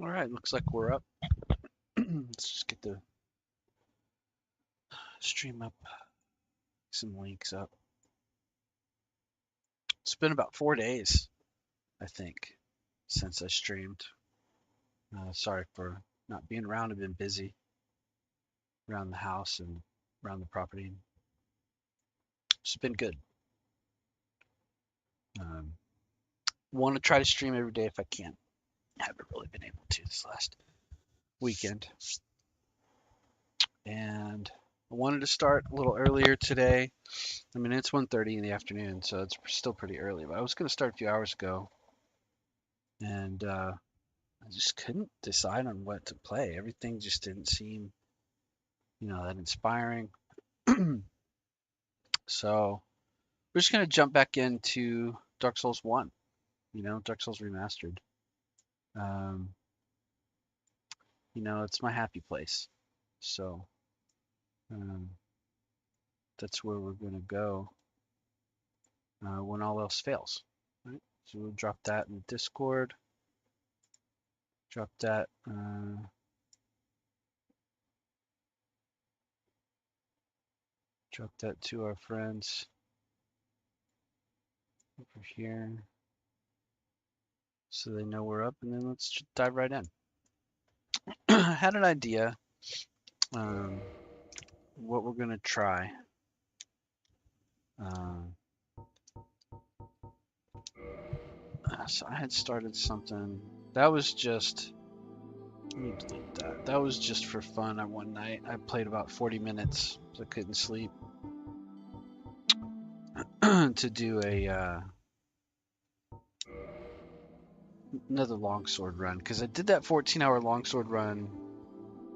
All right, looks like we're up. Let's just get the stream up, some links up. It's been about 4 days, I think, since I streamed. Sorry for not being around. I've been busy around the house and around the property. It's been good. Want to try to stream every day if I can. I haven't really been able to this last weekend. And I wanted to start a little earlier today. I mean, it's 1:30 in the afternoon, so it's still pretty early. But I was going to start a few hours ago, and I just couldn't decide on what to play. Everything just didn't seem, that inspiring. So we're just going to jump back into Dark Souls 1, Dark Souls Remastered. It's my happy place. So that's where we're going to go when all else fails. Right? So we'll drop that in Discord. Drop that. Drop that to our friends over here so they know we're up, and then let's just dive right in. I had an idea what we're going to try. So I had started something that was just, let me delete that. That was just for fun. One night I played about 40 minutes because I couldn't sleep to do another longsword run, because I did that 14-hour longsword run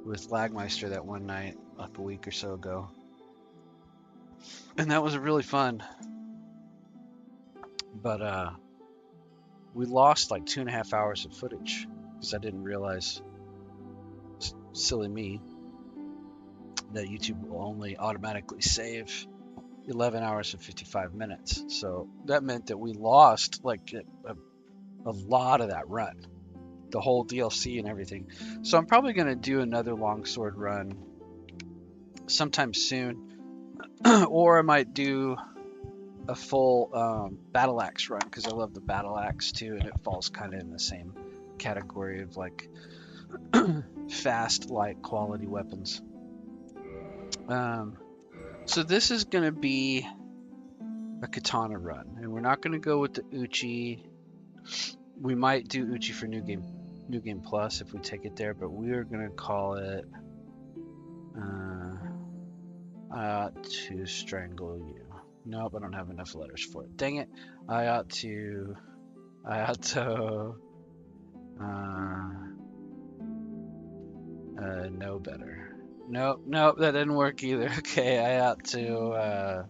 with Lagmeister that one night like a week or so ago, and that was really fun. But we lost like 2.5 hours of footage because I didn't realize, silly me, that YouTube will only automatically save 11 hours and 55 minutes. So that meant that we lost like a lot of that run, the whole DLC and everything. So I'm probably going to do another longsword run sometime soon, or I might do a full battle axe run, because I love the battle axe too, and it falls kind of in the same category of like fast, light, quality weapons. So this is going to be a katana run, and we're not going to go with the Uchi. We might do Uchi for New Game Plus if we take it there, but we are going to call it I ought to strangle you. Nope, I don't have enough letters for it. Dang it. I ought to know better. Nope, that didn't work either. Okay, I ought to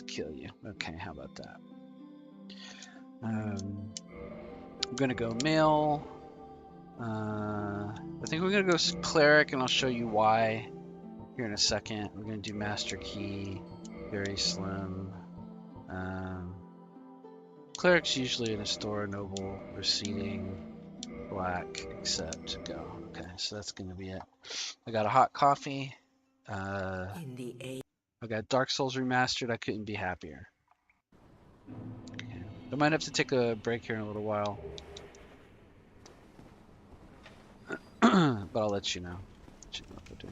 kill you. Okay, how about that? I'm gonna go male. I think we're gonna go cleric, and I'll show you why here in a second. We're gonna do master key, very slim. Cleric's usually in a store, noble, receding, black, except go. Okay, so that's gonna be it. I got a hot coffee. I got Dark Souls Remastered. I couldn't be happier. Okay. I might have to take a break here in a little while, but I'll let you know. What to do.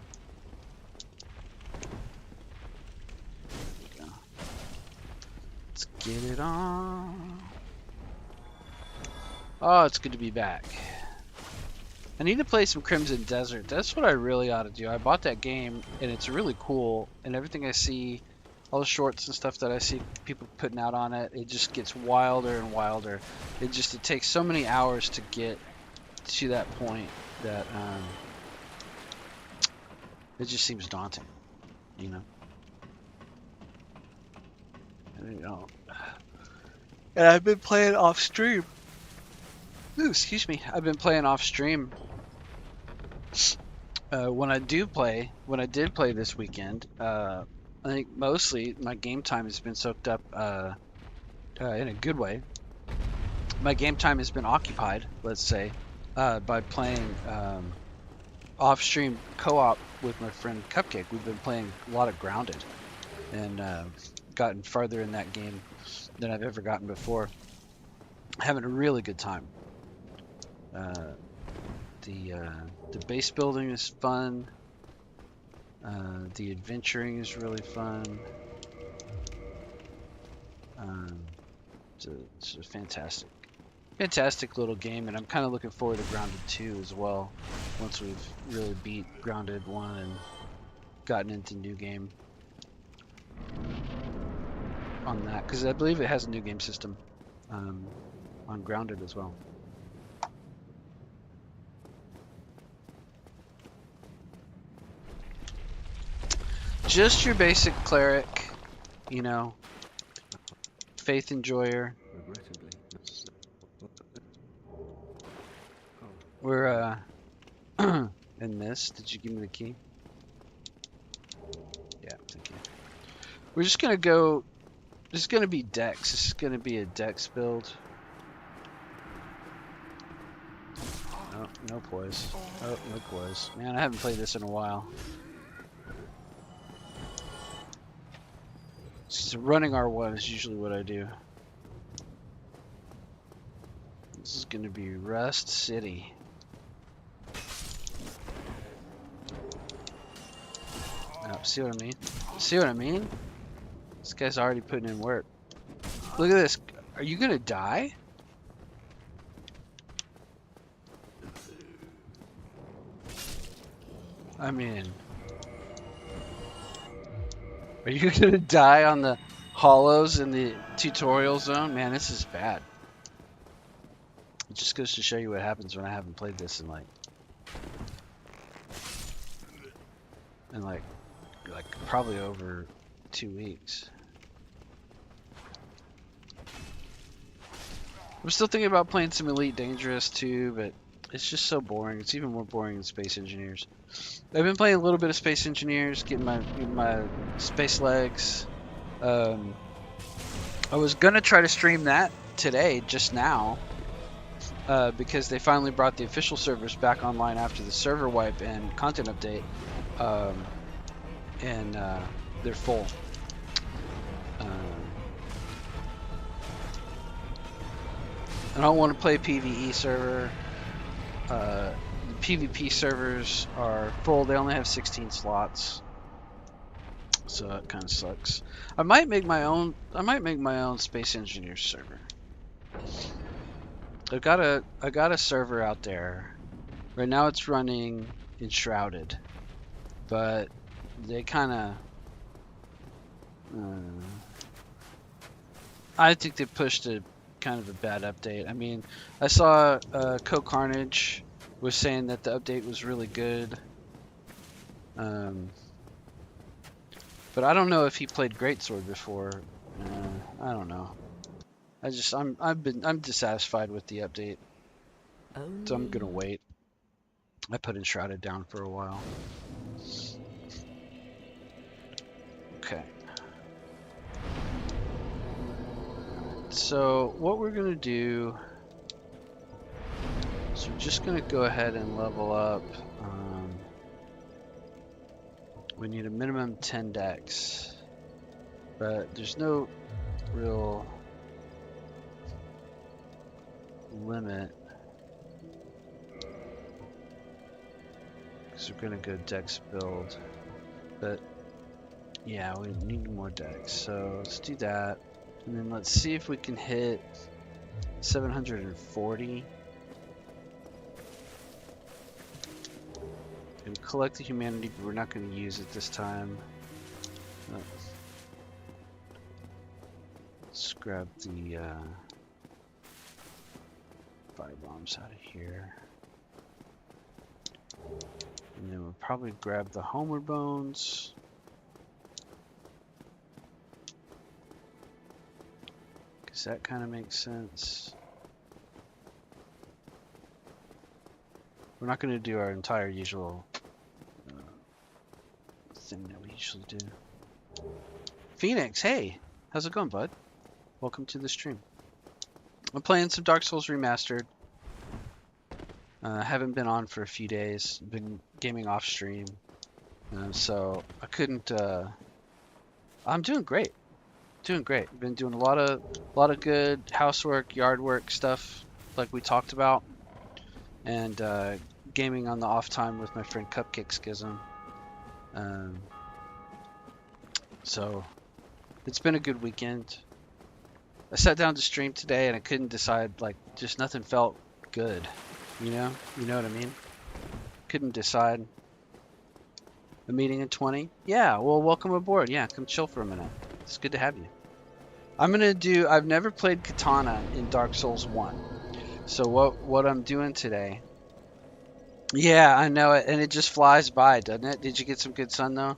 Let's get it on. Oh, it's good to be back. I need to play some Crimson Desert. That's what I really ought to do. I bought that game, and it's really cool, and everything I see, all the shorts and stuff that I see people putting out on it, it just gets wilder and wilder. It takes so many hours to get to that point that it just seems daunting, And I've been playing off stream. Ooh, excuse me. I've been playing off stream. When I did play this weekend, I think mostly my game time has been soaked up in a good way. My game time has been occupied, let's say, by playing off-stream co-op with my friend Cupcake. We've been playing a lot of Grounded, and gotten farther in that game than I've ever gotten before. Having a really good time. The base building is fun. The adventuring is really fun. It's a fantastic little game, and I'm kind of looking forward to Grounded 2 as well. Once we've really beat Grounded 1 and gotten into new game on that, because I believe it has a new game system on Grounded as well. Just your basic cleric, you know, faith enjoyer. We're in this. Did you give me the key? Yeah, thank you. We're just gonna go. This is gonna be Dex. This is gonna be a Dex build. Oh, no poise. Oh, no poise. Man, I haven't played this in a while. So running R1 is usually what I do. This is gonna be Rust City. Oh, see what I mean? See what I mean? This guy's already putting in work. Look at this. Are you gonna die? I mean, are you gonna die on the hollows in the tutorial zone? Man, this is bad. It just goes to show you what happens when I haven't played this in like probably over 2 weeks. I'm still thinking about playing some Elite Dangerous too, but it's just so boring. It's even more boring than Space Engineers. I've been playing a little bit of Space Engineers, getting my space legs. I was gonna try to stream that today, just now, because they finally brought the official servers back online after the server wipe and content update, and they're full. I don't want to play PvE server. The PvP servers are full. They only have 16 slots, so that kind of sucks. I might make my own Space Engineers server. I got a server out there. Right now it's running Enshrouded, but they kind of I think they pushed a kind of a bad update. I mean, I saw Carnage was saying that the update was really good, but I don't know if he played Greatsword before. I don't know. I'm dissatisfied with the update, so I'm gonna wait. I put Enshrouded down for a while. Okay. So what we're gonna do is we're just gonna go ahead and level up. We need a minimum 10 dex, but there's no real limit because we're gonna go dex build. But yeah, we need more dex, so let's do that. And then let's see if we can hit 740. And collect the humanity, but we're not going to use it this time. Let's grab the fire bombs out of here. And then we'll probably grab the Homer bones. That kind of makes sense. We're not going to do our entire usual thing that we usually do. Phoenix, hey, how's it going, bud? Welcome to the stream. I'm playing some Dark Souls Remastered. Haven't been on for a few days. Been gaming off stream, so I couldn't. I'm doing great. Doing great. Been doing a lot of good housework, yard work stuff, like we talked about, and gaming on the off time with my friend Cupcake Schism. Um, so it's been a good weekend. I sat down to stream today and I couldn't decide. Like, just nothing felt good. You know what I mean? Couldn't decide. A meeting in 20? Yeah, well, welcome aboard. Yeah, come chill for a minute. It's good to have you. I've never played Katana in Dark Souls 1. So what I'm doing today. Yeah, I know it, and it just flies by, doesn't it? Did you get some good sun though?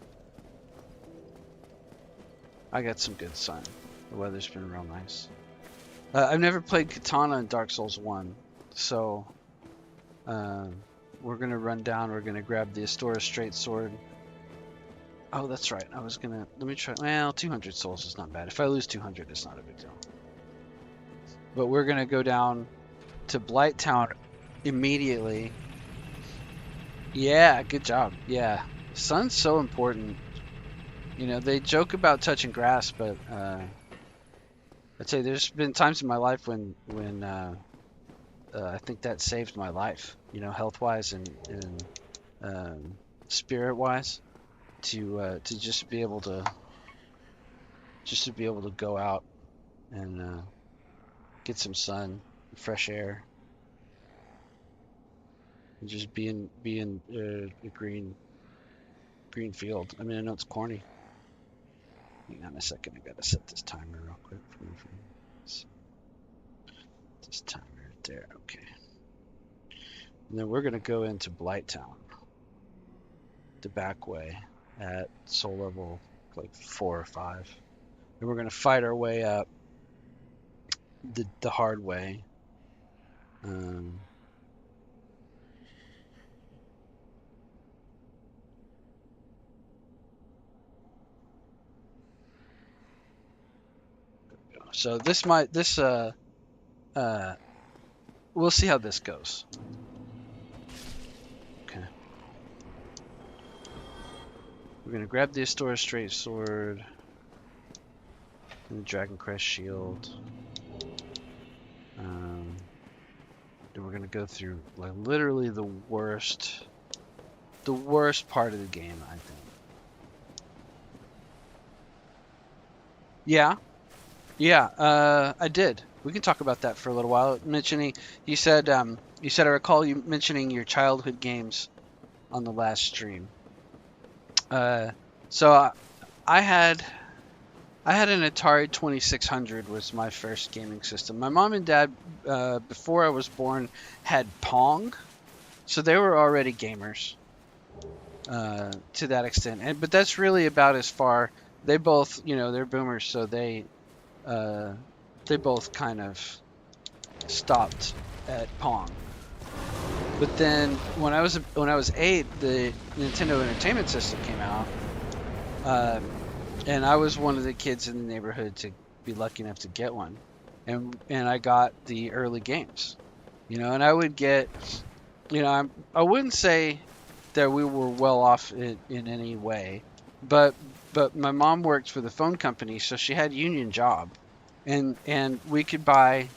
I got some good sun. The weather's been real nice. I've never played Katana in Dark Souls 1, so we're gonna run down. We're gonna grab the Astora Straight Sword. Oh, that's right. Let me try. Well, 200 souls is not bad. If I lose 200, it's not a big deal. But we're gonna go down to Blight Town immediately. Yeah, good job. Yeah, sun's so important. You know, they joke about touching grass, but I'd say there's been times in my life when I think that saved my life. You know, health-wise and spirit-wise, to just be able to go out and get some sun, fresh air, and just be in a green field. I mean, I know it's corny. Hang on a second, I gotta set this timer real quick for my friends. This timer right there, okay. And then we're gonna go into Blighttown, the back way at soul level like 4 or 5, and we're gonna fight our way up the hard way. Um, so we'll see how this goes. Okay. We're gonna grab the Astora Straight Sword and the Dragon Crest Shield. Then we're gonna go through like literally the worst part of the game, I think. Yeah, I did. We can talk about that for a little while. You said I recall you mentioning your childhood games on the last stream. So I had an Atari 2600 was my first gaming system. My mom and dad, before I was born, had Pong, so they were already gamers to that extent. But that's really about as far. They both, they're boomers, so they both kind of stopped at Pong. But then when I was 8, the Nintendo Entertainment System came out, and I was one of the kids in the neighborhood to be lucky enough to get one, and I got the early games, and I would get, I wouldn't say that we were well off in any way, but my mom worked for the phone company, so she had union job, and we could buy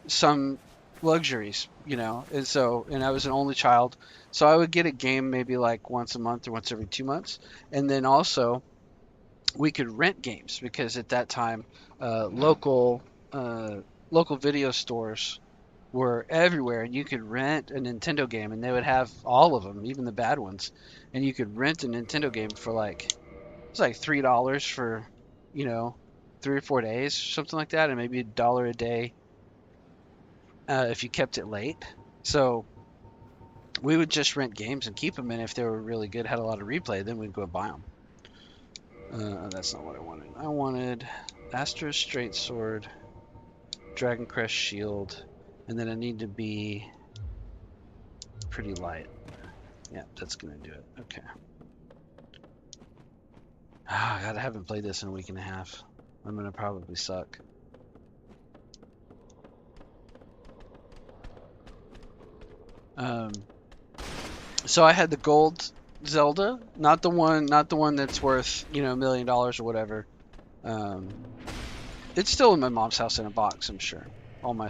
some luxuries, and I was an only child, so I would get a game maybe like once a month or once every 2 months, and then also we could rent games because at that time local video stores were everywhere, and you could rent a Nintendo game, and they would have all of them, even the bad ones, and you could rent a Nintendo game for it's like $3 for 3 or 4 days, something like that, and maybe $1 a day if you kept it late. So we would just rent games and keep them, and if they were really good, had a lot of replay, then we'd go buy them. That's not what I wanted. I wanted Astra Straight Sword, Dragon Crest Shield, and then I need to be pretty light. Yeah, that's gonna do it. Okay. God, I haven't played this in a week and a half. I'm gonna probably suck. So I had the gold Zelda, not the one that's worth, you know, $1 million or whatever. It's still in my mom's house in a box, I'm sure. All my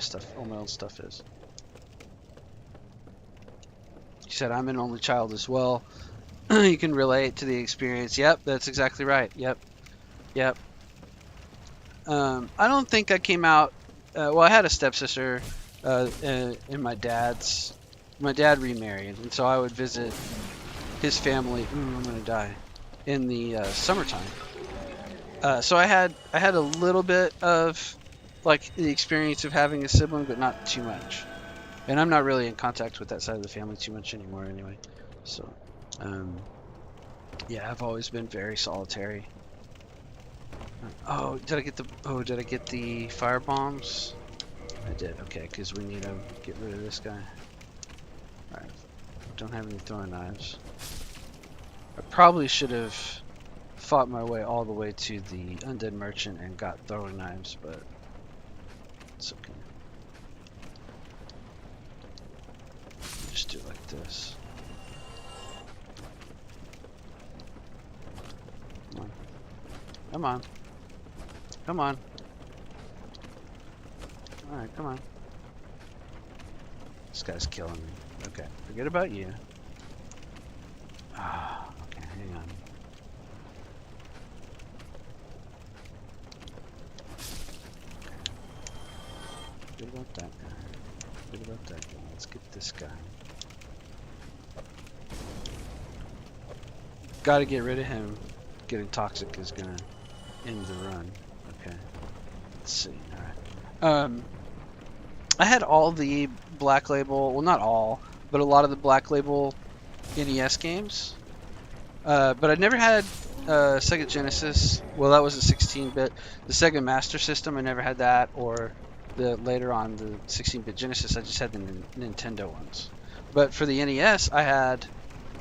old stuff is. She said I'm an only child as well. You can relate to the experience. Yep, that's exactly right. Yep. I don't think I came out. Well, I had a stepsister, and my dad remarried, and so I would visit his family. I'm gonna die. In the summertime. So I had a little bit of like the experience of having a sibling, but not too much. And I'm not really in contact with that side of the family too much anymore, anyway. So, yeah, I've always been very solitary. Oh, did I get the fire bombs? I did. Okay, because we need to get rid of this guy. All right. Don't have any throwing knives. I probably should have fought my way all the way to the undead merchant and got throwing knives, but it's okay. Just do it like this. Come on. Come on. Come on. Alright, come on. This guy's killing me. Okay, forget about you. Ah, okay, hang on. Forget about that guy. Forget about that guy. Let's get this guy. Gotta get rid of him. Getting toxic is gonna end the run. Okay. Let's see. Alright. I had all the Black Label, well not all, but a lot of the Black Label NES games. But I never had Sega Genesis. Well, that was a 16-bit. The Sega Master System, I never had that, or later on the 16-bit Genesis. I just had the Nintendo ones. But for the NES, I had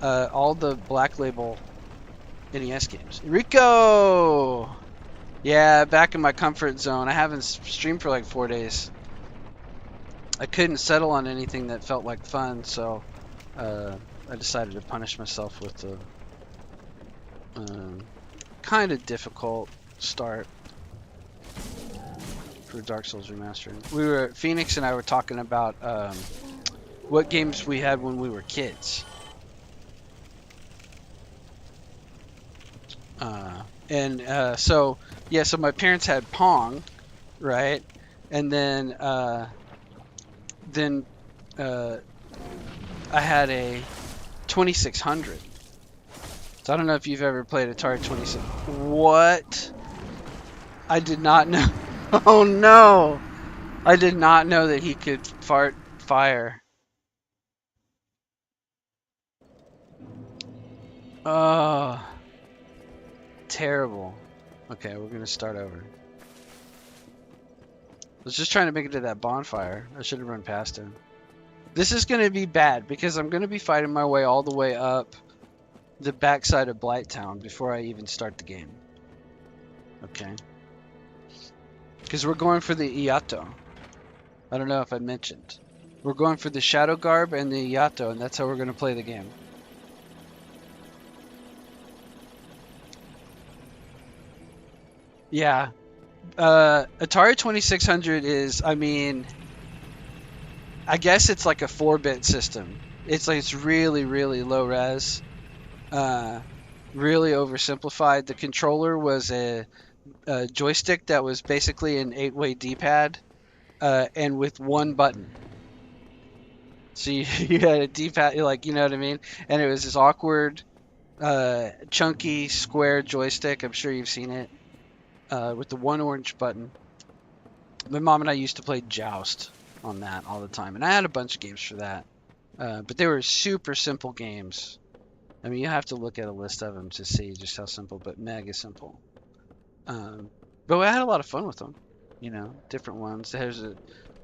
all the Black Label NES games. Rico! Yeah, back in my comfort zone. I haven't streamed for like 4 days. I couldn't settle on anything that felt like fun, so I decided to punish myself with a kind of difficult start for Dark Souls Remastered. Phoenix and I were talking about what games we had when we were kids. So my parents had Pong, right? And then I had a 2600. So I don't know if you've ever played Atari 2600. What? I did not know. Oh no! I did not know that he could fart fire. Oh, terrible. Okay, we're gonna start over. I was just trying to make it to that bonfire. I should have run past him. This is gonna be bad because I'm gonna be fighting my way all the way up the backside of Blighttown before I even start the game. Okay. Because we're going for the Iato. I don't know if I mentioned. We're going for the Shadow Garb and the Iato, and that's how we're going to play the game. Yeah. Atari 2600 is, I mean, I guess it's like a 4-bit system. It's really, really low res. Really oversimplified. The controller was a joystick that was basically an 8-way D-pad, and with one button. So you had a D-pad, like, you know what I mean? And it was this awkward, chunky, square joystick. I'm sure you've seen it, with the one orange button. My mom and I used to play Joust on that all the time, and I had a bunch of games for that. But they were super simple games. I mean, you have to look at a list of them to see just how simple, but mega simple. But I had a lot of fun with them, you know, different ones. There's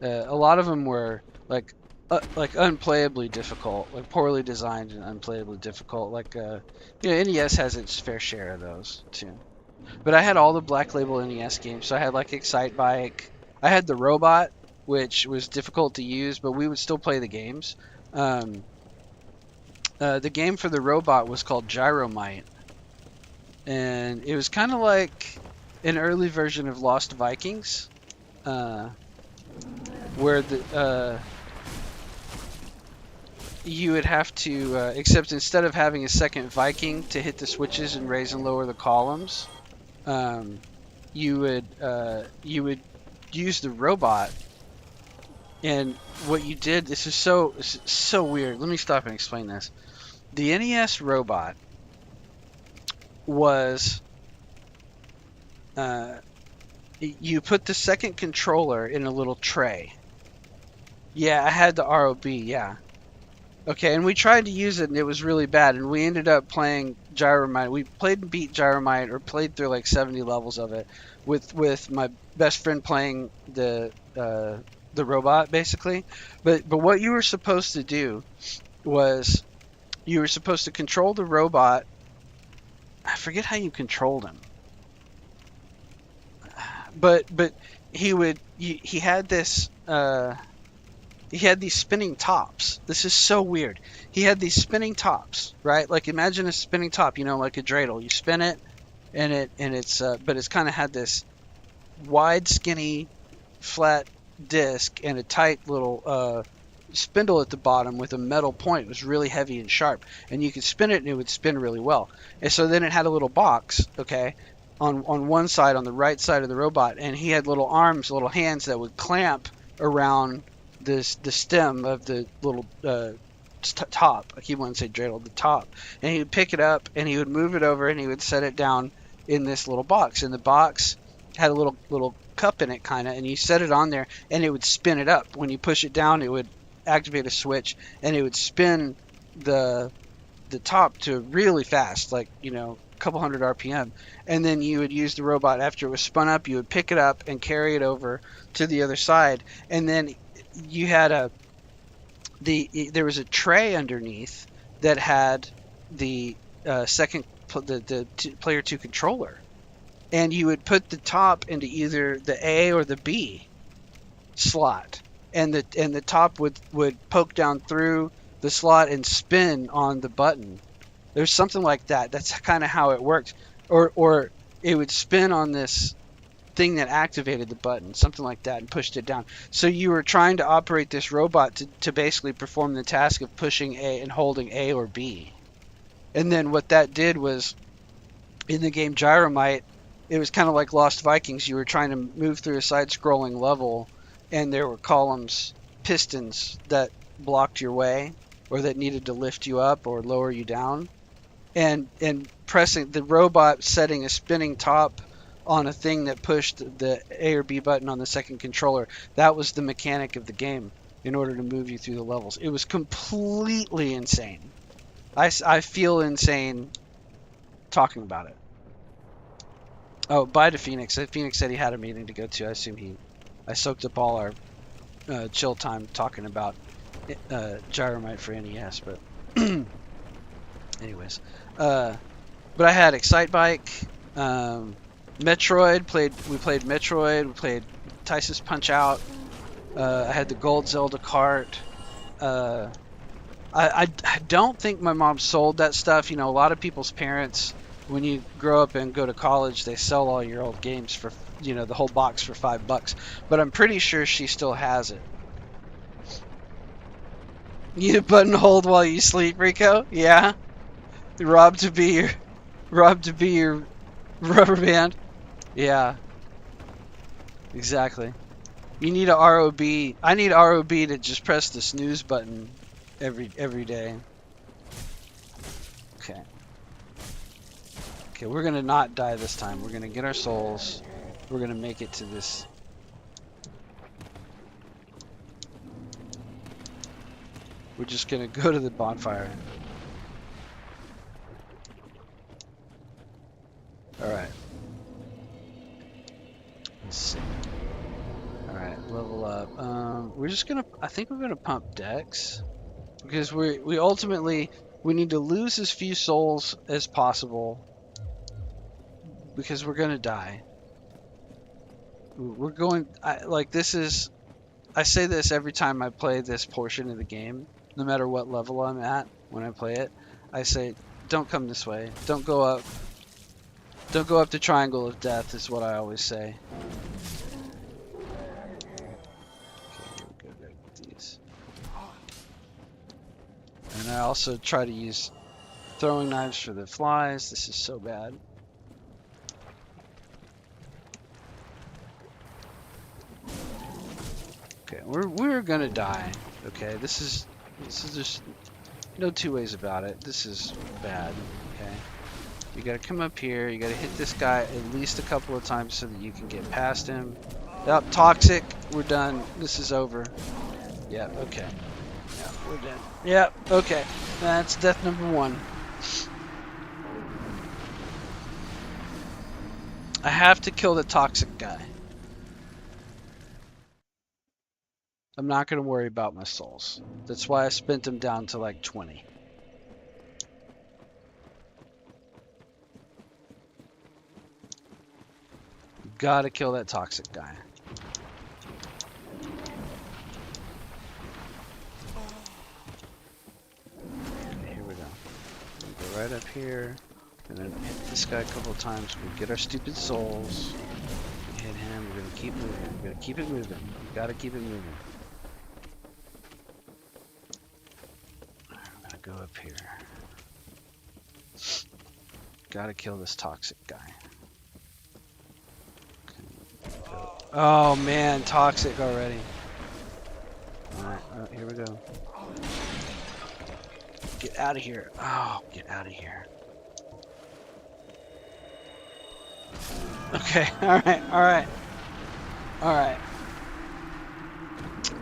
a lot of them were like unplayably difficult, like poorly designed and unplayably difficult. Like, you know, NES has its fair share of those too. But I had all the Black Label NES games. So I had like Excite Bike. I had the Robot, which was difficult to use, but we would still play the games. The game for the robot was called Gyromite, and it was kind of like an early version of Lost Vikings, where you would have to, except instead of having a second Viking to hit the switches and raise and lower the columns, you would use the robot. And what you did, this is so weird. Let me stop and explain this. The NES robot was, you put the second controller in a little tray. Yeah, I had the ROB, yeah. Okay, and we tried to use it, and it was really bad, and we ended up playing Gyromite. We played and beat Gyromite, or played through like 70 levels of it, with my best friend playing the robot, basically. But what you were supposed to do was you were supposed to control the robot. I forget how you controlled him, but he had this. He had these spinning tops. This is so weird. He had these spinning tops, right? Like imagine a spinning top, like a dreidel. You spin it, and it's kind of had this wide, skinny, flat disc and a tight little spindle at the bottom with a metal point. It was really heavy and sharp, and you could spin it, and it would spin really well. And so then it had a little box, okay, on one side, on the right side of the robot, and he had little arms, little hands that would clamp around the stem of the little top. I keep wanting to say dreidel, the top. And he would pick it up, and he would move it over, and he would set it down in this little box. And the box had a little cup in it, kind of, and you set it on there, and it would spin it up. When you push it down, it would activate a switch, and it would spin the top to really fast, like, a couple hundred RPM. And then you would use the robot after it was spun up. You would pick it up and carry it over to the other side, and then you had there was a tray underneath that had the player 2 controller, and you would put the top into either the A or the B slot, and the top would poke down through the slot and spin on the button. There's something like that. That's kind of how it worked, or it would spin on this thing that activated the button, something like that, and pushed it down. So you were trying to operate this robot to basically perform the task of pushing A and holding A or B. And then what that did was, in the game Gyromite, it was kind of like Lost Vikings. You were trying to move through a side-scrolling level, and there were columns, pistons that blocked your way, or that needed to lift you up or lower you down. And pressing the robot, setting a spinning top on a thing that pushed the A or B button on the second controller. That was the mechanic of the game in order to move you through the levels. It was completely insane. I feel insane talking about it. Oh, bye to Phoenix. Phoenix said he had a meeting to go to. I assume I soaked up all our chill time talking about Gyromite for NES, but anyways. But I had Excitebike, Metroid. We played Metroid. We played Tyson's Punch-Out. I had the Gold Zelda cart. I don't think my mom sold that stuff. A lot of people's parents, when you grow up and go to college, they sell all your old games for, the whole box for $5. But I'm pretty sure she still has it. You button hold while you sleep, Rico? Yeah. Rob to be your rubber band. Yeah. Exactly. You need a ROB. I need ROB to just press the snooze button every day. Okay. Okay, we're gonna not die this time. We're gonna get our souls. We're gonna make it to this. We're just gonna go to the bonfire. Alright. Let's see. Alright, level up. I think we're gonna pump Dex. Because we ultimately, we need to lose as few souls as possible. Because we're gonna die. I say this every time I play this portion of the game. no matter what level I'm at when I play it. I say, don't come this way. Don't go up. Don't go up the triangle of death is what I always say. Okay, we'll go back with these. And I also try to use throwing knives for the flies. This is so bad. Okay, we're gonna die. Okay, this is just no two ways about it. This is bad. Okay, you gotta come up here. You gotta hit this guy at least a couple of times so that you can get past him. Yep, toxic. We're done. This is over. Yeah. Okay. Yeah, we're done. Yep. Okay. That's death number 1. I have to kill the toxic guy. I'm not going to worry about my souls. That's why I spent them down to like 20. Gotta kill that toxic guy. Okay, here we go. We'll go right up here. And then hit this guy a couple of times. We get our stupid souls. We hit him. We're going to keep moving. We're going to keep it moving. We gotta keep it moving. Go up here. Gotta kill this toxic guy. Oh man, toxic already. Alright, here we go. Get out of here. Oh, get out of here. Okay, alright.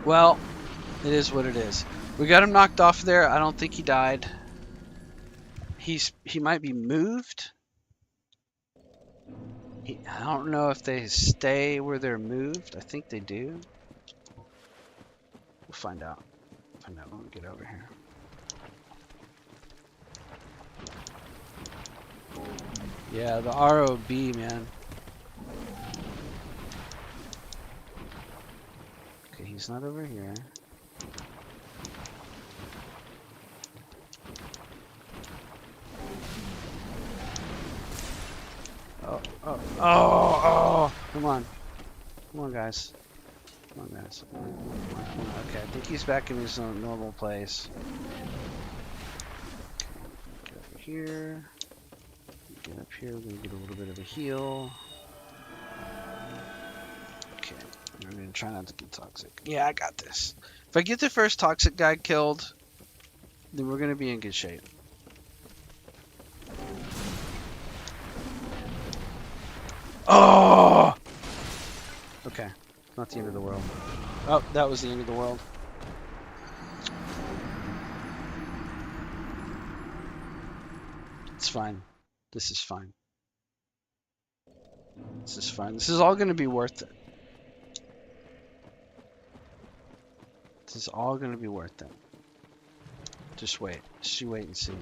Well, it is what it is. We got him knocked off there. I don't think he died. He might be moved. I don't know if they stay where they're moved. I think they do. We'll find out. Find out when we get over here. Yeah, the ROB, man. Okay, he's not over here. Oh, come on, guys. Come on, guys. Okay, I think he's back in his own normal place. Okay, get over here. Get up here, we're gonna get a little bit of a heal. Okay, we're gonna try not to get toxic. Yeah, I got this. If I get the first toxic guy killed, then we're gonna be in good shape. Oh! Okay, not the end of the world. Oh, that was the end of the world. It's fine. This is fine. This is fine. This is all going to be worth it. This is all going to be worth it. Just wait. Just wait and see.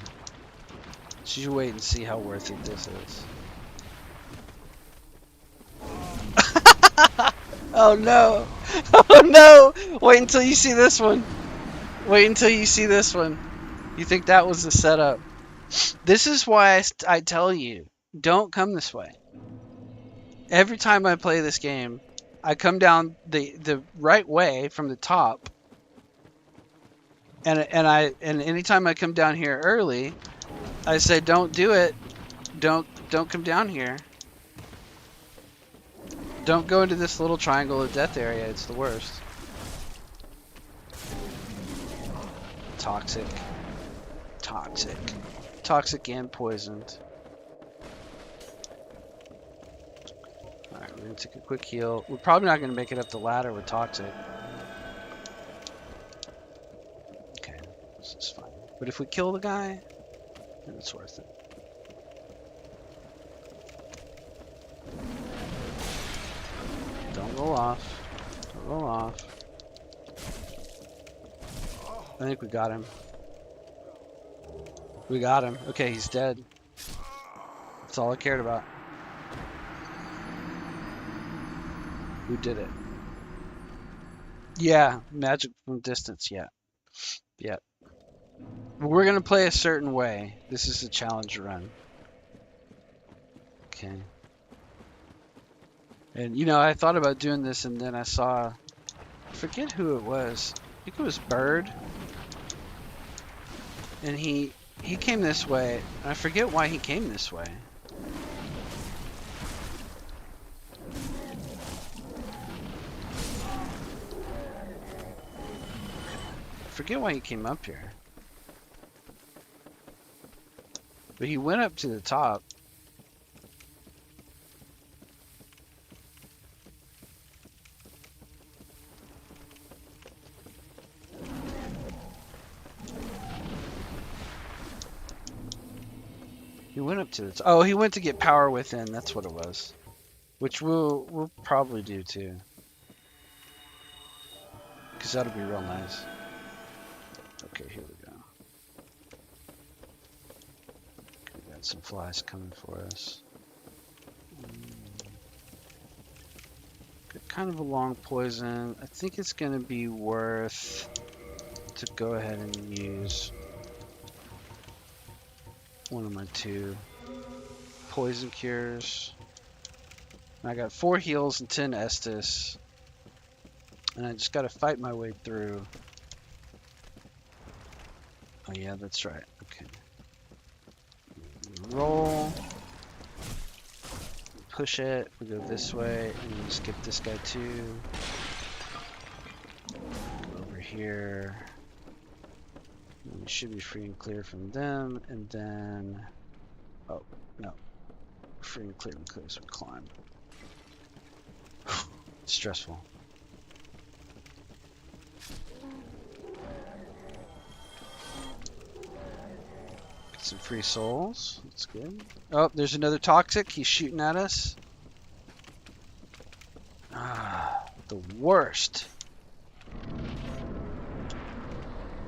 Just wait and see how worth it this is. Oh no! Oh no! Wait until you see this one. Wait until you see this one. You think that was the setup? This is why I tell you, don't come this way. Every time I play this game, I come down the right way from the top, and anytime I come down here early, I say don't do it. Don't come down here. Don't go into this little triangle of death area. It's the worst. Toxic. Toxic. Toxic and poisoned. Alright, we're going to take a quick heal. We're probably not going to make it up the ladder with toxic. Okay, this is fine. But if we kill the guy, then it's worth it. Don't roll off. Don't roll off. I think we got him. We got him. Okay, he's dead. That's all I cared about. We did it. Yeah, magic from distance, yeah. Yeah. We're gonna play a certain way. This is a challenge run. Okay. And you know, I thought about doing this, and then I saw, I forget who it was. I think it was Bird, and he came this way. And I forget why he came this way. I forget why he came up here. But he went up to the top. He went up to the top. Oh, he went to get power within. That's what it was. Which we'll probably do too. Because that'll be real nice. Okay, here we go. We got some flies coming for us. Got kind of a long poison. I think it's going to be worth to go ahead and use one of my 2 poison cures. I got 4 heals and 10 Estus. And I just got to fight my way through. Oh yeah, that's right. Okay. Roll. Push it. We go this way, and we skip this guy too. Go over here. And we should be free and clear from them, and then... Oh, no. Free and clear as we climb. It's stressful. Get some free souls. That's good. Oh, there's another toxic. He's shooting at us. Ah, the worst.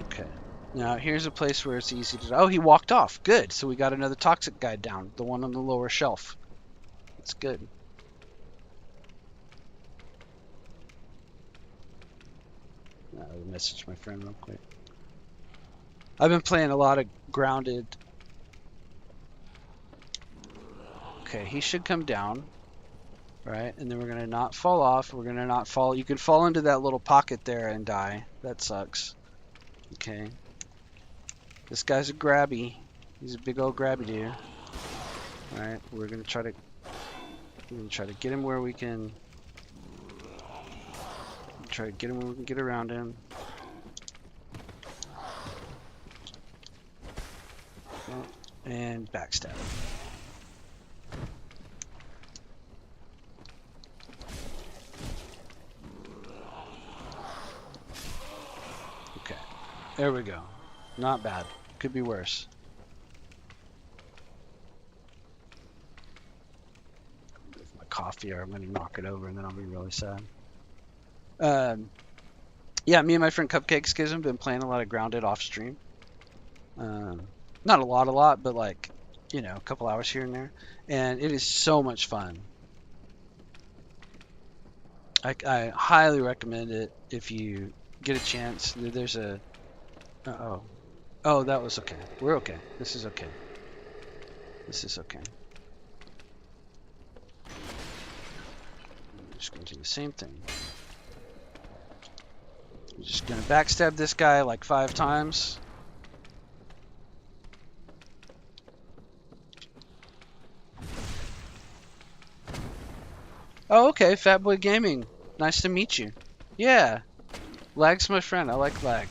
Okay. Now, here's a place where it's easy to... Oh, he walked off. Good. So we got another toxic guy down. The one on the lower shelf. That's good. I'll message my friend real quick. I've been playing a lot of grounded. Okay, he should come down. Right, and then we're going to not fall off. We're going to not fall. You could fall into that little pocket there and die. That sucks. Okay. This guy's a grabby. He's a big old grabby dude. Alright, we're going to try to get him where we can... Try to get him where we can get around him. Oh, and backstab. Okay, there we go. Not bad. Could be worse. With my coffee, or I'm going to knock it over and then I'll be really sad. Yeah, me and my friend Cupcakes Kids have been playing a lot of grounded off stream. Not a lot, but like, you know, a couple hours here and there. And it is so much fun. I highly recommend it if you get a chance. There's a... Uh-oh. Oh, that was okay. We're okay. This is okay. This is okay. I'm just going to do the same thing. I'm just going to backstab this guy like 5 times. Oh, okay. Fatboy Gaming. Nice to meet you. Yeah. Lag's my friend. I like Lag.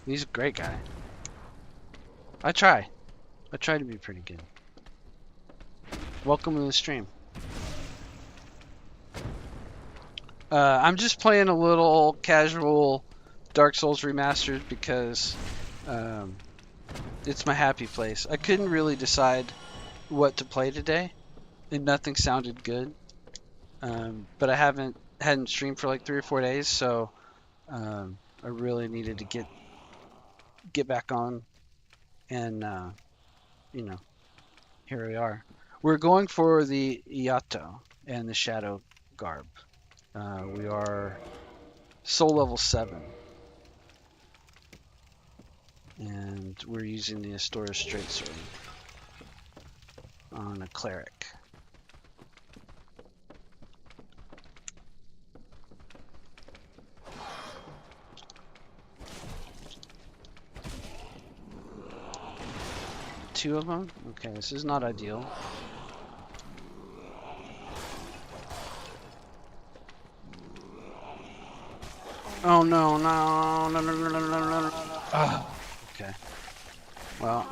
He's a great guy. I try to be pretty good. Welcome to the stream. I'm just playing a little casual Dark Souls Remastered because it's my happy place. I couldn't really decide what to play today, and nothing sounded good. But I hadn't streamed for like 3 or 4 days, so I really needed to get back on, and you know, here we are. We're going for the Iato and the Shadow Garb. We are soul level 7. And we're using the Astora Straight Sword on a cleric. Two of them? Okay, this is not ideal. Oh no, no, no, no, no, no, no, no, no. Oh, okay. Well,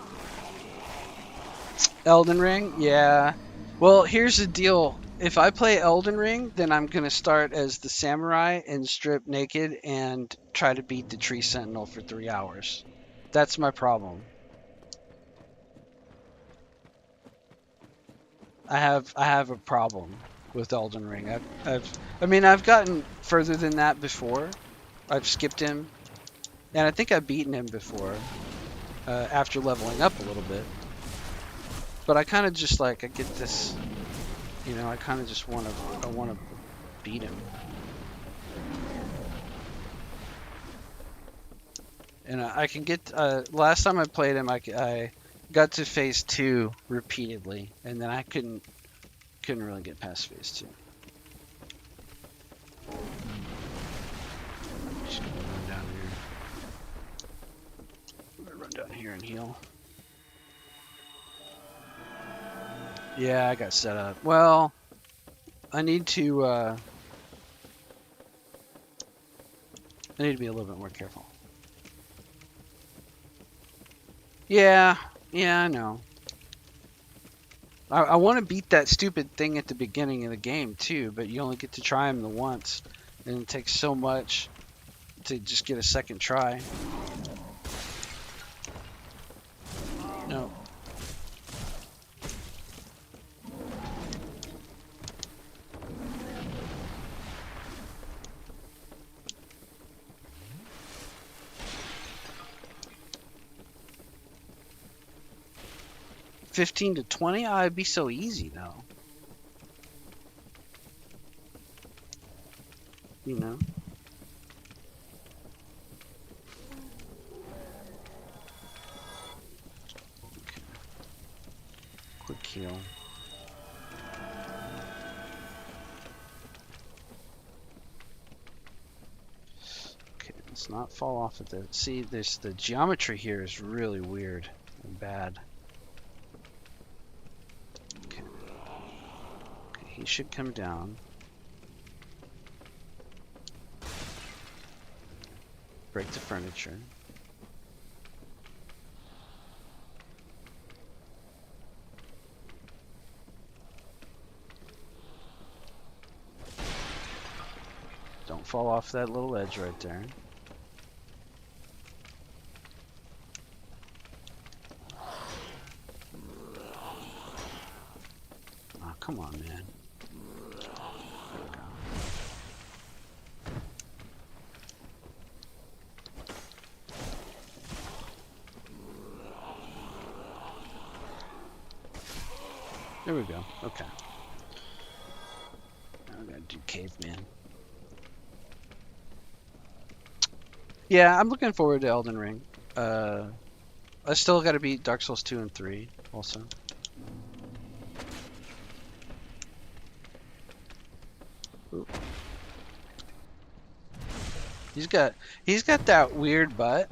Elden Ring? Yeah. Well, here's the deal. If I play Elden Ring, then I'm going to start as the samurai and strip naked and try to beat the tree sentinel for 3 hours. That's my problem. I have a problem with Elden Ring. I've gotten further than that before. I've skipped him, and I think I've beaten him before after leveling up a little bit. But I kind of just I get this, I kind of just want to beat him. And I can get. Last time I played him, I got to phase 2 repeatedly, and then I couldn't really get past phase 2. Just gonna run down here. I'm gonna run down here and heal. Yeah, I got set up. Well, I need to be a little bit more careful. Yeah, I know. I want to beat that stupid thing at the beginning of the game too, but you only get to try him the once, and it takes so much to just get a second try. No. $15 to $20? Oh, it'd be so easy though. You know? Okay. Quick heal. Okay, let's not fall off of the... See, the geometry here is really weird and bad. Okay. Okay, he should come down. Break the furniture. Don't fall off that little edge right there. Oh, come on, man. There we go. There we go. Okay. Now I'm gonna do caveman. Yeah, I'm looking forward to Elden Ring. I still got to beat Dark Souls 2 and 3 also. Ooh. He's got that weird butt.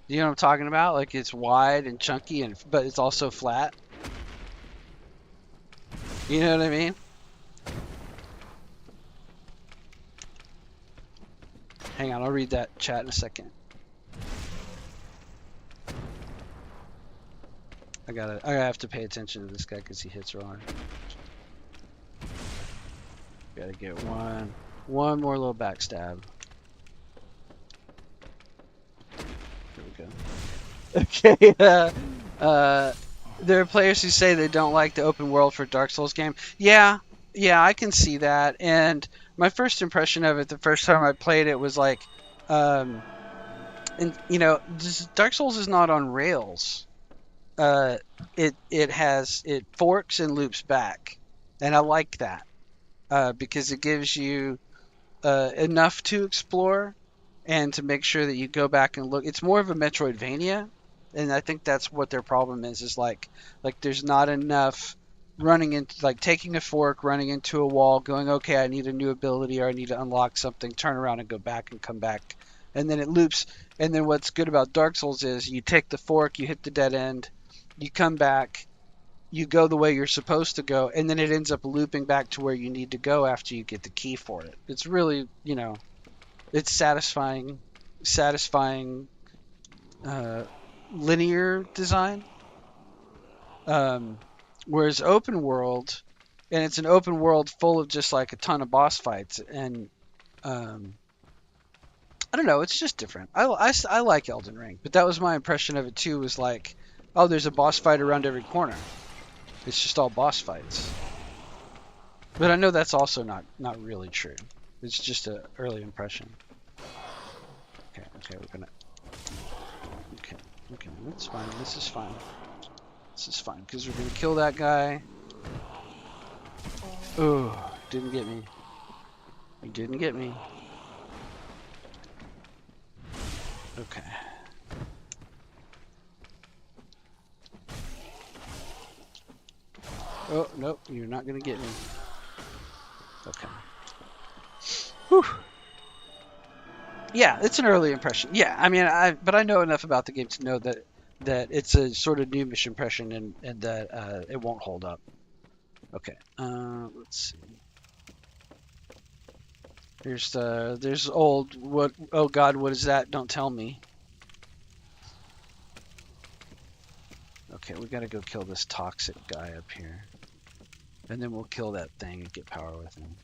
You know what I'm talking about? Like it's wide and chunky, but it's also flat. You know what I mean? Hang on, I'll read that chat in a second. I have to pay attention to this guy because he hits real hard. Gotta get one more little backstab. There we go. Okay. There are players who say they don't like the open world for Dark Souls game. Yeah, I can see that. And my first impression of it, the first time I played it, was like, and Dark Souls is not on rails. It forks and loops back, and I like that because it gives you enough to explore, and to make sure that you go back and look. It's more of a Metroidvania, and I think that's what their problem is like there's not enough running into like taking a fork, running into a wall, going, okay, I need a new ability or I need to unlock something, turn around and go back and come back, and then it loops. And then what's good about Dark Souls is you take the fork, you hit the dead end, you come back, you go the way you're supposed to go, and then it ends up looping back to where you need to go after you get the key for it. It's really, it's satisfying uh, linear design. Um, Whereas open world, and it's an open world full of just like a ton of boss fights, and um, I don't know, it's just different. I like Elden Ring, but that was my impression of it too. Was like, oh, there's a boss fight around every corner. It's just all boss fights. But I know that's also not really true. It's just an early impression. Okay, we're gonna. Okay, that's fine. This is fine. This is fine because we're gonna kill that guy. Oh, didn't get me. He didn't get me. Okay. Oh, nope, you're not gonna get me. Okay. Whew. Yeah, it's an early impression. Yeah, I mean, but I know enough about the game to know that it's a sort of new-ish impression and that it won't hold up. Okay. Let's see. There's old what? Oh God, what is that? Don't tell me. Okay, we gotta go kill this toxic guy up here, and then we'll kill that thing and get power with him.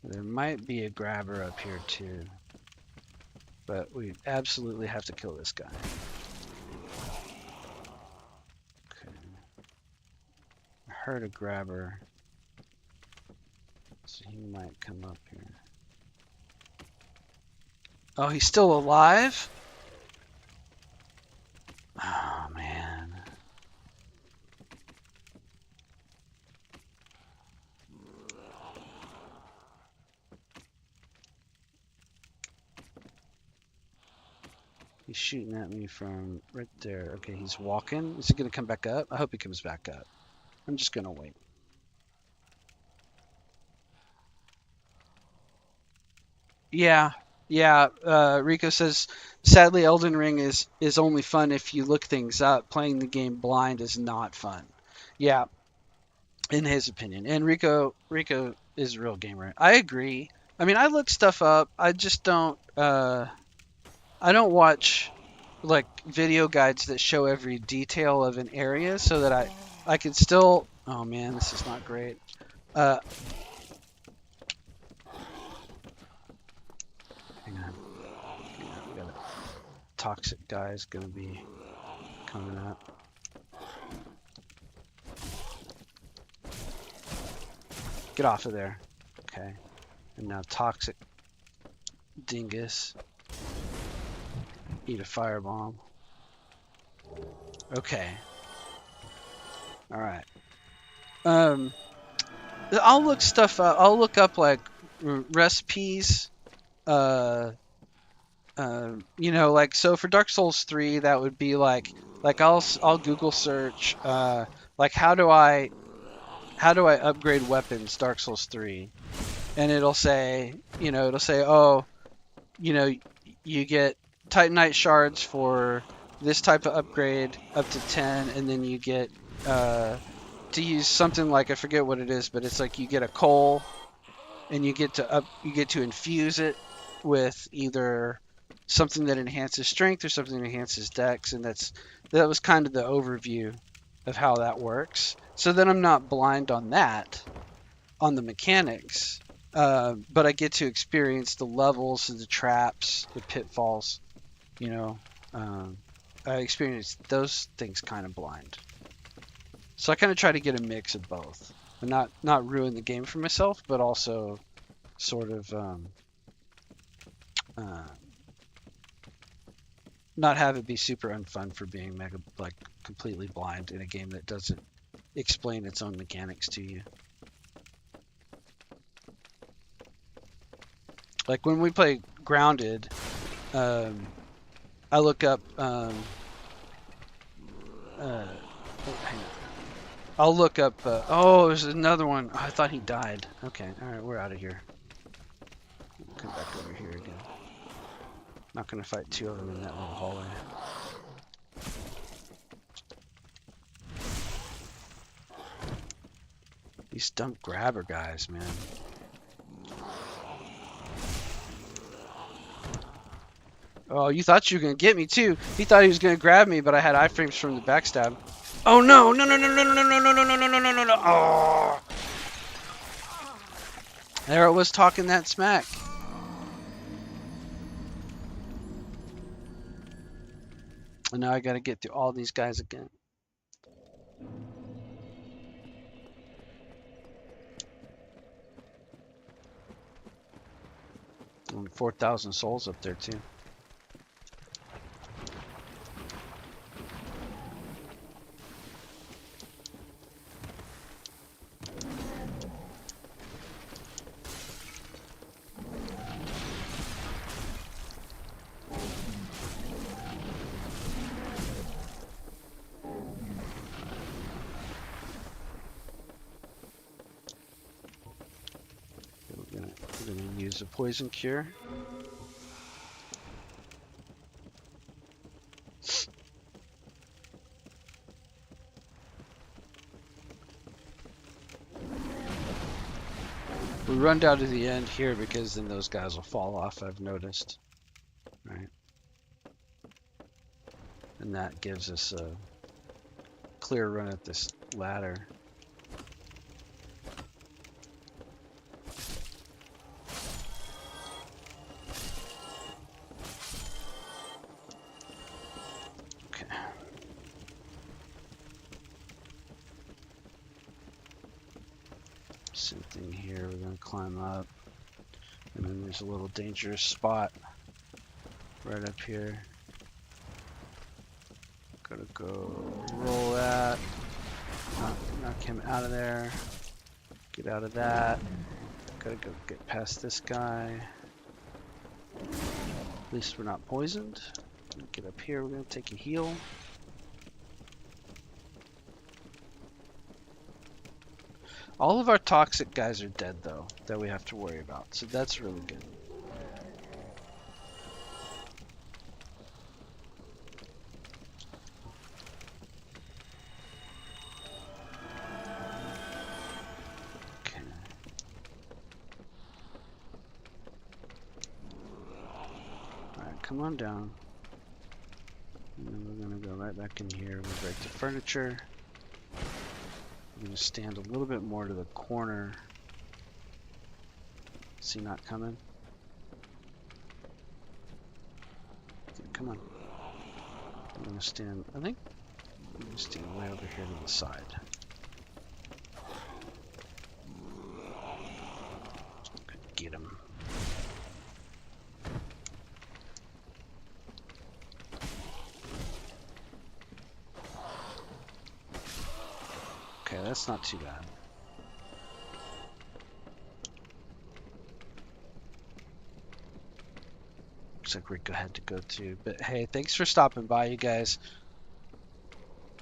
There might be a grabber up here too, but we absolutely have to kill this guy. Okay. I heard a grabber, so he might come up here. Oh, he's still alive? Oh, man. He's shooting at me from right there. Okay, he's walking. Is he going to come back up? I hope he comes back up. I'm just going to wait. Yeah. Rico says, sadly, Elden Ring is only fun if you look things up. Playing the game blind is not fun. Yeah, in his opinion. And Rico is a real gamer. I agree. I mean, I look stuff up. I just don't. I don't watch like video guides that show every detail of an area so that I can still. Oh man, this is not great. Uh, hang on. We got a toxic guy is gonna be coming up. Get off of there. Okay. And now toxic dingus. Eat a firebomb. Okay. All right. I'll look stuff up. I'll look up like recipes. Like so for Dark Souls 3, that would be like I'll Google search like how do I upgrade weapons Dark Souls 3, and it'll say oh you get Titanite shards for this type of upgrade up to 10, and then you get to use something like I forget what it is, but it's like you get a coal and you get to infuse it with either something that enhances strength or something that enhances dex, and that was kind of the overview of how that works. So then I'm not blind on that, on the mechanics, but I get to experience the levels, the traps, the pitfalls. I experience those things kind of blind. So I kind of try to get a mix of both, and not ruin the game for myself, but also sort of not have it be super unfun for being completely blind in a game that doesn't explain its own mechanics to you. Like when we play Grounded, I look up. Oh, hang on. I'll look up. Oh, there's another one. Oh, I thought he died. Okay, all right, we're out of here. Come back over here again. Not gonna fight two of them in that little hallway. These dumb grabber guys, man. Oh, you thought you were gonna get me too. He thought he was gonna grab me, but I had iframes from the backstab. Oh no! No! No! No! No! No! No! No! No! No! No! No! No! No! No! Oh! There it was talking that smack. And now I gotta get through all these guys again. And 4,000 souls up there too. We're gonna use a poison cure. We run down to the end here because then those guys will fall off, I've noticed. Right. And that gives us a clear run at this ladder. Okay. Same thing here, we're gonna climb up. And then there's a little dangerous spot right up here. Gotta go roll that. Knock him out of there. Get out of that. Gotta go get past this guy. At least we're not poisoned. Get up here, we're gonna take a heal. All of our toxic guys are dead though, that we have to worry about. So that's really good. Okay. Alright, come on down. And then we're gonna go right back in here. We'll break the furniture. I'm going to stand a little bit more to the corner. Is he not coming? Yeah, come on. I'm going to stand, I think, I'm going to stand way over here to the side. Get him. Okay, that's not too bad. Looks like we had to go to, but hey, thanks for stopping by, you guys.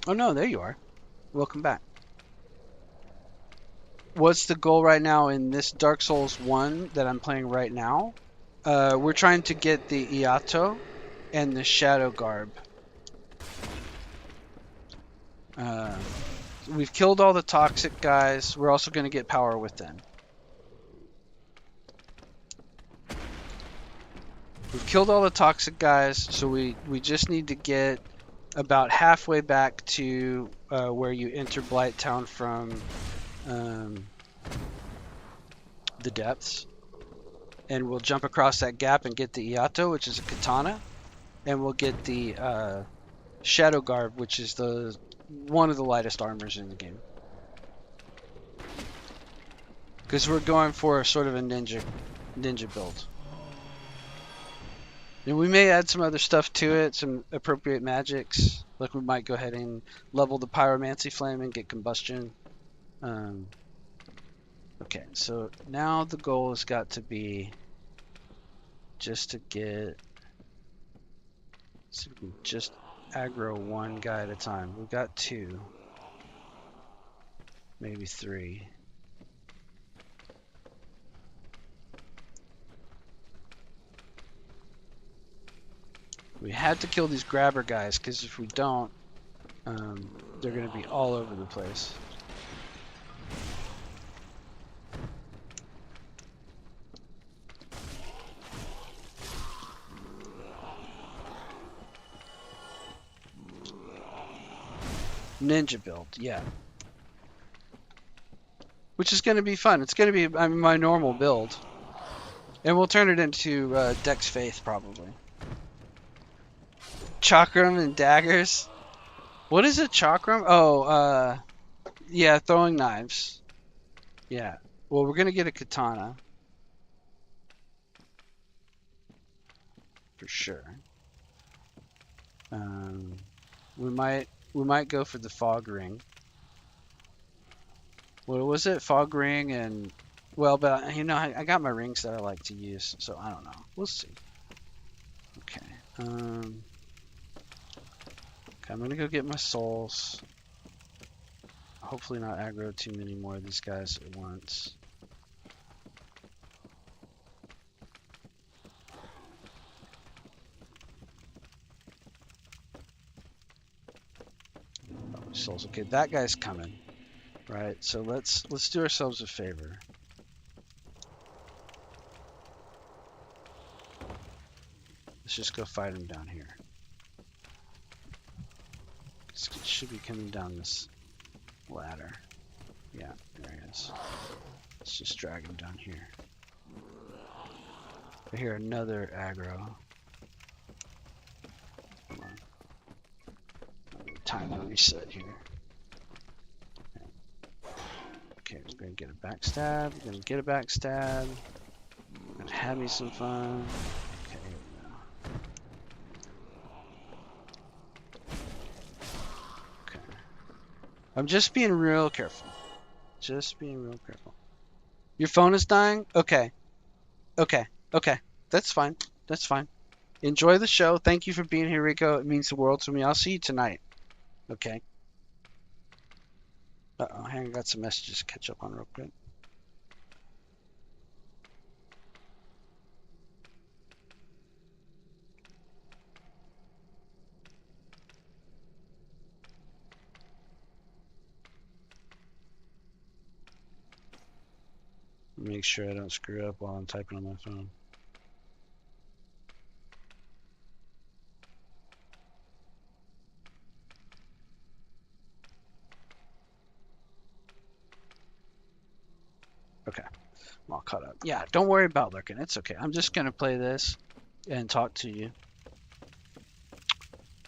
Oh no, there you are. Welcome back. What's the goal right now in this Dark Souls 1 that I'm playing right now? We're trying to get the Iato and the Shadow Garb. We've killed all the toxic guys. We're also going to get power within. We've killed all the toxic guys, so we just need to get about halfway back to where you enter Blight Town from the depths. And we'll jump across that gap and get the Iato, which is a katana. And we'll get the Shadow Garb, which is one of the lightest armors in the game. Because we're going for sort of a ninja build. And we may add some other stuff to it, some appropriate magics. Like we might go ahead and level the pyromancy flame and get combustion. Okay, so now the goal has got to be just to get, so we can just aggro one guy at a time. We've got 2, maybe 3. We had to kill these grabber guys, because if we don't, they're going to be all over the place. Ninja build, yeah. Which is going to be fun. It's going to be my normal build. And we'll turn it into Dex Faith, probably. Chakram and daggers? What is a chakram? Oh, yeah, throwing knives. Yeah. Well, we're going to get a katana. For sure. We might go for the fog ring. What was it? Fog ring and... Well, but, you know, I got my rings that I like to use, so I don't know. We'll see. Okay. Okay, I'm going to go get my souls. Hopefully not aggro too many more of these guys at once. Oh, souls. Okay, that guy's coming. Right, so let's do ourselves a favor. Let's just go fight him down here. It should be coming down this ladder. Yeah, there he is. Let's just drag him down here. I hear another aggro. Come on. Time to reset here. Okay, we're gonna get a backstab. We're gonna get a backstab. Gonna have me some fun. Okay, here we go. Okay. I'm just being real careful. Just being real careful. Your phone is dying? Okay. Okay. Okay. That's fine. That's fine. Enjoy the show. Thank you for being here, Rico. It means the world to me. I'll see you tonight. Okay. Uh-oh. Hang on. I got some messages to catch up on real quick. Make sure I don't screw up while I'm typing on my phone. Okay. I'm all caught up. Yeah, don't worry about lurking. It's okay. I'm just going to play this and talk to you.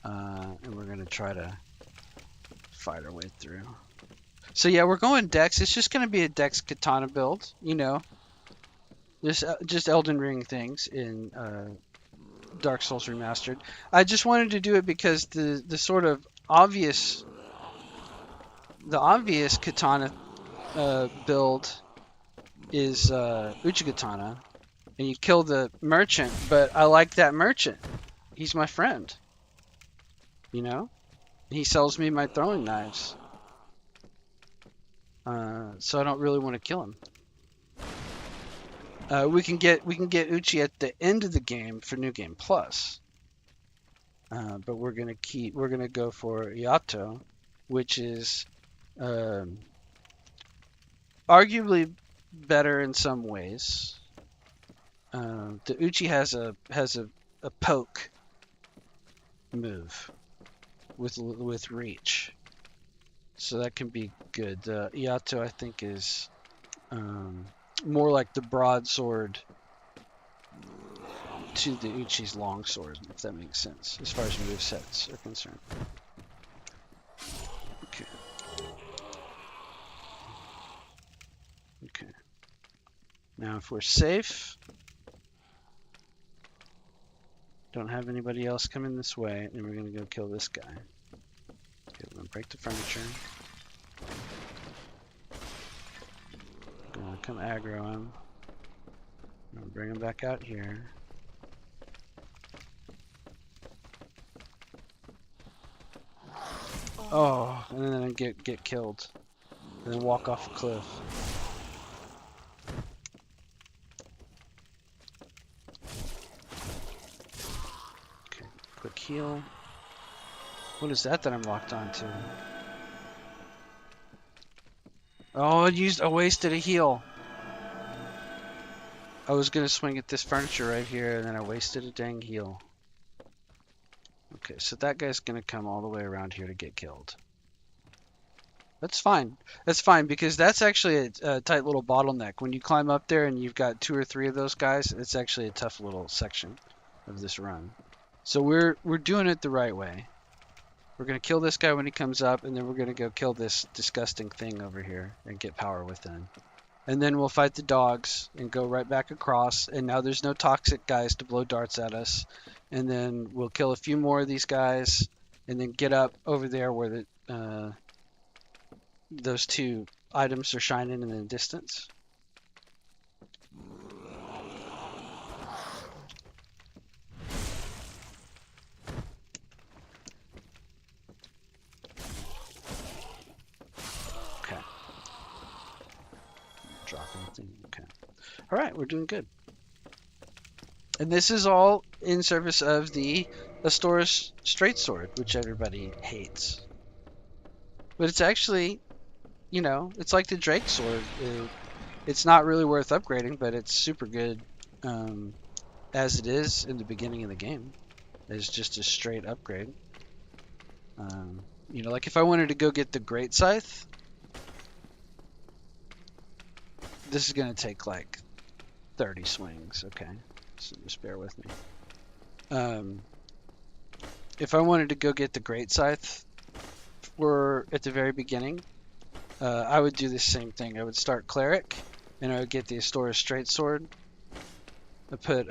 And we're going to try to fight our way through. So yeah, we're going Dex. It's just going to be a Dex Katana build, you know. Just Elden Ring things in Dark Souls Remastered. I just wanted to do it because the sort of obvious katana build is Uchigatana, and you kill the merchant. But I like that merchant. He's my friend. You know, he sells me my throwing knives. So I don't really want to kill him. We can get Uchi at the end of the game for New Game Plus. But we're gonna go for Iato, which is arguably better in some ways. The Uchi has a poke move with reach, so that can be good. Iato, I think, is more like the broadsword to the Uchi's longsword, if that makes sense, as far as movesets are concerned. Okay. Okay. Now, if we're safe, don't have anybody else coming this way, and we're gonna go kill this guy. Okay, we're gonna break the furniture. Gonna come aggro him. I'm gonna bring him back out here. Oh, and then I get killed. And then walk off a cliff. Okay, quick heal. What is that I'm locked onto? Oh, I wasted a heal. I was gonna swing at this furniture right here, and then I wasted a dang heal. Okay, so that guy's gonna come all the way around here to get killed. That's fine. That's fine because that's actually a tight little bottleneck. When you climb up there and you've got 2 or 3 of those guys, it's actually a tough little section of this run. So we're doing it the right way. We're gonna kill this guy when he comes up, and then we're gonna go kill this disgusting thing over here and get power within. And then we'll fight the dogs and go right back across. And now there's no toxic guys to blow darts at us. And then we'll kill a few more of these guys, and then get up over there where those 2 items are shining in the distance. Okay. Dropping thing. Okay. All right, we're doing good. And this is all in service of the Astoris straight sword, which everybody hates. But it's actually, you know, it's like the Drake sword. It's not really worth upgrading, but it's super good as it is in the beginning of the game. It's just a straight upgrade. You know, like if I wanted to go get the Great Scythe, this is going to take like 30 swings. Okay, so just bear with me. If I wanted to go get the Great Scythe at the very beginning, I would do the same thing. I would start Cleric, and I would get the Astoris straight sword. I put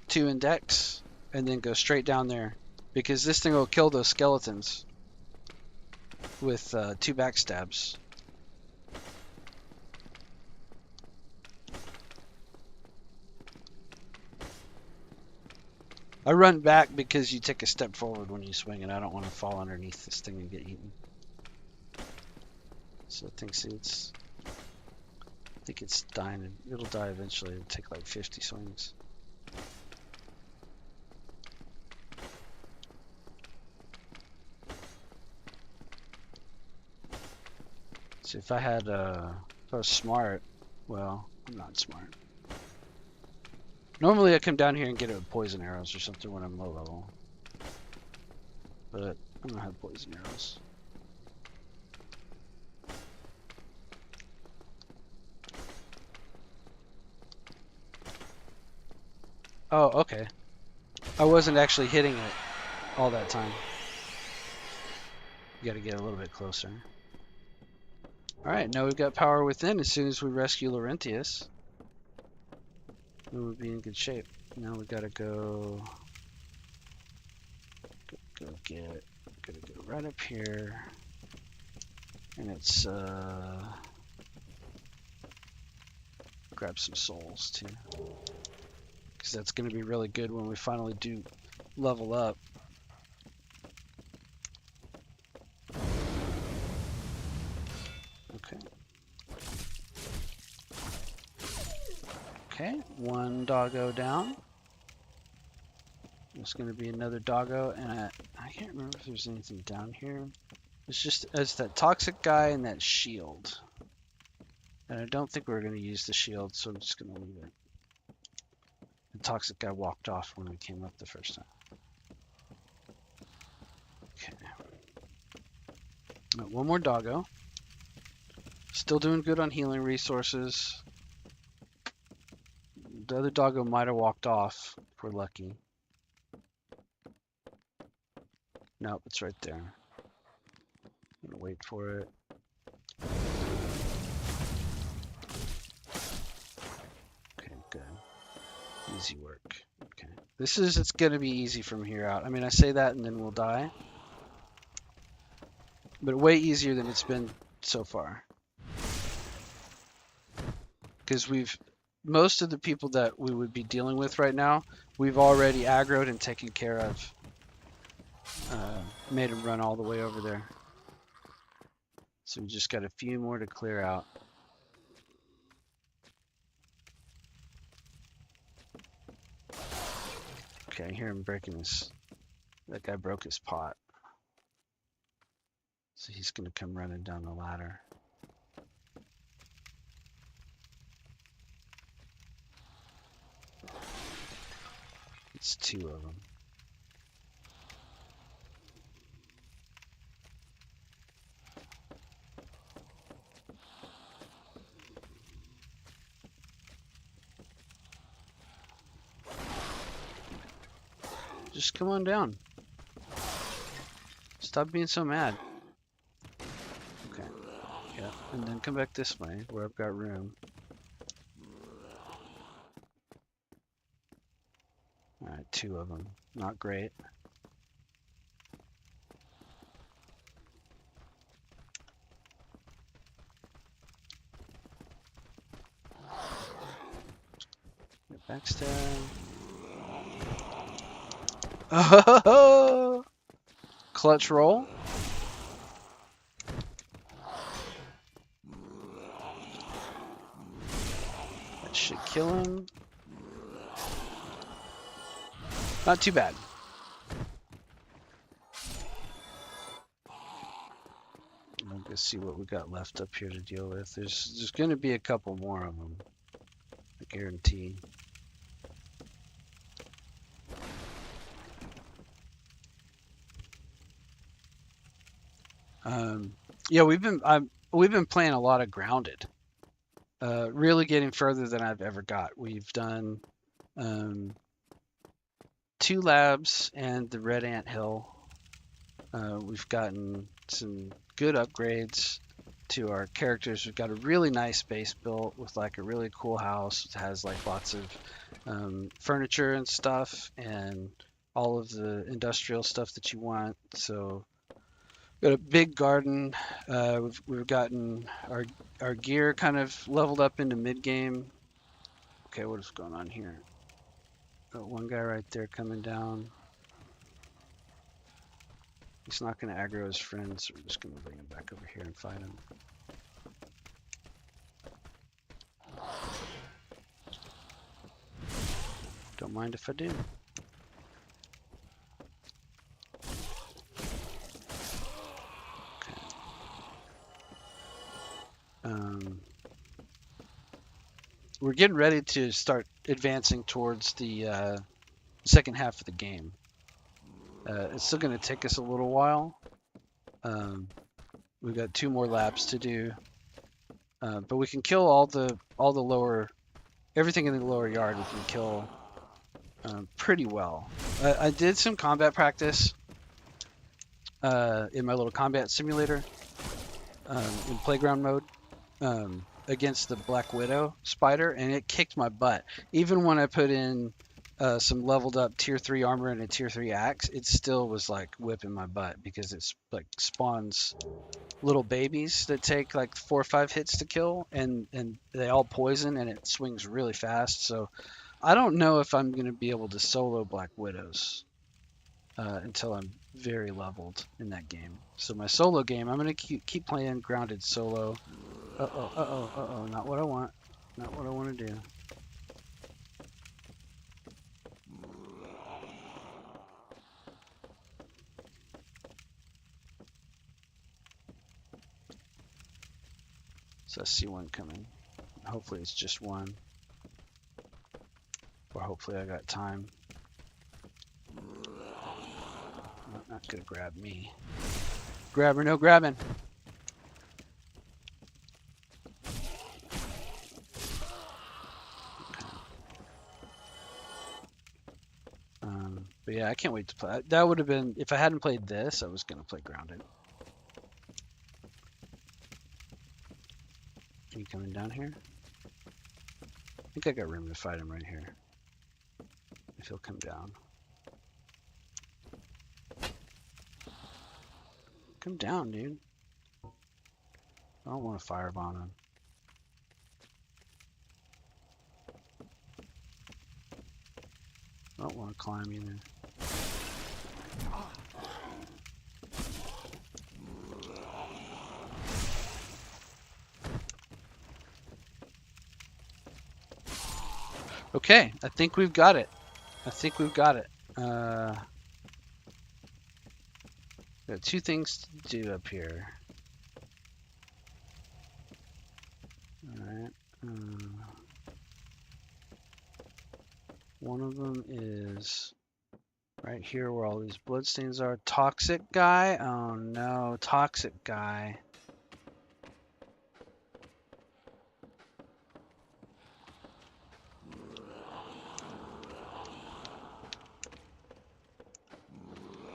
2 in Dex, and then go straight down there, because this thing will kill those skeletons with 2 backstabs. I run back because you take a step forward when you swing, and I don't want to fall underneath this thing and get eaten. So I think it's dying. It'll die eventually. It'll take like 50 swings. So if I was smart, well, I'm not smart. Normally I come down here and get it with poison arrows or something when I'm low level. But I don't have poison arrows. Oh, okay. I wasn't actually hitting it all that time. You gotta get a little bit closer. Alright, now we've got power within. As soon as we rescue Laurentius, we would be in good shape. Now we gotta go gotta go right up here. And it's grab some souls too, because that's gonna be really good when we finally do level up. Okay, 1 doggo down. There's going to be another doggo, and I can't remember if there's anything down here. It's that toxic guy and that shield. And I don't think we're going to use the shield, so I'm just going to leave it. The toxic guy walked off when we came up the first time. Okay. Right, 1 more doggo. Still doing good on healing resources. The other doggo might have walked off if we're lucky. Nope, it's right there. I'm gonna wait for it. Okay, good. Easy work. Okay. It's gonna be easy from here out. I mean, I say that and then we'll die. But way easier than it's been so far. Because most of the people that we would be dealing with right now, we've already aggroed and taken care of. made him run all the way over there. So we just got a few more to clear out. Okay, I hear him breaking his... That guy broke his pot. So he's going to come running down the ladder. It's two of them. Just come on down. Stop being so mad. Okay. Yeah, and then come back this way where I've got room. Alright, two of them. Not great. Backstab. Oh! Clutch roll. That should kill him. Not too bad. Let's see what we got left up here to deal with. There's going to be a couple more of them. I guarantee. Yeah, we've been playing a lot of Grounded. Really getting further than I've ever got. We've done 2 labs and the Red Ant Hill. We've gotten some good upgrades to our characters. We've got a really nice base built with like a really cool house. It has like lots of furniture and stuff and all of the industrial stuff that you want. So got a big garden. We've gotten our gear kind of leveled up into mid game. Okay, what is going on here? Got one guy right there coming down. He's not going to aggro his friends, so we're just going to bring him back over here and fight him. Don't mind if I do. Okay. We're getting ready to start advancing towards the second half of the game. It's still going to take us a little while. We've got 2 more laps to do, but we can kill all the lower, everything in the lower yard. We can kill pretty well. I did some combat practice in my little combat simulator in playground mode against the Black Widow spider, and it kicked my butt. Even when I put in some leveled up tier 3 armor and a tier 3 axe, it still was like whipping my butt because it's like spawns little babies that take like 4 or 5 hits to kill, and they all poison, and it swings really fast. So I don't know if I'm going to be able to solo Black Widows until I'm very leveled in that game. So my solo game, I'm going to keep playing Grounded solo. Uh-oh, not what I want. Not what I want to do. So I see one coming. Hopefully it's just one. Or hopefully I got time. Not gonna grab me. Grab her, no grabbing. But yeah, I can't wait to play. That would have been, if I hadn't played this, I was gonna play Grounded. Are you coming down here? I think I got room to fight him right here. If he'll come down. Come down, dude. I don't want to firebomb him. I don't want to climb either. Okay, I think we've got it. Got two things to do up here. Alright. One of them is right here where all these bloodstains are. Toxic guy? Oh no, toxic guy.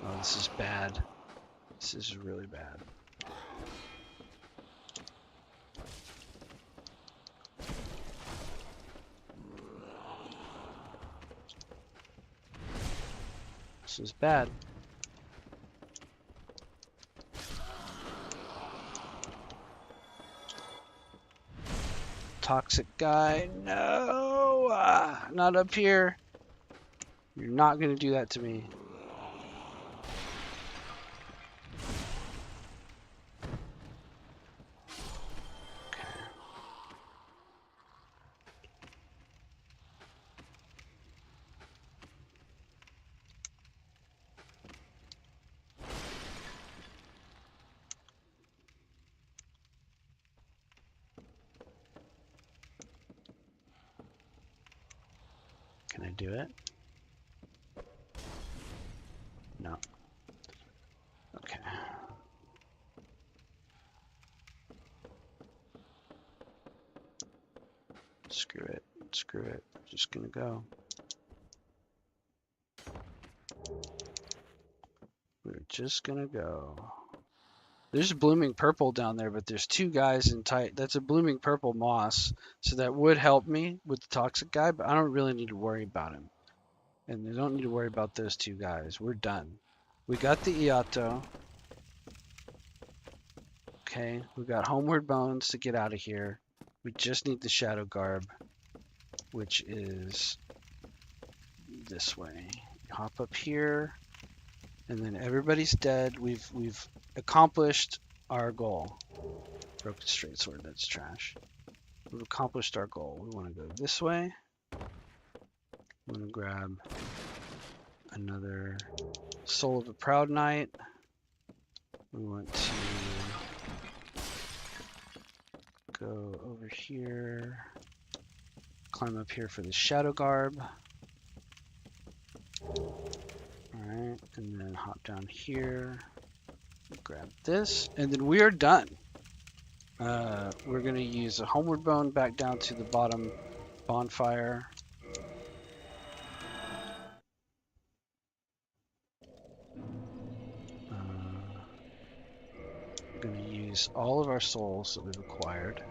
Oh, this is bad. This is really bad. This is bad. Toxic guy. No! Not up here. You're not going to do that to me. Can I do it? No. Okay. Screw it. Screw it. I'm just gonna go. We're just gonna go. There's blooming purple down there, but there's two guys in tight. That's a blooming purple moss, so that would help me with the toxic guy, but I don't really need to worry about him. And I don't need to worry about those two guys. We're done. We got the Iato. Okay, we got Homeward Bones to get out of here. We just need the Shadow Garb, which is this way. Hop up here, and then everybody's dead. We've accomplished our goal. Broken straight sword, that's trash. We've accomplished our goal. We want to go this way. I'm going to grab another Soul of a Proud Knight. We want to go over here, climb up here for the Shadow Garb. Alright, and then hop down here, grab this, and then we are done. We're going to use a Homeward Bone back down to the bottom bonfire. We're going to use all of our souls that we've acquired.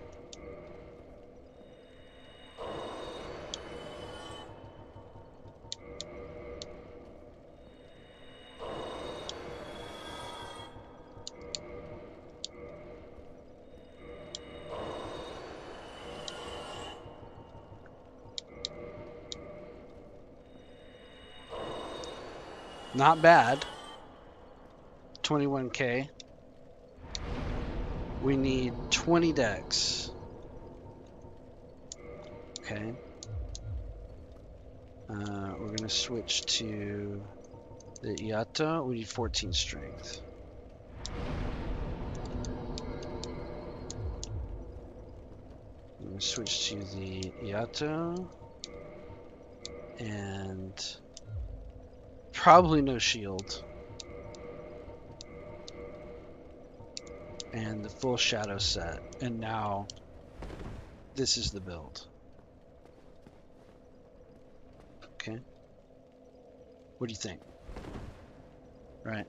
Not bad. 21k. We need 20 decks. Okay. We're going to switch to the Iato. We need 14 strength. I'm going to switch to the Iato. And probably no shield. And the full shadow set. And now this is the build. Okay. What do you think? Right.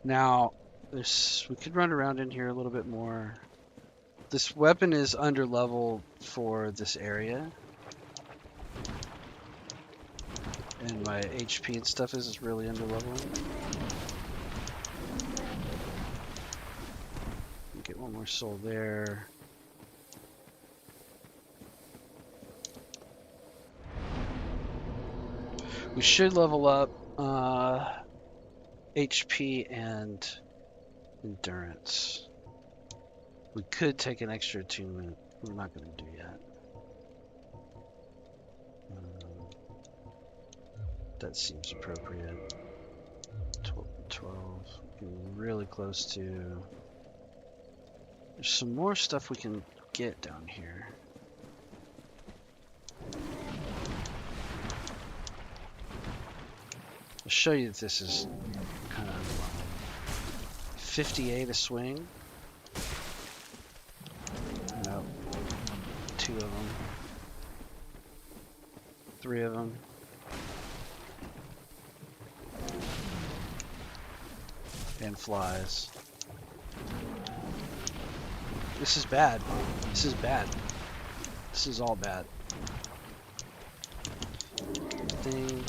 Now, we could run around in here a little bit more. This weapon is under level for this area. And my HP and stuff is really under level. Get one more soul there. We should level up HP and endurance. We could take an extra attunement. We're not going to do yet. That seems appropriate. 12. Getting really close to... There's some more stuff we can get down here. I'll show you that this is kind of 58 a swing. No, 2 of them. 3 of them. And flies. This is bad. This is bad. This is all bad. Thing.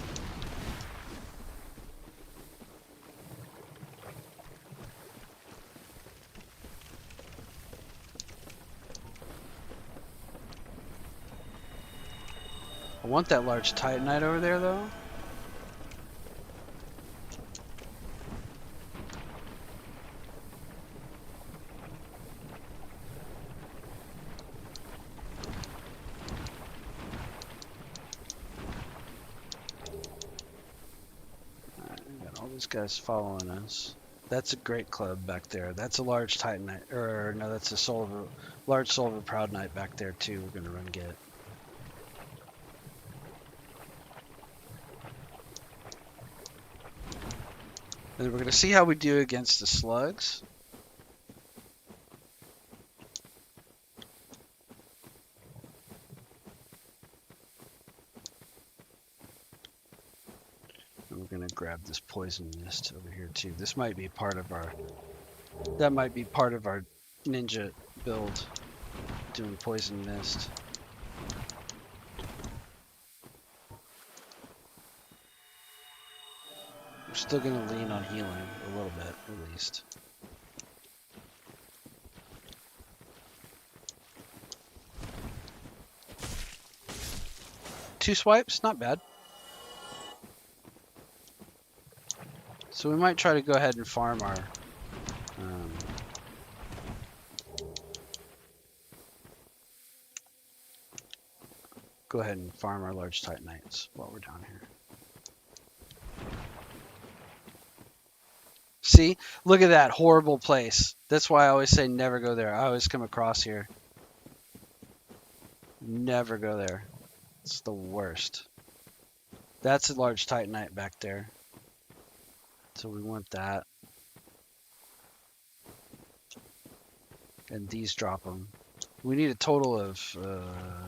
I want that large titanite over there, though. These guys following us. That's a great club back there. That's a large titanite, or no, that's a large silver proudnite back there too. We're gonna run get. And we're gonna see how we do against the slugs. We're gonna grab this poison mist over here too. This might be part of our. That might be part of our ninja build. Doing poison mist. We're still gonna lean on healing a little bit, at least. Two swipes, not bad. So we might try to go ahead and farm our go ahead and farm our large titanites while we're down here. See? Look at that horrible place. That's why I always say never go there. I always come across here. Never go there. It's the worst. That's a large titanite back there. So we want that. And these drop them. We need a total of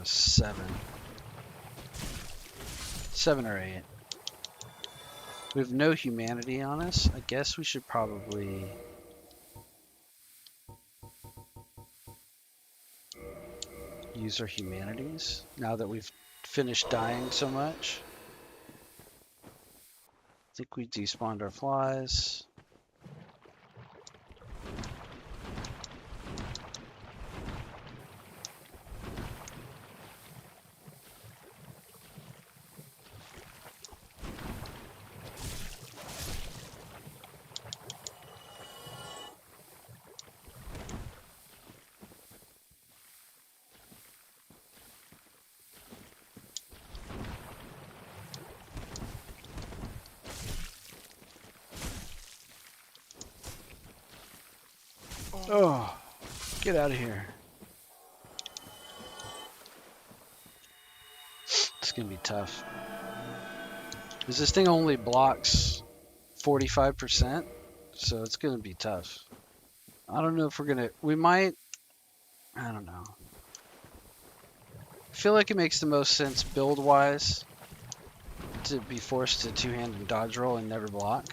7. 7 or 8. We have no humanity on us. I guess we should probably... use our humanities now that we've finished dying so much. I think we despawned our flies. Oh, get out of here. It's gonna be tough. Because this thing only blocks 45%, so it's gonna be tough. I don't know if we're gonna, we might, I don't know. I feel like it makes the most sense build-wise to be forced to two-hand and dodge roll and never block.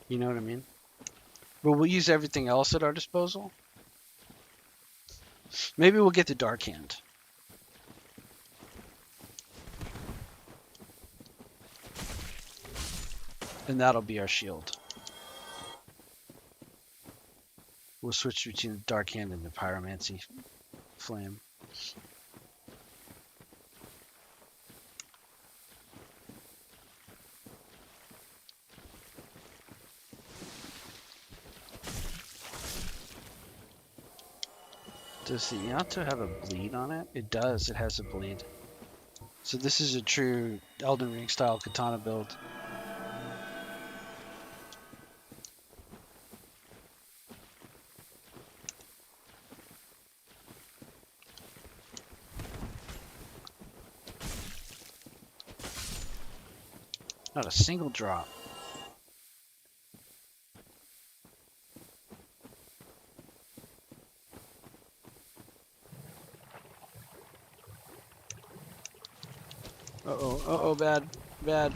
You know what I mean? But we'll use everything else at our disposal. Maybe we'll get the Dark Hand. And that'll be our shield. We'll switch between the Dark Hand and the Pyromancy Flame. Does the Iato have a bleed on it? It does. It has a bleed. So this is a true Elden Ring style katana build. Not a single drop. Uh-oh, uh-oh, bad, bad.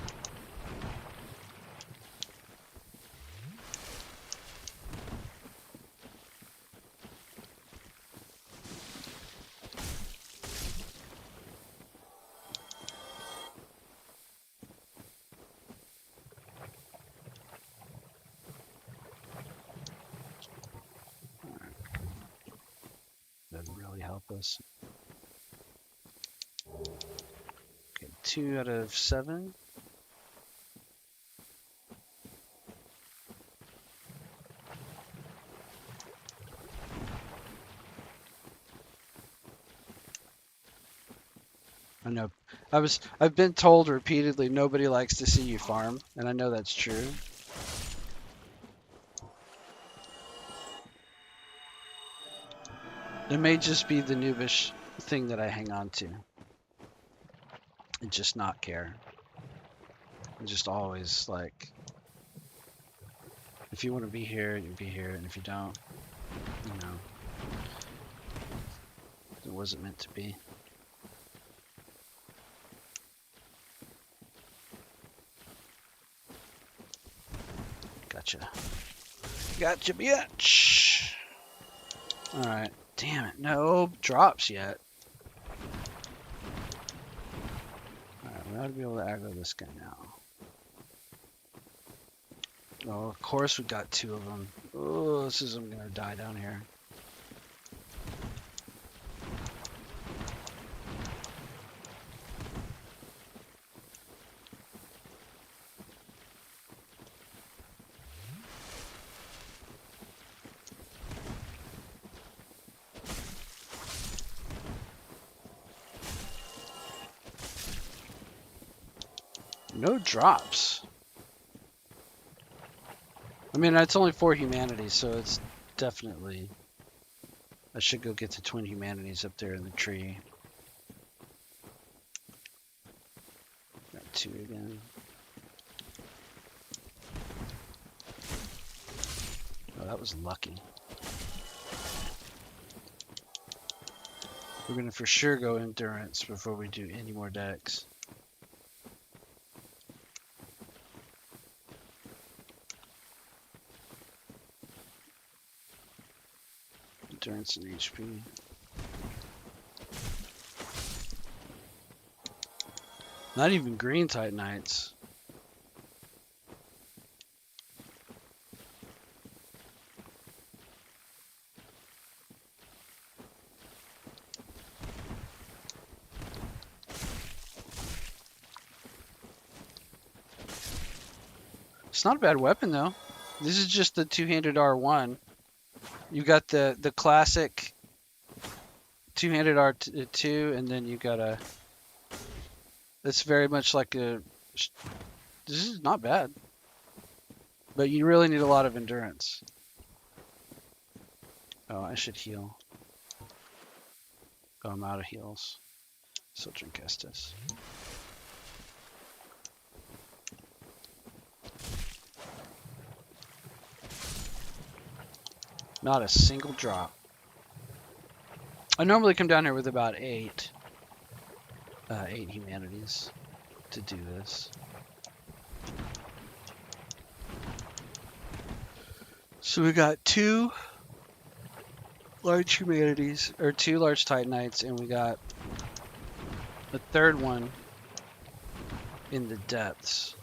Doesn't really help us. Okay, 2 out of 7. I know. I've been told repeatedly nobody likes to see you farm, and I know that's true. It may just be the noobish thing that I hang on to. And just not care. And just always like, if you want to be here, you be here, and if you don't, you know, it wasn't meant to be. Gotcha. Gotcha, bitch! Alright. Damn it, no drops yet. Alright, we ought to be able to aggro this guy now. Oh, of course we got 2 of them. Oh, this is, I'm gonna die down here. No drops. I mean, it's only 4 humanities, so it's definitely... I should go get the twin humanities up there in the tree. Got 2 again. Oh, that was lucky. We're gonna for sure go endurance before we do any more decks. Endurance and HP. Not even green Titanites. It's not a bad weapon though. This is just the two-handed R1. You got the classic two-handed R2, and then you got a. It's very much like a. This is not bad, but you really need a lot of endurance. Oh, I should heal. Oh, I'm out of heals. So drink Estus. Not a single drop. I normally come down here with about 8 humanities to do this. So we got 2 large humanities, or 2 large Titanites, and we got a 3rd one in the depths.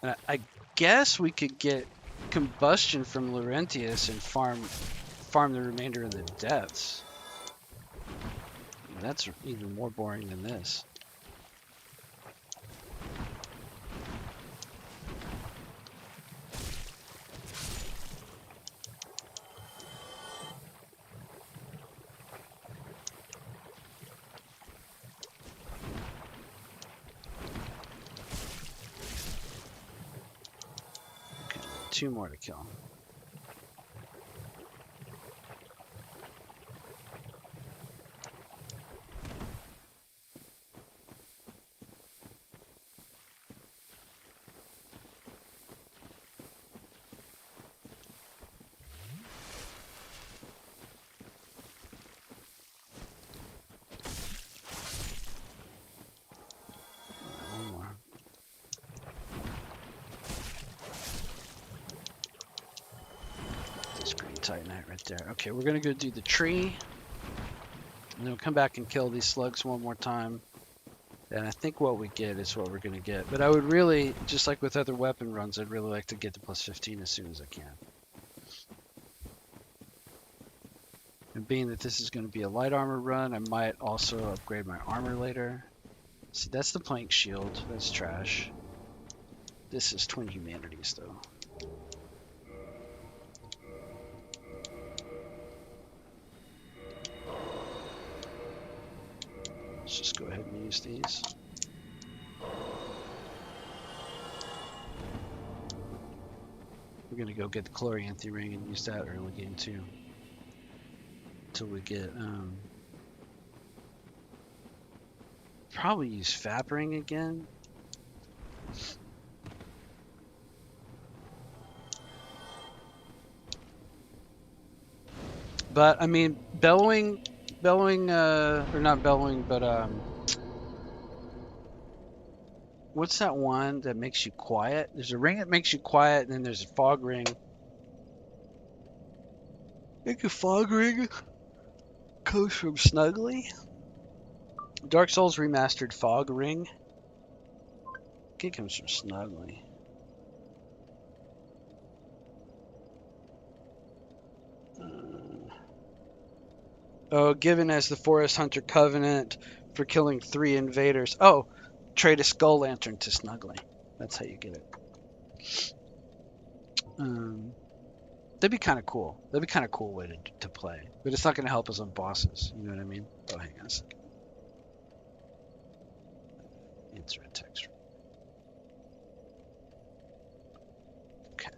And I guess we could get combustion from Laurentius and farm the remainder of the depths. That's even more boring than this. 2 more to kill. One more. This green titanite right there. Okay, we're gonna go do the tree. And then we'll come back and kill these slugs one more time. And I think what we get is what we're going to get. But I would really, just like with other weapon runs, I'd really like to get to plus 15 as soon as I can. And being that this is going to be a light armor run, I might also upgrade my armor later. See, that's the plank shield. That's trash. This is Twin Humanities, though. Let's just go ahead and use these. We're gonna go get the Chloranthy ring and use that early game too. Until we get probably use Fab ring again. But I mean, bellowing, or not bellowing, but what's that one that makes you quiet? There's a ring that makes you quiet, and then there's a fog ring. I think a fog ring comes from Snuggly. Dark Souls Remastered fog ring. I think it comes from Snuggly. Oh, given as the Forest Hunter Covenant for killing 3 invaders. Oh, trade a Skull Lantern to Snuggly. That's how you get it. That'd be kind of cool. That'd be kind of cool way to play. But it's not going to help us on bosses. You know what I mean? Oh, hang on a second. Insert text. Okay.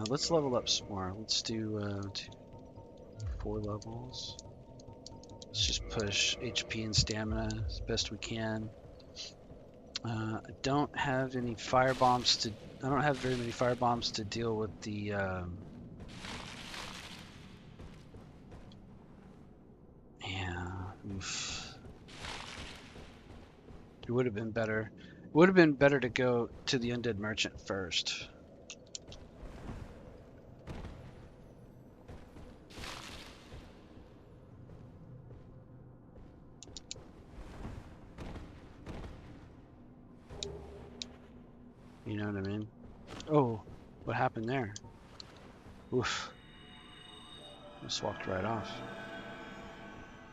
Let's level up some more. Let's do 4 levels. Let's just push HP and stamina as best we can. I don't have any fire bombs to. I don't have very many fire bombs to deal with the. Yeah. Oof. It would have been better. It would have been better to go to the Undead Merchant first. You know what I mean? Oh, what happened there? Oof. Just walked right off.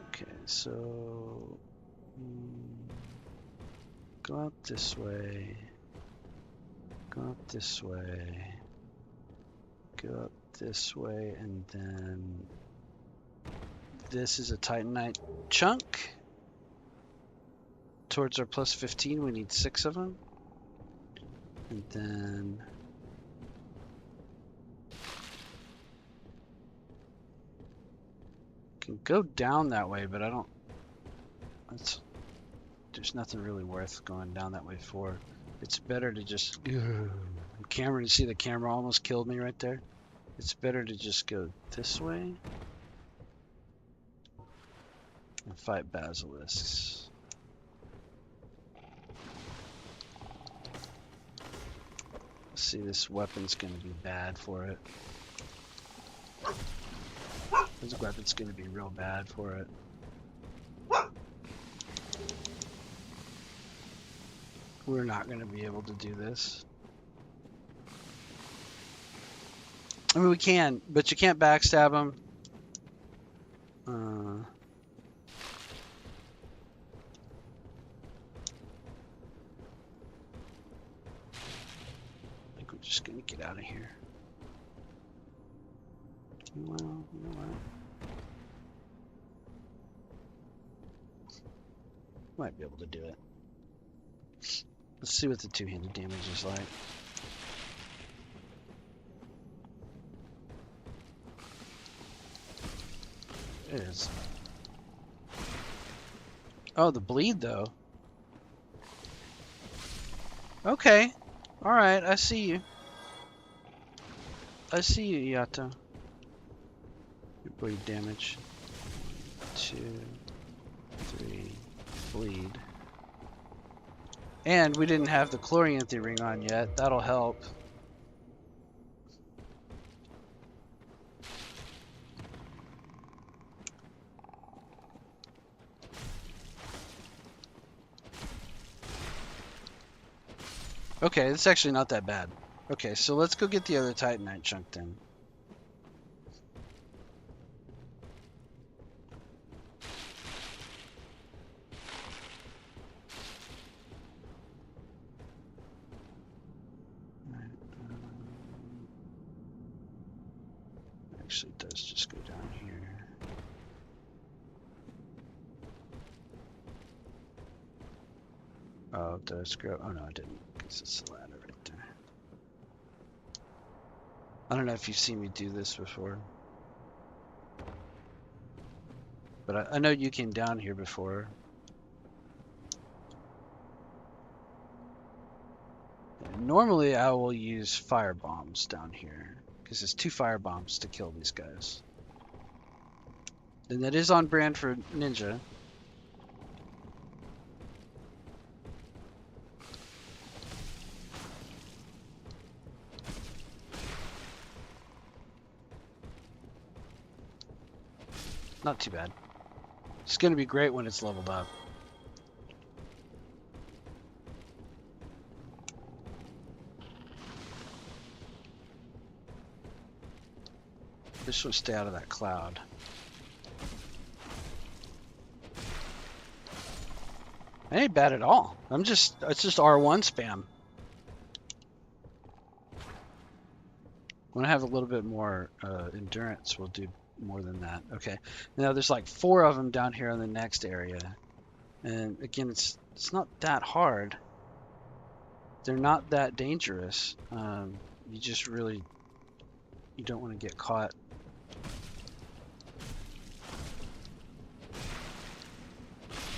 Okay, so go out this way. Go up this way. Go up this way, and then this is a Titanite chunk. Towards our plus 15, we need 6 of them. And then can go down that way, but I don't. There's nothing really worth going down that way for. It's better to just. Camera, you see the camera almost killed me right there. It's better to just go this way and fight basilisks. See, this weapon's gonna be bad for it. This weapon's gonna be real bad for it. We're not gonna be able to do this. I mean, we can, but you can't backstab them. I think we're just gonna get out of here. Well, you know what? Might be able to do it. Let's see what the two-handed damage is like. It is. Oh, the bleed though. Okay. All right. I see you. I see you, Iato. Your bleed damage. 2, 3, bleed. And we didn't have the chloranthy ring on yet. That'll help. Okay, it's actually not that bad. Okay, so let's go get the other Titanite chunk then. Actually, it does just go down here. Oh, it does go. Oh no, it didn't, because it's the ladder right there. I don't know if you've seen me do this before, but I know you came down here before. And normally, I will use fire bombs down here because it's 2 fire bombs to kill these guys, and that is on brand for Ninja. Not too bad. It's going to be great when it's leveled up. This will stay out of that cloud. It ain't bad at all. It's just R1 spam. When I have a little bit more endurance, we'll do more than that. Okay. Now there's like 4 of them down here in the next area. And again, it's not that hard. They're not that dangerous. You just really, you don't want to get caught.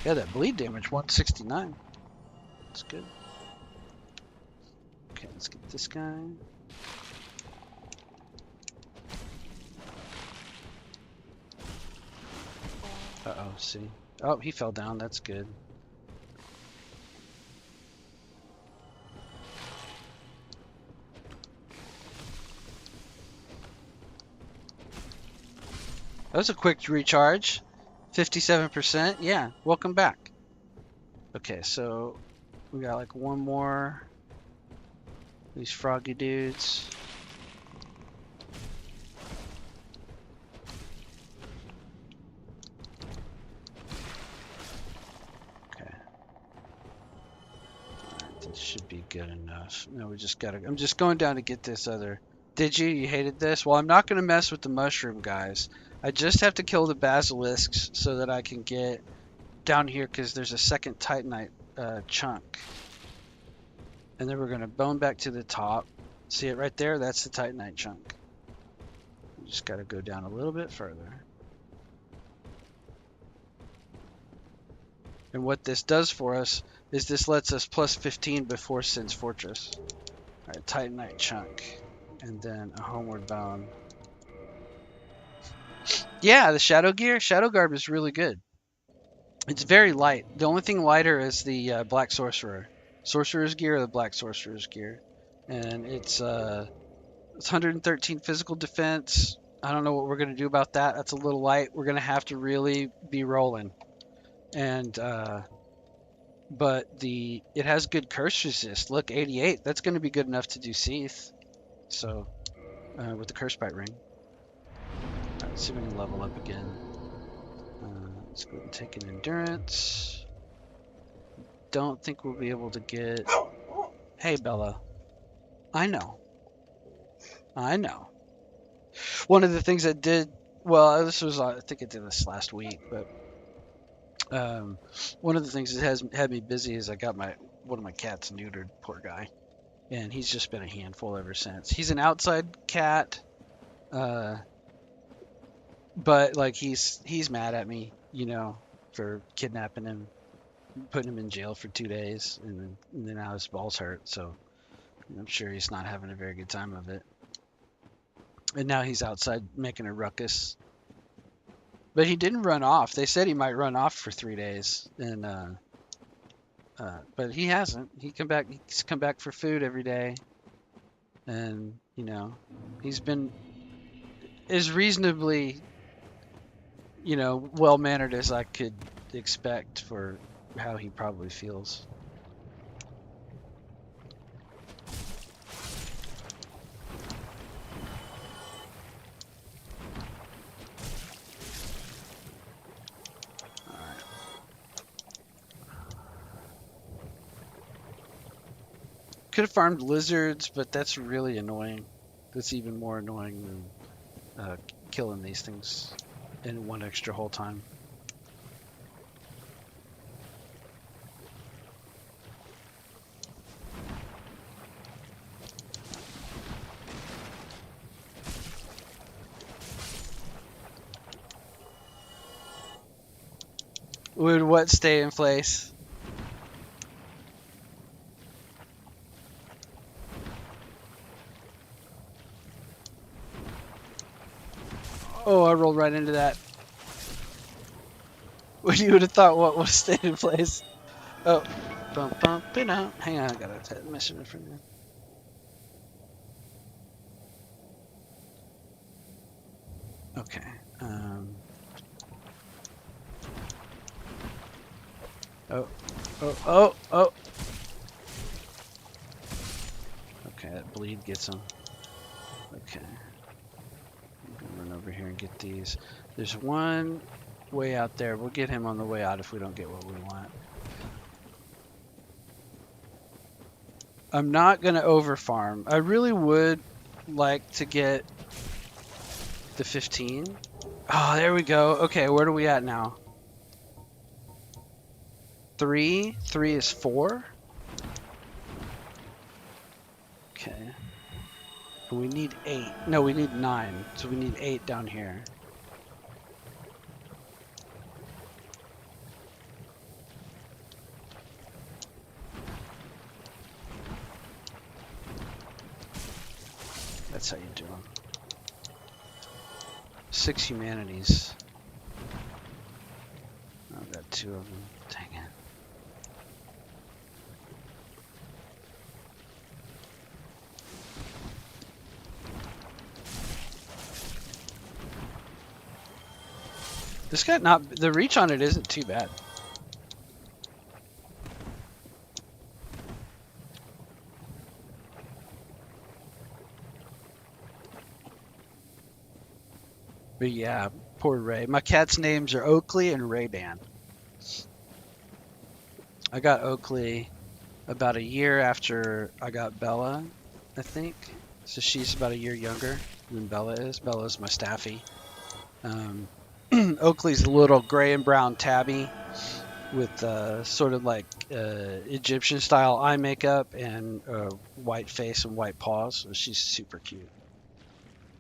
Yeah, that bleed damage, 169. That's good. Okay, let's get this guy. Uh-oh, see. Oh, he fell down. That's good. That was a quick recharge. 57%. Yeah, welcome back. Okay, so we got like one more. These froggy dudes. Should be good enough. No, we just gotta. I'm just going down to get this other. Did you? You hated this? Well, I'm not gonna mess with the mushroom guys. I just have to kill the basilisks so that I can get down here because there's a second titanite chunk. And then we're gonna bone back to the top. See it right there? That's the titanite chunk. We just gotta go down a little bit further. And what this does for us is this lets us plus 15 before Sin's Fortress. Alright, Titanite chunk. And then a homeward bound. Yeah, the Shadow Gear. Shadow Garb is really good. It's very light. The only thing lighter is the Black Sorcerer. Sorcerer's Gear or the Black Sorcerer's Gear. And it's 113 physical defense. I don't know what we're going to do about that. That's a little light. We're going to have to really be rolling. And but it has good curse resist. Look, 88. That's going to be good enough to do Seath. So with the curse bite ring. All right, let's see if we can level up again. Let's go ahead and take an endurance. Don't think we'll be able to get. Hey, Bella. I know. One of the things that did well. This was I think I did this last week, but. One of the things that has had me busy is I got one of my cats neutered, poor guy, and he's just been a handful ever since. He's an outside cat, But like he's mad at me, for kidnapping him, putting him in jail for 2 days, and then now his balls hurt. So I'm sure he's not having a very good time of it. And now he's outside making a ruckus. But he didn't run off. They said he might run off for 3 days, and but he hasn't. He's come back for food every day, and he's been as reasonably, well mannered as I could expect for how he probably feels. Could have farmed lizards, but that's really annoying. That's even more annoying than killing these things in one extra whole time. Would what stay in place? Oh, I rolled right into that. What you would have thought what would have stayed in place? Oh, bump, bump, it out. Hang on, I got a mission in front of me. Okay. Oh. Okay, that bleed gets him. Okay. I'm gonna run over here and get these. There's one way out there. We'll get him on the way out if we don't get what we want. I'm not gonna over farm. I really would like to get the 15. Oh, there we go. Okay, where are we at now? 3? 3 is 4? Okay. We need 8. No, we need 9. So we need 8 down here. That's how you do them. 6 humanities. I've got 2 of them. Dang it. This guy the reach on it isn't too bad. But yeah, poor Ray. My cat's names are Oakley and Ray-Ban. I got Oakley about a year after I got Bella, I think. So she's about a year younger than Bella is. Bella's my staffy. Oakley's a little gray and brown tabby with sort of like Egyptian style eye makeup and white face and white paws. So she's super cute.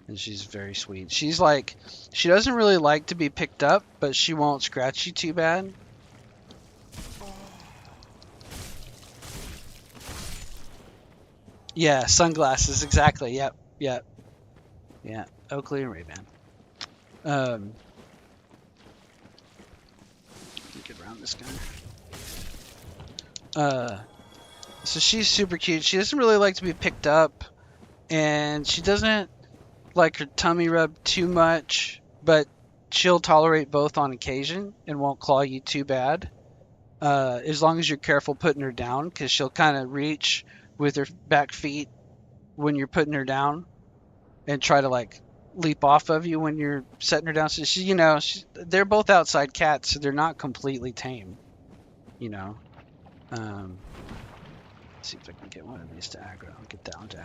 And she's very sweet. She's like, she doesn't really like to be picked up, but she won't scratch you too bad. Yeah, sunglasses, exactly. Yep. Yeah, Oakley and Ray-Ban. Let me get around this guy. So she's super cute. She doesn't really like to be picked up, and she doesn't like her tummy rubbed too much, but she'll tolerate both on occasion and won't claw you too bad. As long as you're careful putting her down, because she'll kind of reach with her back feet when you're putting her down and try to like leap off of you when you're setting her down. So they're both outside cats, so they're not completely tame. Let's see if I can get one of these to aggro. I'll get that one to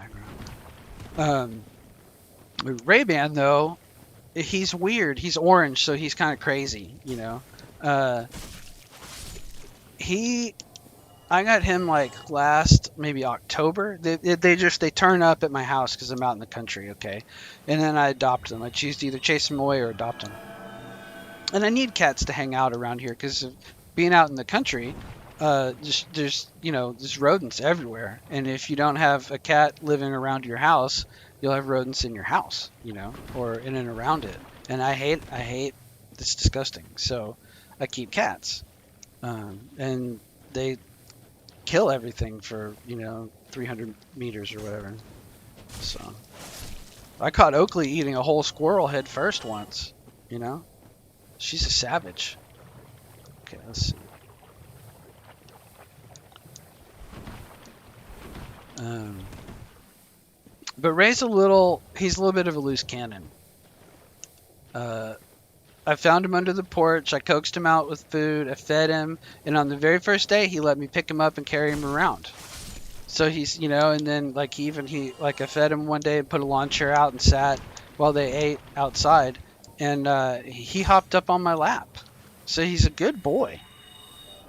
aggro. Ray-Ban though, he's weird. He's orange, so he's kind of crazy. He I got him like last maybe October. They turn up at my house because I'm out in the country, okay, and then I adopt them. I choose to either chase them away or adopt them. And I need cats to hang out around here because of being out in the country. There's there's rodents everywhere, and if you don't have a cat living around your house, you'll have rodents in your house, or in and around it. And I hate it's disgusting. So I keep cats, and they kill everything for 300 meters or whatever. So I caught Oakley eating a whole squirrel head first once. She's a savage. Okay, let's see. But Ray's he's a little bit of a loose cannon. I found him under the porch. I coaxed him out with food. I fed him. And on the very first day, he let me pick him up and carry him around. So he's, and then I fed him one day and put a lawn chair out and sat while they ate outside. And he hopped up on my lap. So he's a good boy.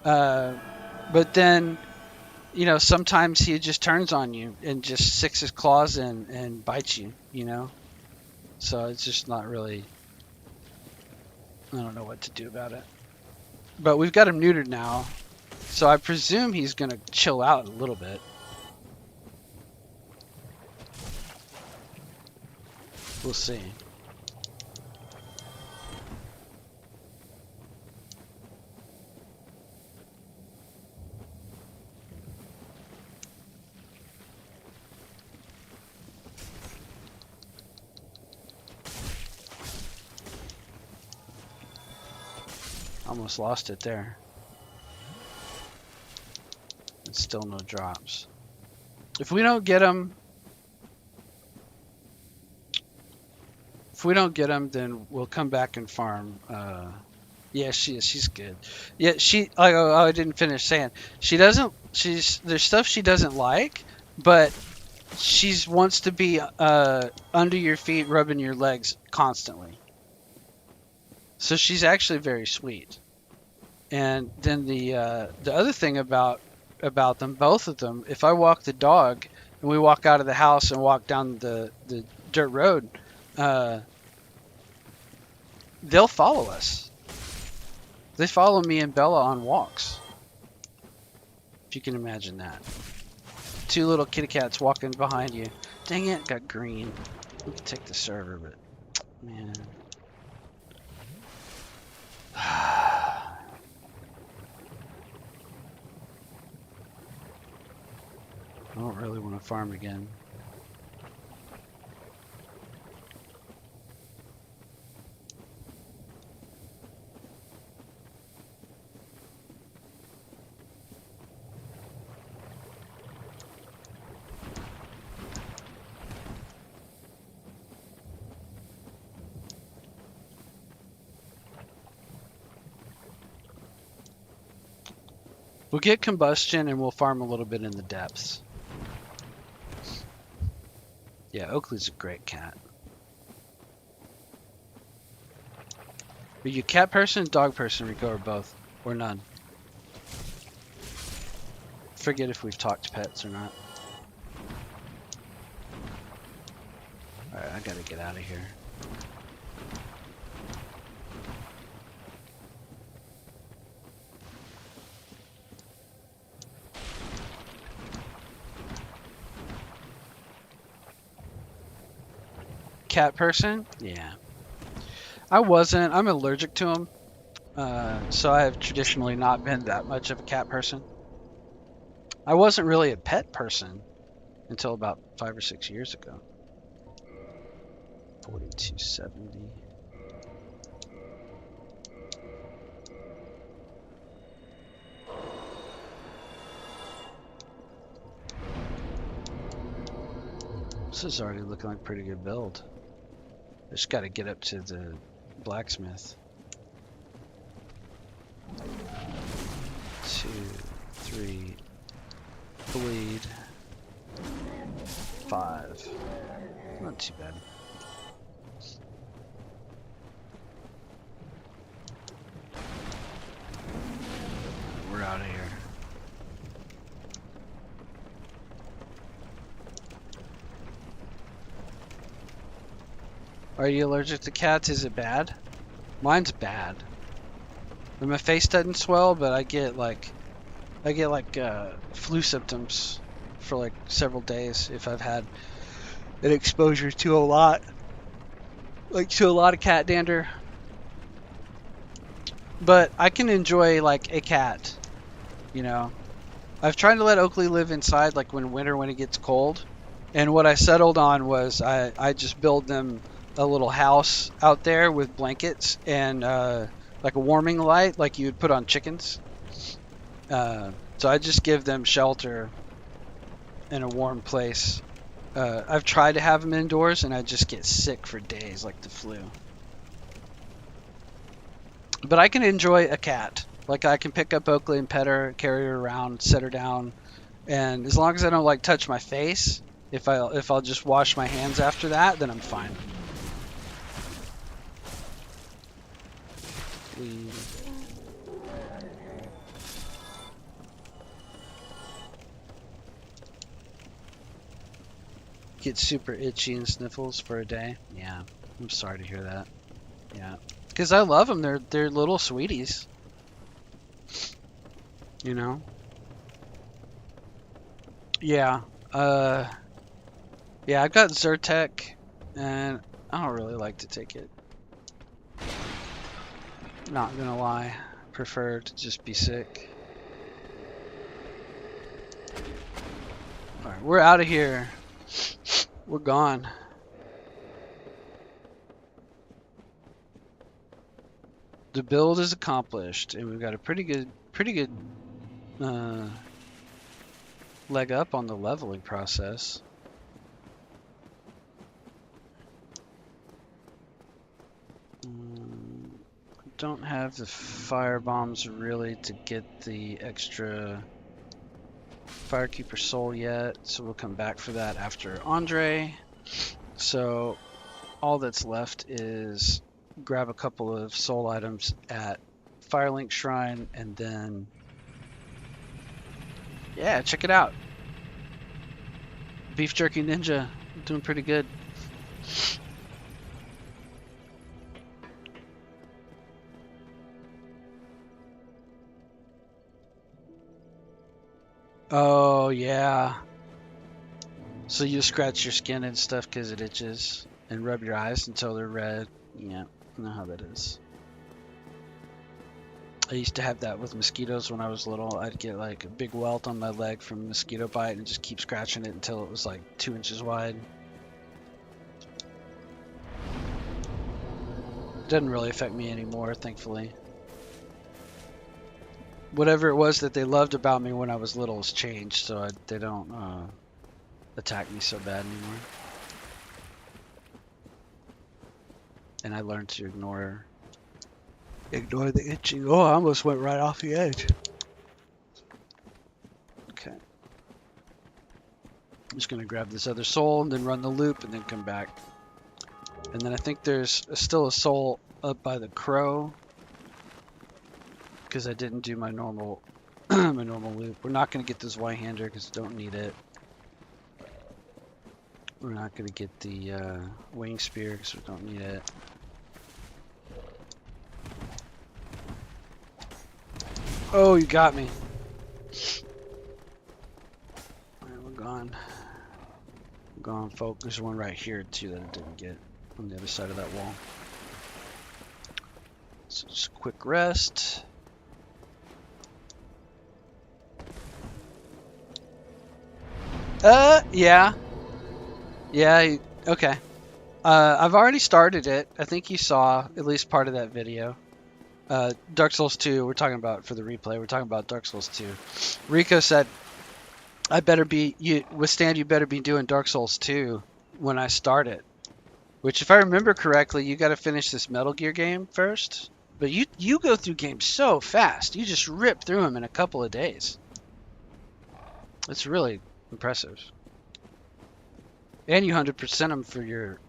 But then, sometimes he just turns on you and just sticks his claws in and bites you, So it's just not really, I don't know what to do about it. But we've got him neutered now. So I presume he's going to chill out a little bit. We'll see. Almost lost it there. It's still no drops. If we don't get him, then we'll come back and farm. Yeah, she's good. Yeah, I didn't finish saying. There's stuff she doesn't like, but she wants to be under your feet, rubbing your legs constantly. So she's actually very sweet. And then the other thing about them, both of them, if I walk the dog and we walk out of the house and walk down the dirt road, they'll follow us. They follow me and Bella on walks. If you can imagine that. Two little kitty cats walking behind you. Dang it, got green. We can take the server, but man. I don't really want to farm again. We'll get combustion and we'll farm a little bit in the depths. Yeah, Oakley's a great cat. Are you cat person, dog person, Rico, or both? Or none? Forget if we've talked pets or not. Alright, I gotta get out of here. Cat person? Yeah. I wasn't. I'm allergic to them. So I have traditionally not been that much of a cat person. I wasn't really a pet person until about 5 or 6 years ago. 4270. This is already looking like a pretty good build. I just got to get up to the blacksmith. 2, 3, bleed, 5. Not too bad. We're out of here. Are you allergic to cats? Is it bad? Mine's bad. And my face doesn't swell, but I get like flu symptoms for like several days if I've had an exposure to a lot of cat dander. But I can enjoy like a cat, you know. I've tried to let Oakley live inside like when it gets cold. And what I settled on was I just build them a little house out there with blankets and like a warming light like you would put on chickens. So I just give them shelter in a warm place. I've tried to have them indoors and I just get sick for days like the flu. But I can enjoy a cat. Like I can pick up Oakley and pet her, carry her around, set her down, and as long as I don't like touch my face, if I'll just wash my hands after that, then I'm fine. Get super itchy and sniffles for a day. Yeah, I'm sorry to hear that. Yeah, because I love them. They're little sweeties. You know. Yeah. Yeah, I've got Zyrtec, and I don't really like to take it. Not gonna lie, prefer to just be sick. All right, we're out of here. We're gone. The build is accomplished, and we've got a pretty good leg up on the leveling process. Don't have the fire bombs really to get the extra Firekeeper soul yet, so we'll come back for that after Andre. So all that's left is grab a couple of soul items at Firelink Shrine, and then yeah, check it out. Beef Jerky Ninja, doing pretty good. Oh yeah. So you scratch your skin and stuff because it itches, and rub your eyes until they're red. Yeah, I know how that is. I used to have that with mosquitoes when I was little. I'd get like a big welt on my leg from a mosquito bite and just keep scratching it until it was like 2 inches wide. It doesn't really affect me anymore, thankfully. Whatever it was that they loved about me when I was little has changed, so they don't attack me so bad anymore. And I learned to ignore the itching. Oh, I almost went right off the edge. Okay. I'm just going to grab this other soul and then run the loop and then come back. And then I think there's still a soul up by the crow, because I didn't do my normal my normal loop. We're not going to get this Y-hander because we don't need it. We're not going to get the wing spear because we don't need it. Oh, you got me. Alright, we're gone. We're gone, folks. There's one right here too that I didn't get on the other side of that wall. So just a quick rest. Yeah. Yeah, okay. I've already started it. I think you saw at least part of that video. Dark Souls 2, we're talking about for the replay, we're talking about Dark Souls 2. Rico said, you better be doing Dark Souls 2 when I start it. Which, if I remember correctly, you got to finish this Metal Gear game first. But you go through games so fast. You just rip through them in a couple of days. It's really impressive. And you 100% them for your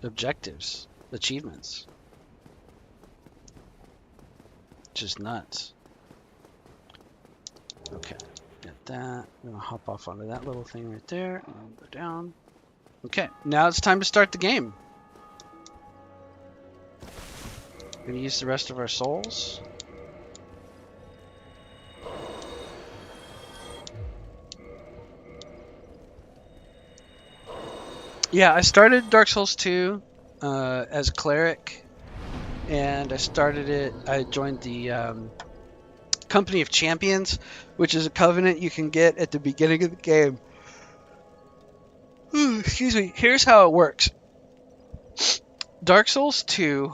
objectives, achievements. Just nuts. Okay, get that. I'm gonna hop off onto that little thing right there and go down. Okay, now it's time to start the game. Gonna use the rest of our souls. Yeah, I started Dark Souls 2 as a cleric, and I joined the Company of Champions, which is a covenant you can get at the beginning of the game. Excuse me. Here's how it works. Dark Souls 2,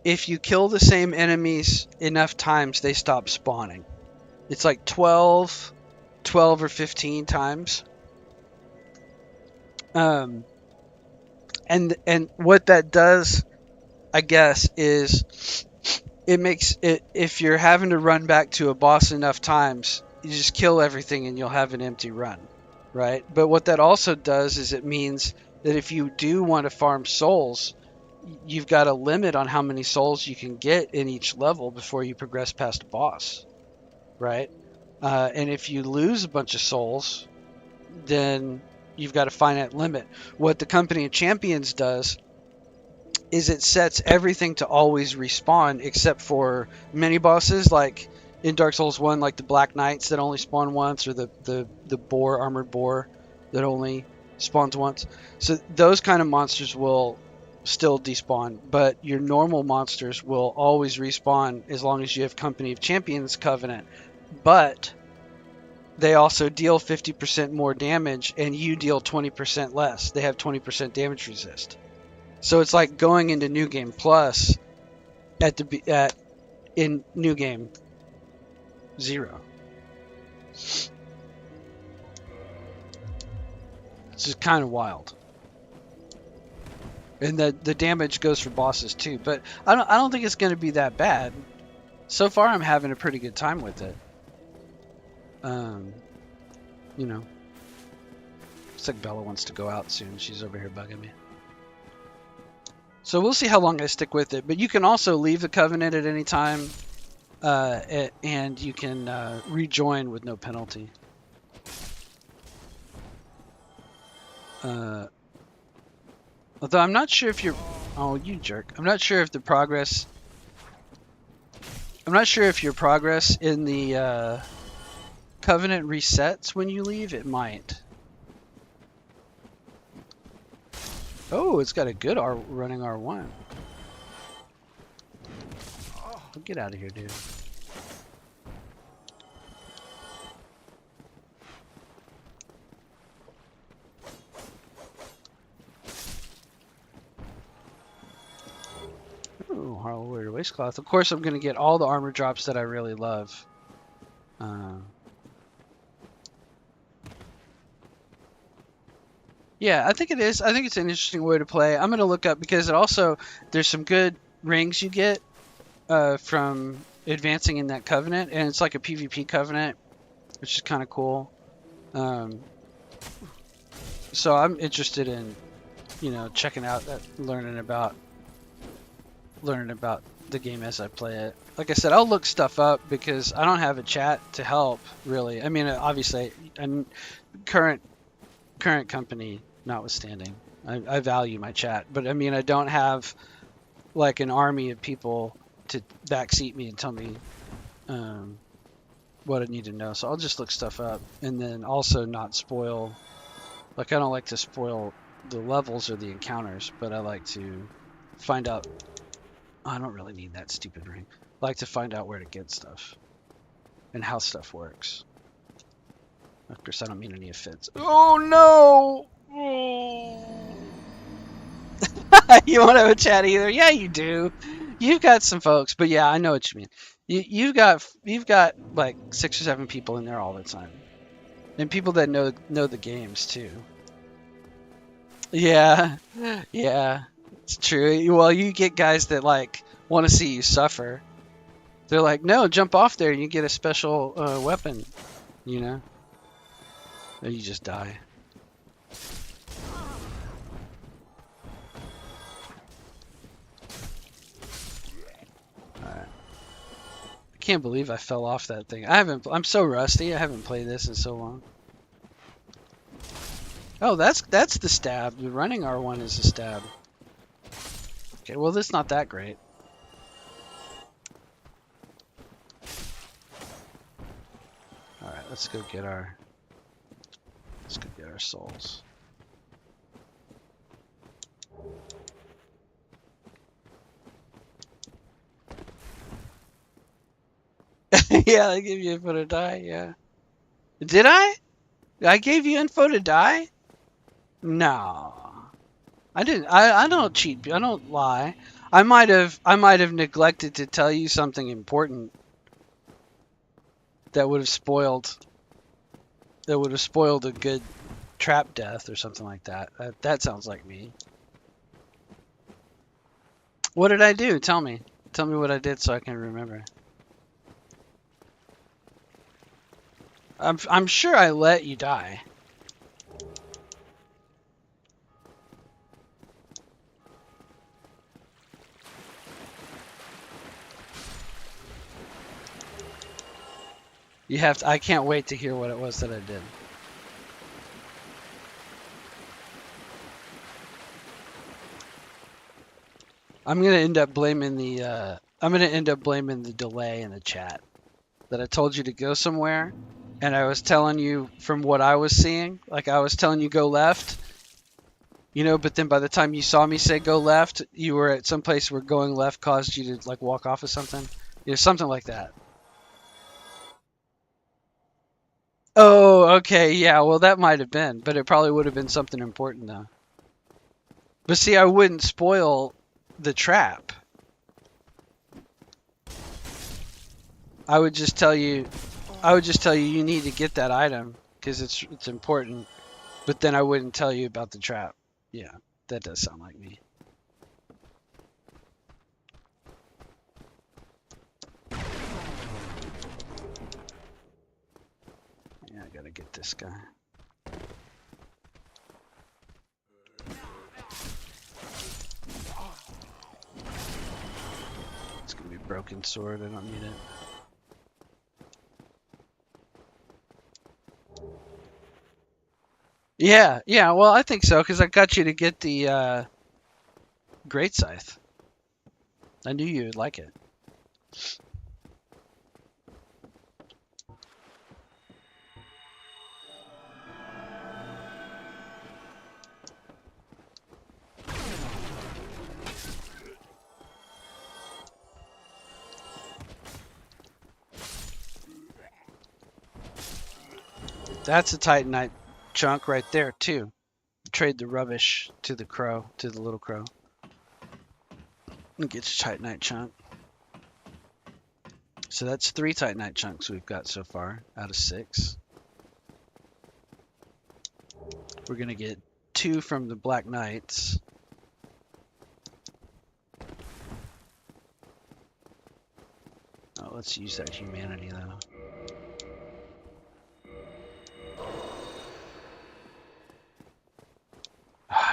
if you kill the same enemies enough times, they stop spawning. It's like 12 or 15 times. And what that does, I guess, is it makes it, if you're having to run back to a boss enough times, you just kill everything and you'll have an empty run, right? But what that also does is it means that if you do want to farm souls, you've got a limit on how many souls you can get in each level before you progress past a boss, right? And if you lose a bunch of souls, then you've got a finite limit. What the Company of Champions does is it sets everything to always respawn except for mini bosses, like in Dark Souls 1, like the Black Knights that only spawn once, or the boar, armored boar that only spawns once. So those kind of monsters will still despawn, but your normal monsters will always respawn as long as you have Company of Champions Covenant. But they also deal 50% more damage, and you deal 20% less. They have 20% damage resist. So it's like going into New Game Plus in New Game 0. It's just kind of wild. And the damage goes for bosses too, but I don't think it's going to be that bad. So far, I'm having a pretty good time with it. You know, looks like Bella wants to go out soon. She's over here bugging me. So we'll see how long I stick with it. But you can also leave the Covenant at any time, and you can rejoin with no penalty. Although I'm not sure if you're... Oh, you jerk. I'm not sure if the progress... I'm not sure if your progress in the Covenant resets when you leave. It might. Oh, it's got a good running R1. Oh, get out of here, dude. Ooh, Harlow Warrior Waistcloth. Of course, I'm going to get all the armor drops that I really love. Yeah, I think it is. I think it's an interesting way to play. I'm going to look up, because it also, there's some good rings you get from advancing in that Covenant, and it's like a PvP Covenant, which is kind of cool. So I'm interested in, checking out that, learning about the game as I play it. Like I said, I'll look stuff up because I don't have a chat to help, really. I mean, obviously, I'm current company notwithstanding, I value my chat, but I mean, I don't have like an army of people to backseat me and tell me what I need to know. So I'll just look stuff up, and then also not spoil. Like, I don't like to spoil the levels or the encounters, but I like to find out. I don't really need that stupid ring. I like to find out where to get stuff and how stuff works. Of course, I don't mean any offense. Oh no! Oh. You won't have a chat either. Yeah, you do. You've got some folks, but yeah, I know what you mean. You've got like 6 or 7 people in there all the time, and people that know the games too. Yeah, yeah, it's true. Well, you get guys that like want to see you suffer. They're like, no, jump off there and you get a special weapon, Or you just die. Alright. I can't believe I fell off that thing. I'm so rusty. I haven't played this in so long. Oh, that's the stab. The running R1 is a stab. Okay, well, that's not that great. All right, let's go get our souls. Yeah, I gave you info to die. Yeah, did I? I gave you info to die? No, I didn't. I don't cheat. I don't lie. I might have neglected to tell you something important that would have spoiled a good trap death or something like that. That sounds like me. What did I do? Tell me. Tell me what I did so I can remember. I'm sure I let you die. You have to, I can't wait to hear what it was that I did. I'm gonna end up blaming the delay in the chat. That I told you to go somewhere, and I was telling you from what I was seeing, like I was telling you go left, but then by the time you saw me say go left, you were at some place where going left caused you to like walk off of something. Something like that. Oh, okay, yeah, well that might have been, but it probably would have been something important though. But see, I wouldn't spoil the trap. I would just tell you you need to get that item because it's important. But then I wouldn't tell you about the trap. Yeah, that does sound like me. Yeah, I gotta get this guy. It's gonna be broken sword. I don't need it. Yeah, yeah. Well, I think so because I got you to get the great scythe. I knew you would like it. That's a Titanite chunk right there too. Trade the rubbish to the crow, to the little crow. And get your Titanite chunk. So that's 3 Titanite chunks we've got so far out of 6. We're gonna get 2 from the Black Knights. Oh, let's use that humanity though.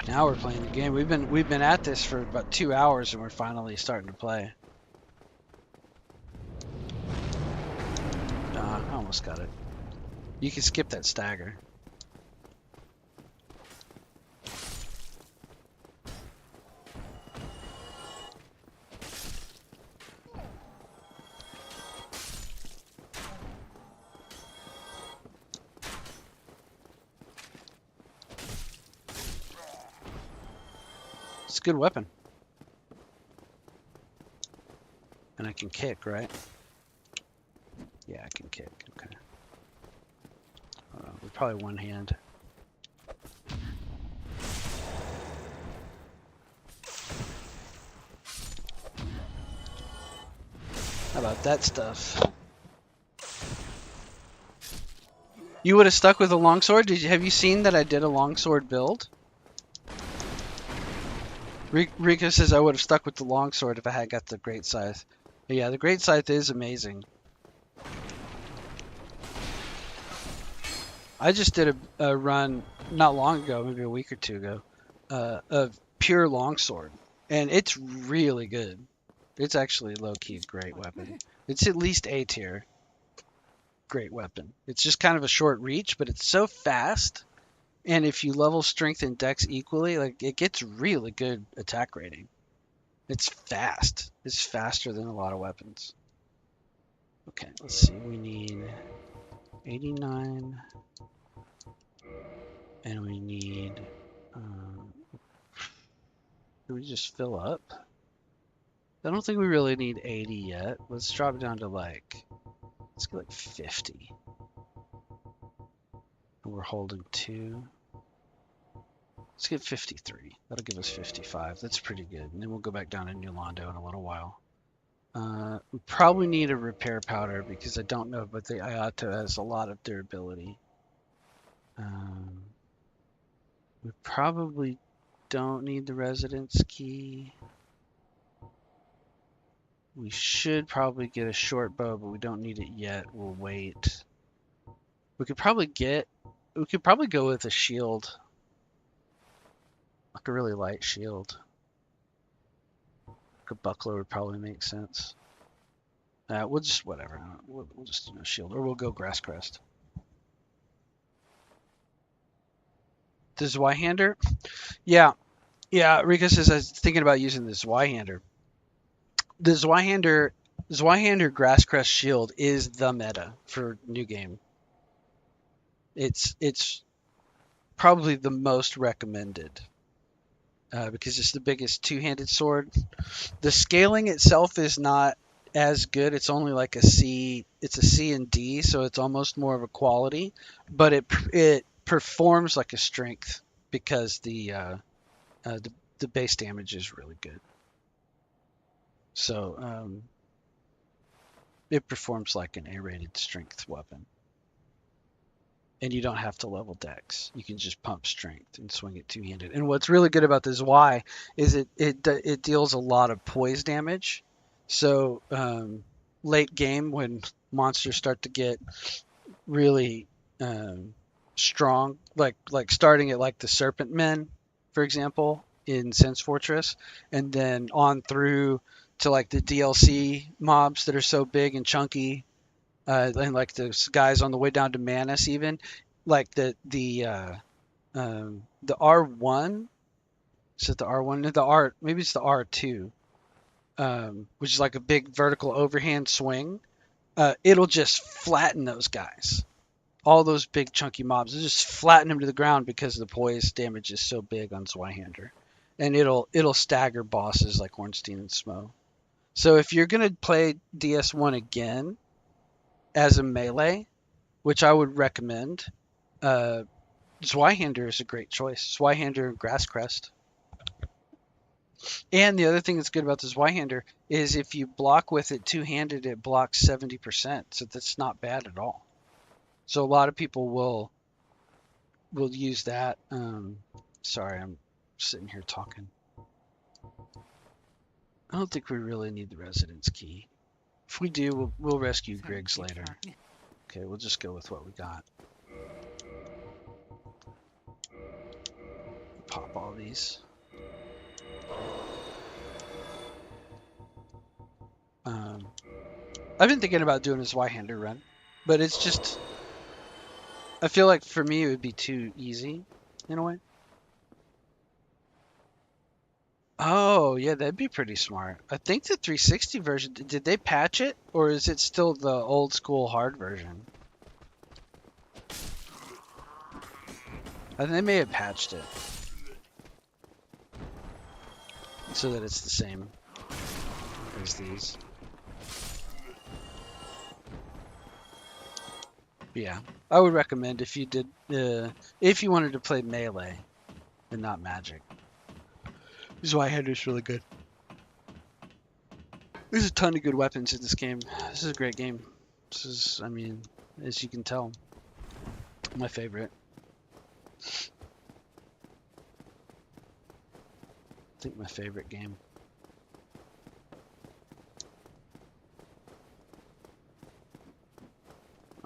Now we're playing the game. We've been at this for about 2 hours and we're finally starting to play. I almost got it. You can skip that stagger. It's a good weapon. And I can kick, right? Yeah, I can kick. Okay. With probably one hand. How about that stuff? You would have stuck with a longsword? Have you seen that I did a longsword build? Rika says I would have stuck with the longsword if I had got the great scythe. But yeah, the great scythe is amazing. I just did a run not long ago, maybe a week or 2 ago, of pure longsword, and it's really good. It's actually low-key a great weapon. It's at least A tier. Great weapon. It's just kind of a short reach, but it's so fast And if you level strength and dex equally, like it gets really good attack rating. It's fast. It's faster than a lot of weapons. Okay, let's see. We need 89, and we need. Do we just fill up? I don't think we really need 80 yet. Let's drop it down to like. Let's get like 50. And we're holding 2. Let's get 53. That'll give us 55. That's pretty good. And then we'll go back down to New Londo in a little while. We probably need a repair powder because I don't know, but the Iato has a lot of durability. We probably don't need the residence key. We should probably get a short bow, but we don't need it yet. We'll wait. We could probably go with a shield. Like a really light shield. Like a buckler would probably make sense. We'll just, whatever. We'll just do a shield. Or we'll go grass crest. The Zweihander? Yeah. Yeah, Rika says I was thinking about using the Zweihander. The Zweihander Grasscrest Shield is the meta for new game. It's probably the most recommended because it's the biggest two-handed sword. The scaling itself is not as good. It's only like a C. It's a C and D, so it's almost more of a quality, but it performs like a strength because the base damage is really good. So it performs like an A-rated strength weapon. And you don't have to level dex. You can just pump strength and swing it two-handed. And what's really good about this Y is it deals a lot of poise damage. So late game when monsters start to get really strong, like starting at like the Serpent Men, for example, in Sense Fortress, and then on through to like the DLC mobs that are so big and chunky, and like the guys on the way down to Manus, even like the R1. Is it the R1? No, the R, maybe it's the R2, which is like a big vertical overhand swing. It'll just flatten those guys. All those big chunky mobs, it'll just flatten them to the ground because the poise damage is so big on Zweihander, and it'll stagger bosses like Ornstein and Smo. So if you're gonna play DS1 again as a melee, which I would recommend, Zweihander is a great choice. Zweihander and Grasscrest. And the other thing that's good about the Zweihander is if you block with it two-handed, it blocks 70%. So that's not bad at all. So a lot of people will use that. Sorry, I'm sitting here talking. I don't think we really need the residence key. If we do, we'll rescue Griggs later. Okay, we'll just go with what we got. Pop all these. I've been thinking about doing a Zweihander run, but it's just, I feel like for me it would be too easy in a way. Oh, yeah, that'd be pretty smart. I think the 360 version, did they patch it? Or is it still the old school hard version? I think they may have patched it. So that it's the same as these. But yeah, I would recommend if you did, if you wanted to play melee and not magic. Zweihander's really good. There's a ton of good weapons in this game. This is a great game. This is, I mean, as you can tell, my favorite. I think my favorite game.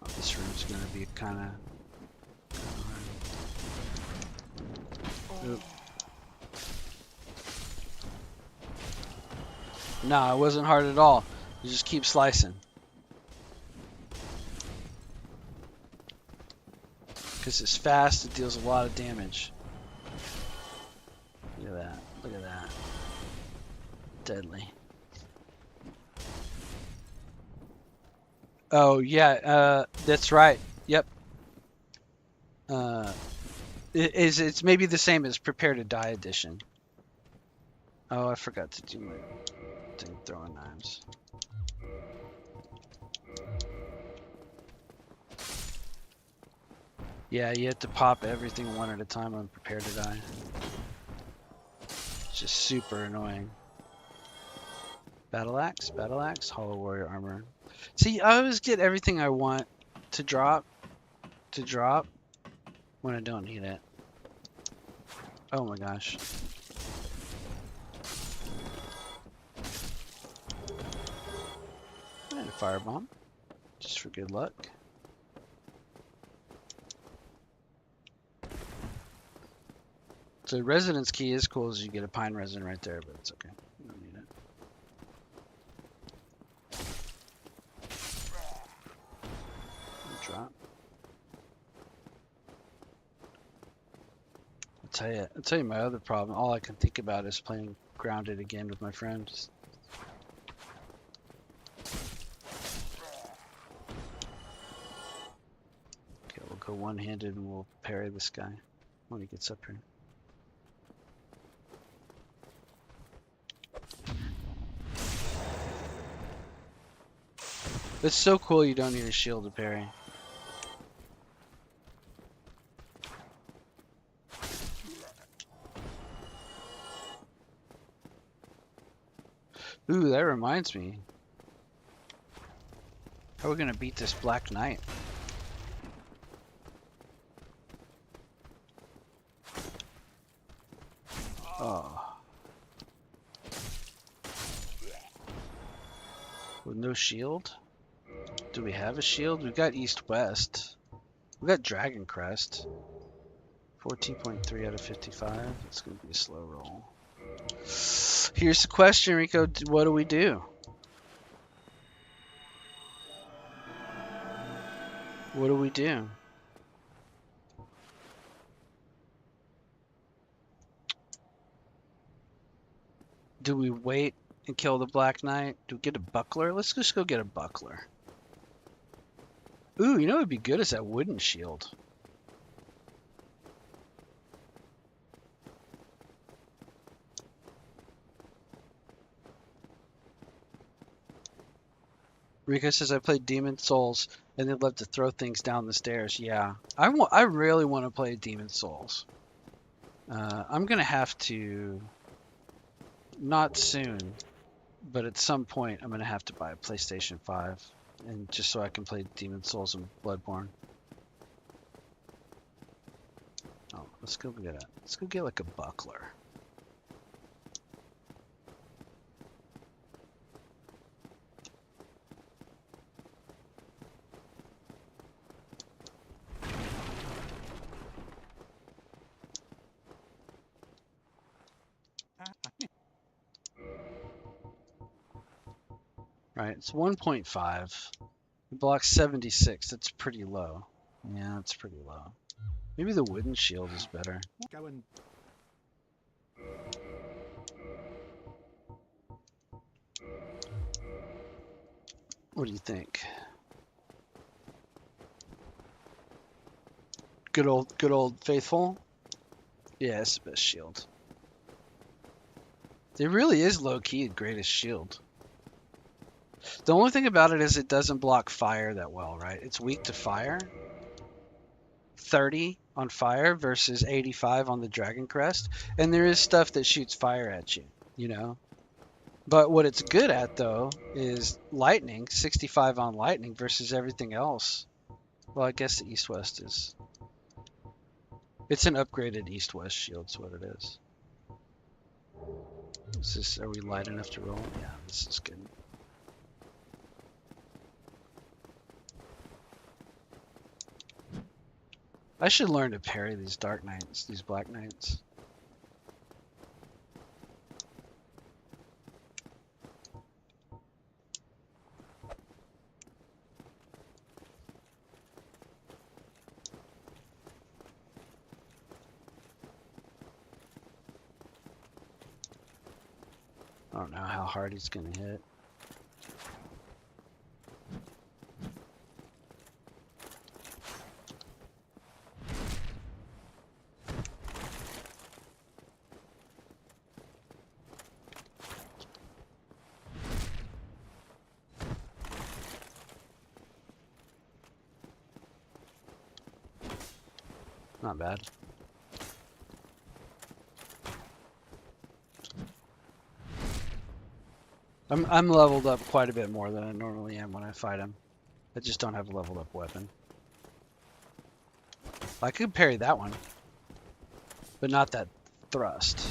Oh, this room's gonna be kind of. No, it wasn't hard at all. You just keep slicing. Because it's fast, it deals a lot of damage. Look at that. Look at that. Deadly. Oh, yeah, that's right. Yep. It's maybe the same as Prepare to Die edition. Oh, I forgot to do my thing throwing knives. Yeah, you have to pop everything one at a time on Prepare to Die. It's just super annoying. Battle Axe, Hollow Warrior Armor. See, I always get everything I want to drop when I don't need it. Oh my gosh. And a firebomb, just for good luck. So residence key is cool as you get a pine resin right there, but it's okay. You don't need it. Drop. I'll tell you my other problem. All I can think about is playing Grounded again with my friends. Okay, we'll go one-handed and we'll parry this guy when he gets up here. It's so cool you don't need a shield to parry. Ooh, that reminds me. How are we gonna beat this Black Knight? Oh. With no shield? Do we have a shield? We've got East-West. We've got Dragon Crest. 14.3 out of 55. It's gonna be a slow roll. Here's the question, Rico. What do we do? What do we do? Do we wait and kill the Black Knight? Do we get a buckler? Let's just go get a buckler. Ooh, you know what would be good is that wooden shield. Rico says I played Demon Souls and they love to throw things down the stairs. Yeah, I really want to play Demon Souls. I'm gonna have to, not soon, but at some point I'm gonna have to buy a PlayStation 5, and just so I can play Demon Souls and Bloodborne. Oh, let's go get like a buckler. Right, it's 1.5. It blocks 76. That's pretty low. Yeah, that's pretty low. Maybe the wooden shield is better. What do you think? Good old faithful? Yeah, it's the best shield. It really is low-key the greatest shield. The only thing about it is it doesn't block fire that well, right? It's weak to fire. 30 on fire versus 85 on the Dragon Crest. And there is stuff that shoots fire at you, you know? But what it's good at, though, is lightning. 65 on lightning versus everything else. Well, I guess the East-West is... It's an upgraded East-West shield, is what it is. Are we light enough to roll? Yeah, this is good. I should learn to parry these Dark Knights, these Black Knights. don't know how hard he's gonna hit. Not bad. I'm leveled up quite a bit more than I normally am when I fight him. I just don't have a leveled up weapon. I could parry that one, but not that thrust.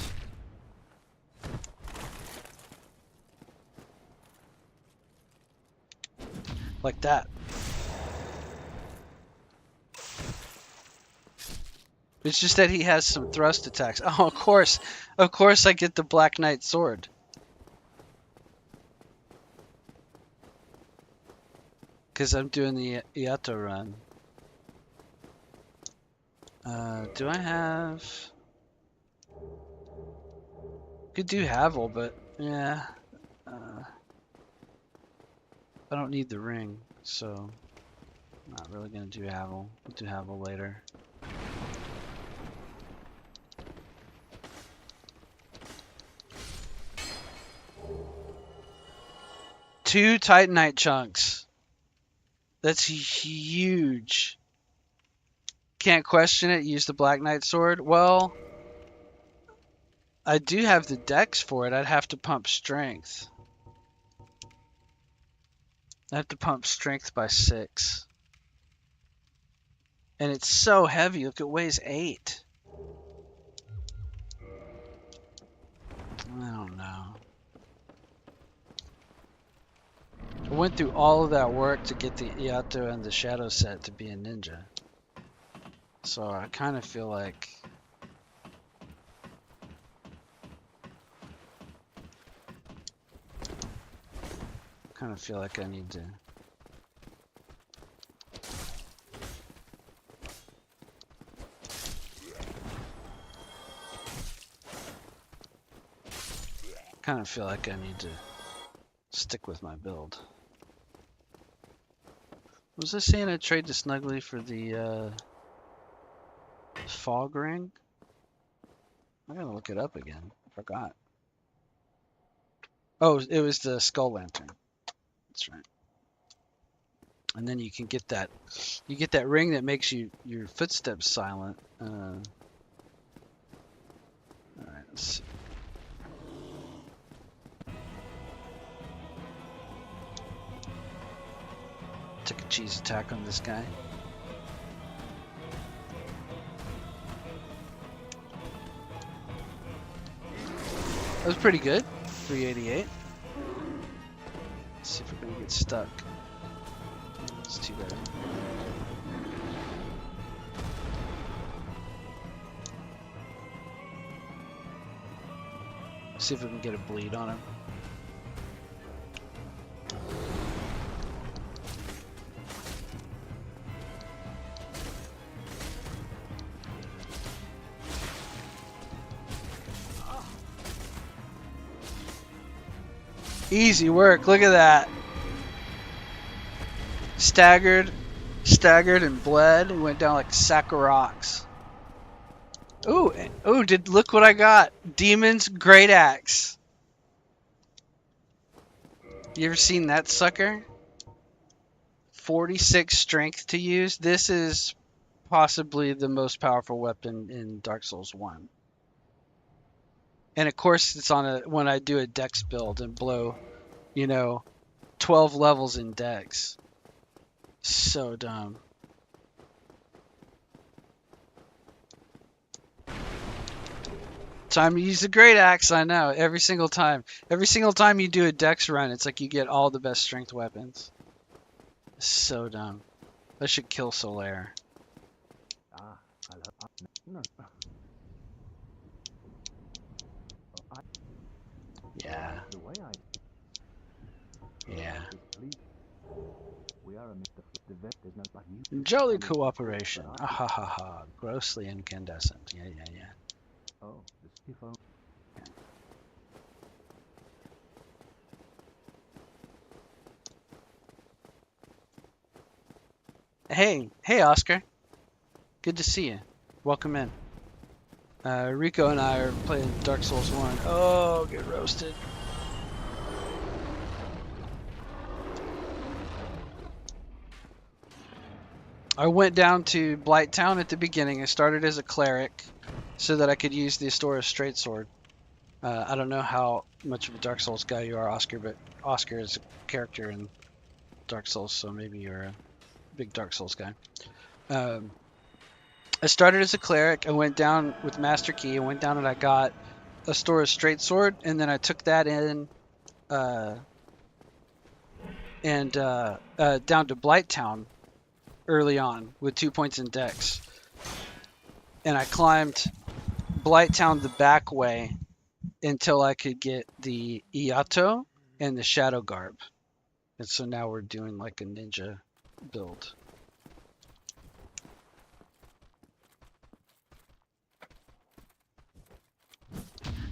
Like that. It's just that he has some thrust attacks. Oh, of course I get the Black Knight sword. Because I'm doing the Iato run. Do I have... Could do Havel, but yeah. I don't need the ring, so I'm not really gonna do Havel. We'll do Havel later. Two Titanite chunks. That's huge. Can't question it. Use the Black Knight sword. Well, I do have the dex for it. I'd have to pump strength. I have to pump strength by 6. And it's so heavy. Look, it weighs 8. I don't know. I went through all of that work to get the Iato and the Shadow set to be a ninja. So I kind of feel like... I need to... kind of feel like I need to stick with my build. Was I saying I trade the Snuggly for the fog ring? I gotta look it up again. I forgot. Oh, it was the skull lantern. That's right. And then you can get that. You get that ring that makes your footsteps silent. All right. Let's see. Take a cheese attack on this guy. That was pretty good. 388. Let's see if we're gonna get stuck. It's too bad. See if we can get a bleed on him. Easy work, look at that. Staggered and bled and went down like a sack of rocks. Ooh, look what I got. Demon's Great Axe. You ever seen that sucker? 46 strength to use. This is possibly the most powerful weapon in Dark Souls 1. And of course it's on when I do a dex build and blow, 12 levels in dex. So dumb. Time to use the Great Axe, I know. Every single time. Every single time you do a dex run, it's like you get all the best strength weapons. So dumb. I should kill Solaire. Yeah. Yeah. Jolly cooperation. Ah ha ha ha. Grossly incandescent. Yeah. Hey, Oscar. Good to see you. Welcome in. Rico and I are playing Dark Souls 1. Oh, get roasted. I went down to Blighttown at the beginning. I started as a cleric so that I could use the Astora's straight sword. I don't know how much of a Dark Souls guy you are, Oscar, but Oscar is a character in Dark Souls, so maybe you're a big Dark Souls guy. I started as a cleric. I went down with Master Key. I went down and I got Astora's straight sword, and then I took that in down to Blighttown early on with 2 points in Dex, and I climbed Blighttown the back way until I could get the Iato and the Shadow Garb, and so now we're doing like a ninja build.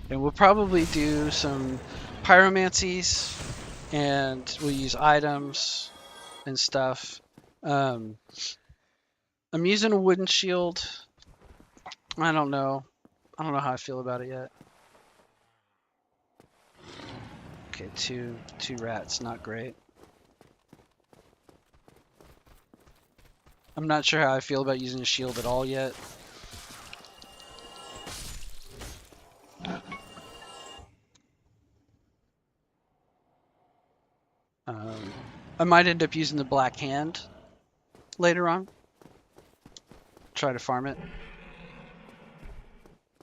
And we'll probably do some pyromancies, and we'll use items and stuff. I'm using a wooden shield. I don't know how I feel about it yet. Okay, two rats, not great. I'm not sure how I feel about using a shield at all yet. I might end up using the black hand later on. Try to farm it.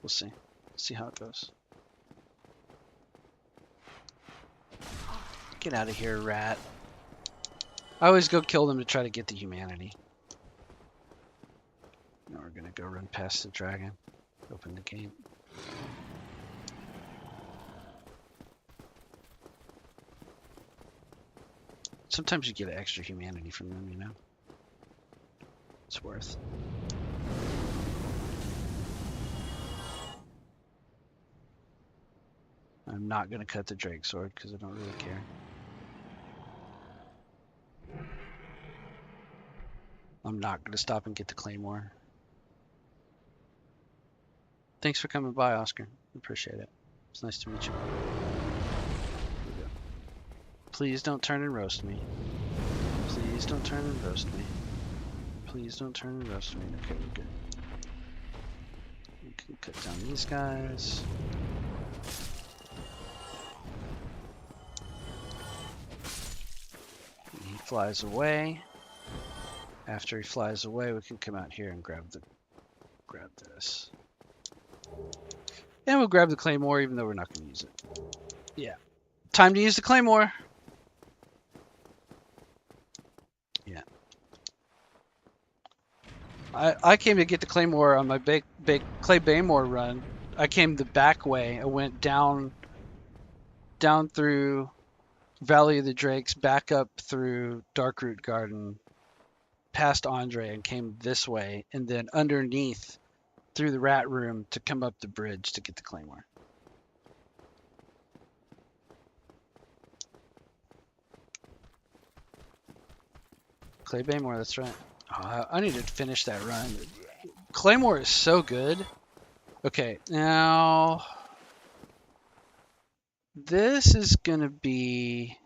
We'll see. See how it goes. Get out of here, rat. I always go kill them to try to get the humanity. Now we're gonna go run past the dragon. Open the gate. Sometimes you get extra humanity from them, you know? It's worth. I'm not gonna cut the Drake sword because I don't really care. I'm not gonna stop and get the Claymore. Thanks for coming by, Oscar. Appreciate it. It's nice to meet you. Please don't turn and roast me. Please don't turn and roast me. Please don't turn and roast me. Okay, we're good. We can cut down these guys. He flies away. After he flies away, we can come out here and grab this. And we'll grab the Claymore even though we're not going to use it. Yeah. Time to use the Claymore. Yeah. I came to get the Claymore on my big Clay Baymore run. I came the back way. I went down through Valley of the Drakes, back up through Darkroot Garden, past Andre, and came this way, and then underneath through the rat room to come up the bridge to get the Claymore. Clay Baymore, that's right. Oh, I need to finish that run. Claymore is so good. Okay, now this is gonna be.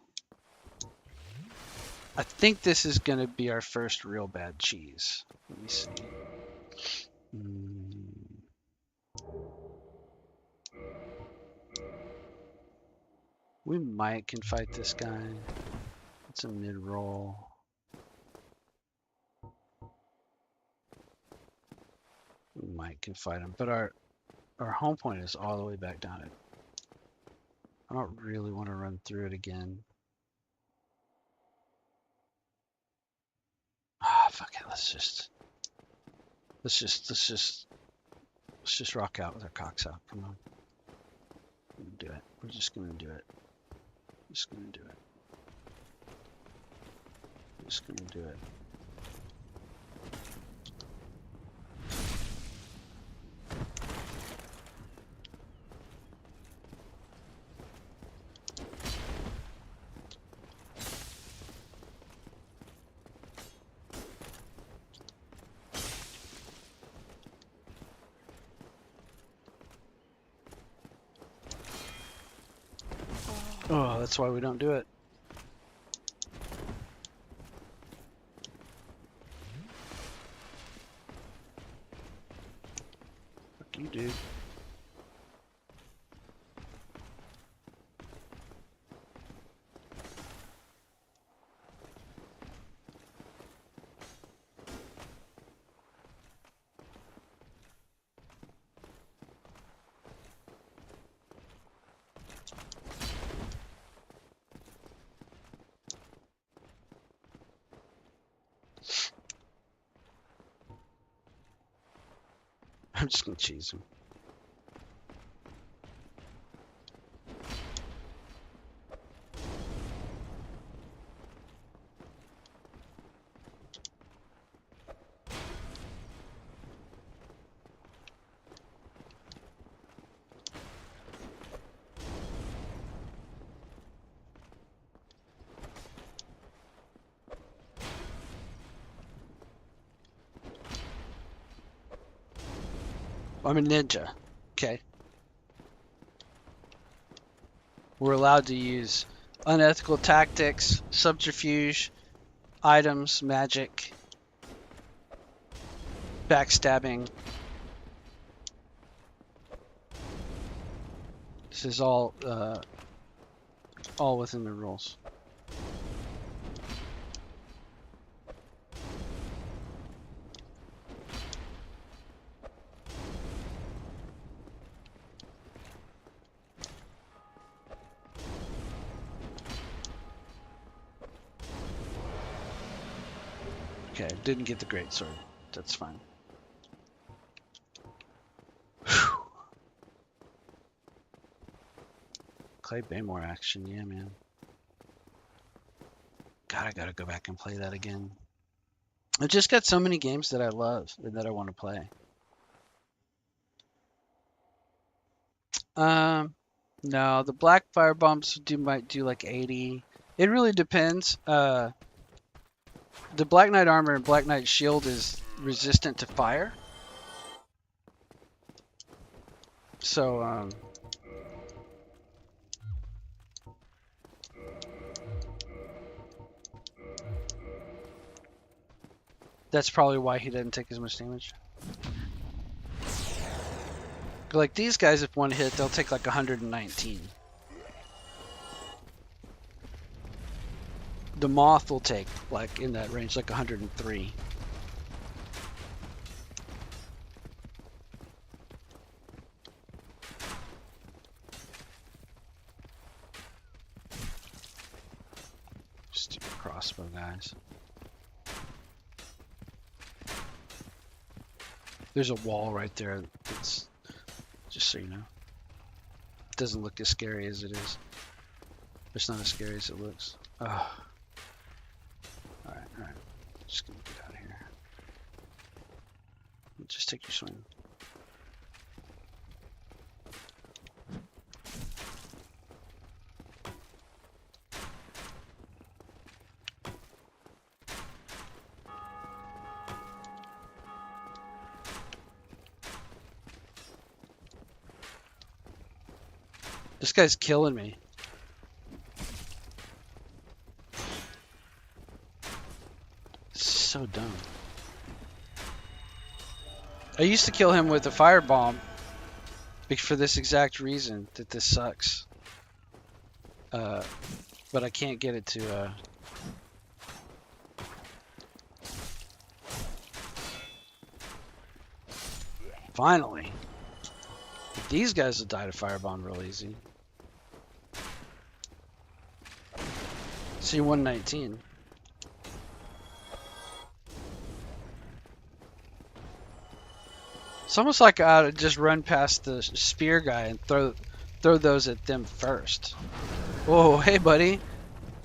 I think this is gonna be our first real bad cheese. Let me see. We might can fight this guy. It's a mid-roll. We might can fight him, but our home point is all the way back down it. I don't really want to run through it again. Ah, fuck it. Let's just rock out with our cocks out. Come on. We're gonna do it. We're just gonna do it. Just gonna do it. Just gonna do it. Oh, that's why we don't do it. Fuck you, dude. I'm just gonna cheese him. I'm a ninja. Okay. We're allowed to use unethical tactics, subterfuge, items, magic, backstabbing. This is all within the rules. Okay, didn't get the great sword. That's fine. Whew. Clay Baymore action, yeah, man. God, I gotta go back and play that again. I've just got so many games that I love and that I want to play. No, the black fire bombs might do like 80. It really depends. The Black Knight armor and Black Knight shield is resistant to fire. So, that's probably why he doesn't take as much damage. Like these guys, if one hit, they'll take like 119. The moth will take like in that range, like 103. Stupid crossbow guys. There's a wall right there. It's just so you know. It doesn't look as scary as it is. It's not as scary as it looks. Oh. Alright. Just gonna get out of here. Just take your swing. This guy's killing me. So dumb. I used to kill him with a firebomb for this exact reason, that this sucks. But I can't get it to finally. But these guys will die to firebomb real easy. C-119. It's almost like I ought to just run past the spear guy and throw those at them first. Whoa, hey buddy.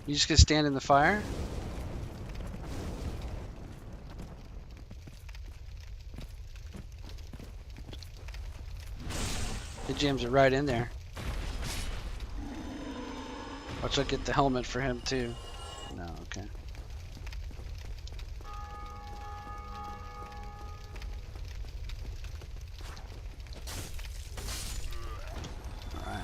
You just gonna stand in the fire? It jams it right in there. Watch I get the helmet for him too. No, okay. Alright.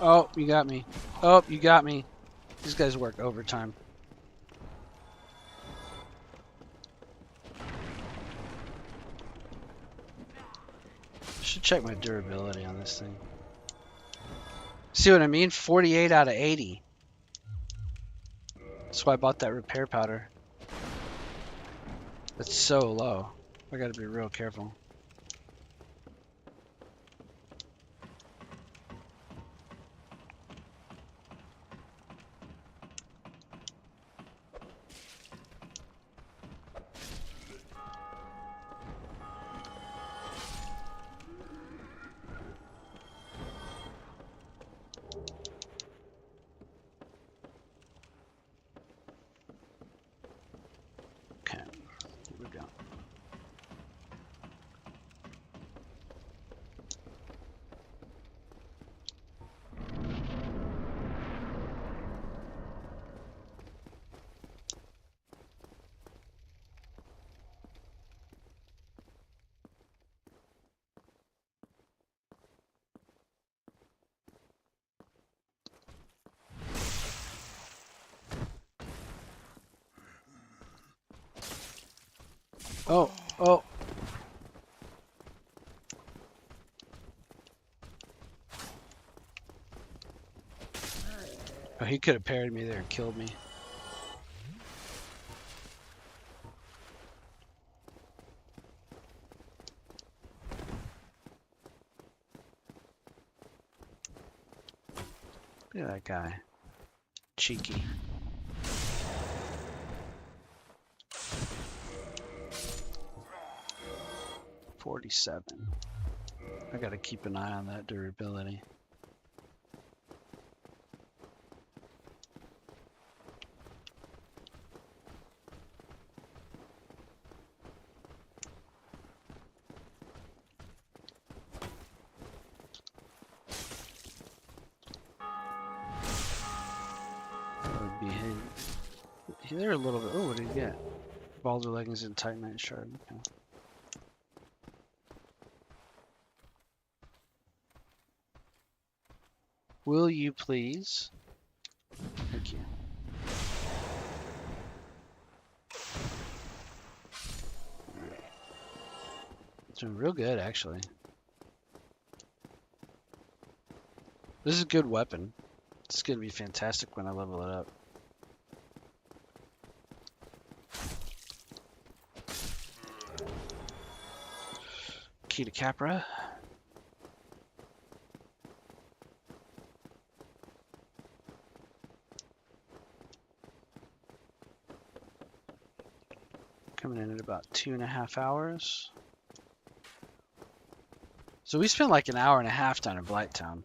Oh, you got me. Oh, you got me. These guys work overtime. Should check my durability on this thing. See what I mean? 48 out of 80. That's why I bought that repair powder. That's so low. I gotta be real careful. Okay, here we go. Oh, oh. Oh, he could have parried me there and killed me. Look at that guy. Cheeky. $47. I gotta keep an eye on that durability. That would be him. They're a little bit. Oh, what did he get? Balder leggings and titanite shard. Okay. Will you please? Thank you. It's been real good, actually. This is a good weapon. It's gonna be fantastic when I level it up. Key to Capra. Coming in at about 2.5 hours. So we spent like an hour and a half down in Blighttown.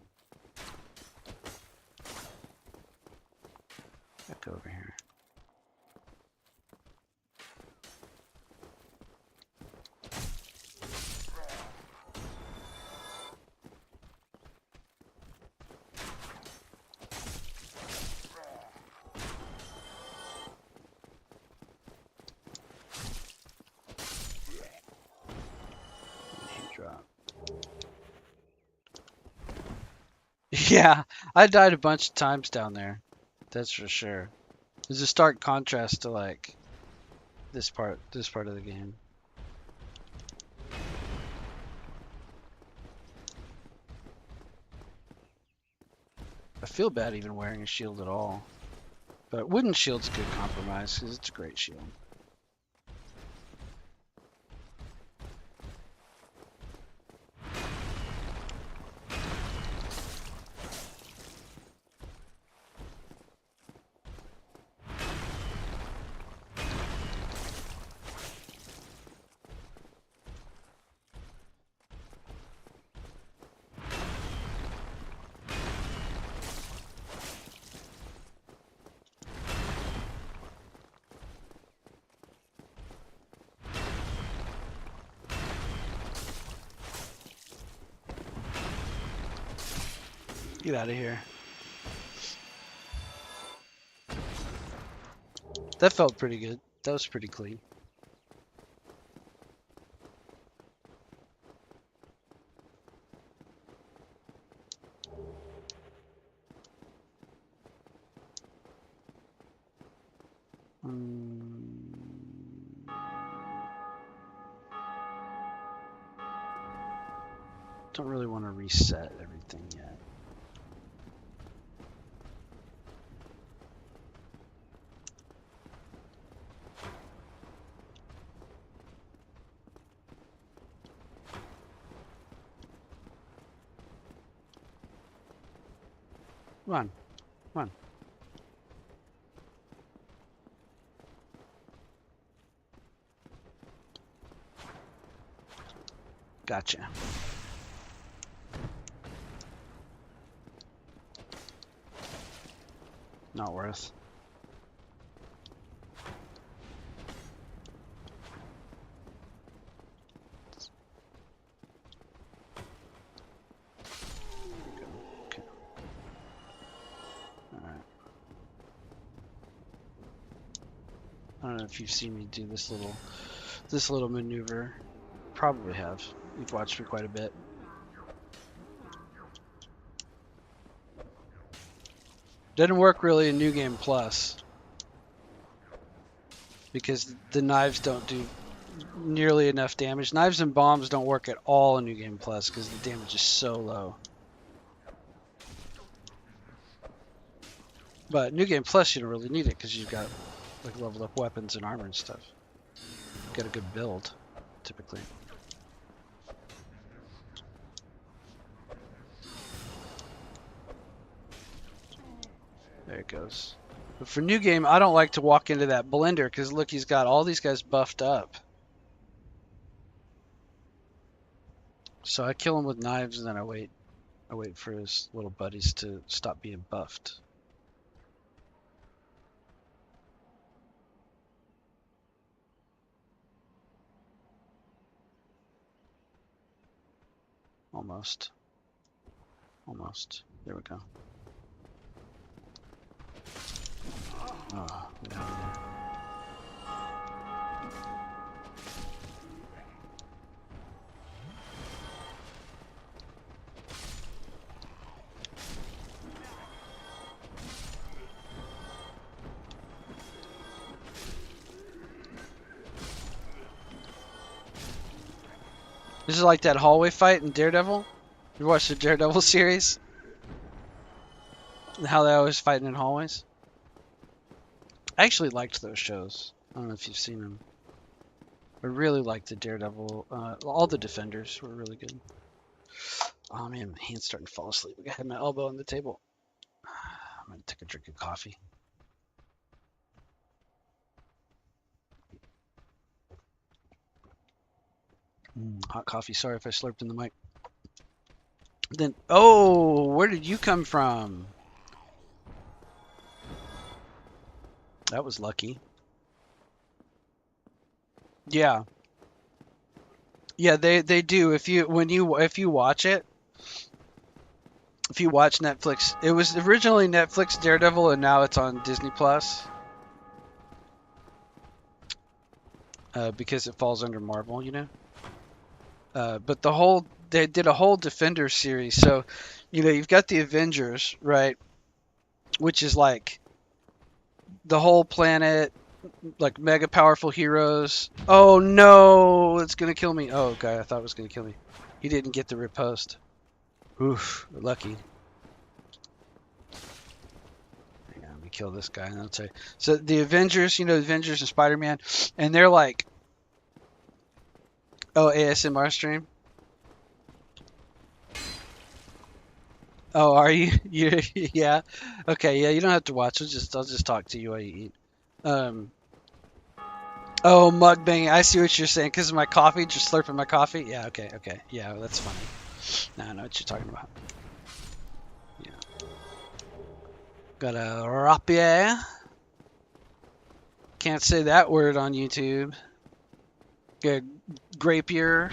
Back over here. Drop. Yeah, I died a bunch of times down there. That's for sure. There's a stark contrast to like this part of the game. I feel bad even wearing a shield at all. But wooden shield's a good compromise because it's a great shield. Get out of here. That felt pretty good. That was pretty clean. Don't really want to reset everything yet. Come on. Come on. Gotcha. Not worth. Okay. All right. I don't know if you've seen me do this little maneuver. Probably have. You've watched me quite a bit. Doesn't work really in New Game Plus because the knives don't do nearly enough damage. Knives and bombs don't work at all in New Game Plus because the damage is so low. But New Game Plus, you don't really need it because you've got like leveled up weapons and armor and stuff. You've got a good build, typically. There it goes. But for New Game, I don't like to walk into that blender because look, he's got all these guys buffed up. So I kill him with knives and then I wait for his little buddies to stop being buffed. Almost. Almost. There we go. Oh, get out of there. This is like that hallway fight in Daredevil. You watched the Daredevil series? And how they always fighting in hallways? I actually liked those shows. I don't know if you've seen them. I really liked the Daredevil. All the Defenders were really good. Oh man, my hand's starting to fall asleep. I had my elbow on the table. I'm gonna take a drink of coffee. Hot coffee. Sorry if I slurped in the mic. Then, oh, where did you come from? That was lucky. Yeah. Yeah, they do. If you watch it, if you watch Netflix, it was originally Netflix Daredevil and now it's on Disney Plus. Because it falls under Marvel, you know. But they did a whole Defender series. So, you know, you've got the Avengers, right? Which is like the whole planet, like mega powerful heroes. Oh no, it's gonna kill me. Oh god, I thought it was gonna kill me. He didn't get the riposte. Oof, lucky. Hang on, let me kill this guy and I'll tell you. So the Avengers, you know, the Avengers and Spider-Man, and they're like, oh, ASMR stream. Oh, are you? You yeah. Okay, yeah. You don't have to watch. I'll just talk to you while you eat. Oh, mukbang. I see what you're saying. Because of my coffee, just slurping my coffee. Yeah. Okay. Okay. Yeah, that's funny. Now I know what you're talking about. Yeah. Got a rapier. Can't say that word on YouTube. Got grapier.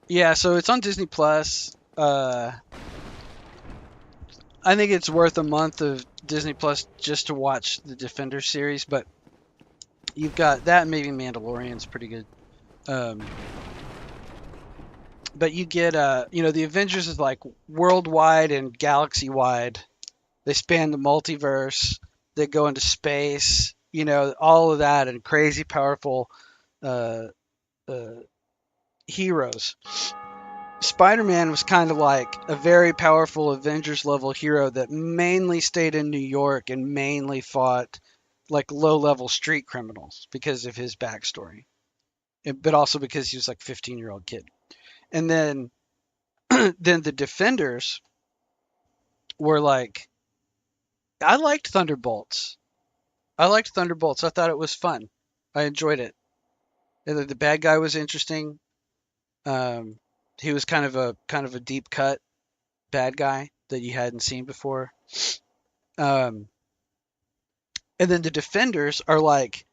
Yeah, so it's on Disney Plus. I think it's worth a month of Disney Plus just to watch the Defender series, but you've got that and maybe Mandalorian's pretty good. But you get, you know, the Avengers is like worldwide and galaxy-wide. They span the multiverse. They go into space. you know, all of that and crazy powerful uh, uh, heroes. Spider-Man was kind of like a very powerful Avengers level hero that mainly stayed in New York and mainly fought like low-level street criminals because of his backstory, but also because he was like a 15-year-old kid. And then then the Defenders were like, I liked Thunderbolts. I liked Thunderbolts. I thought it was fun. I enjoyed it. And the bad guy was interesting. Um, he was kind of a deep cut bad guy that you hadn't seen before. Um, and then the Defenders are like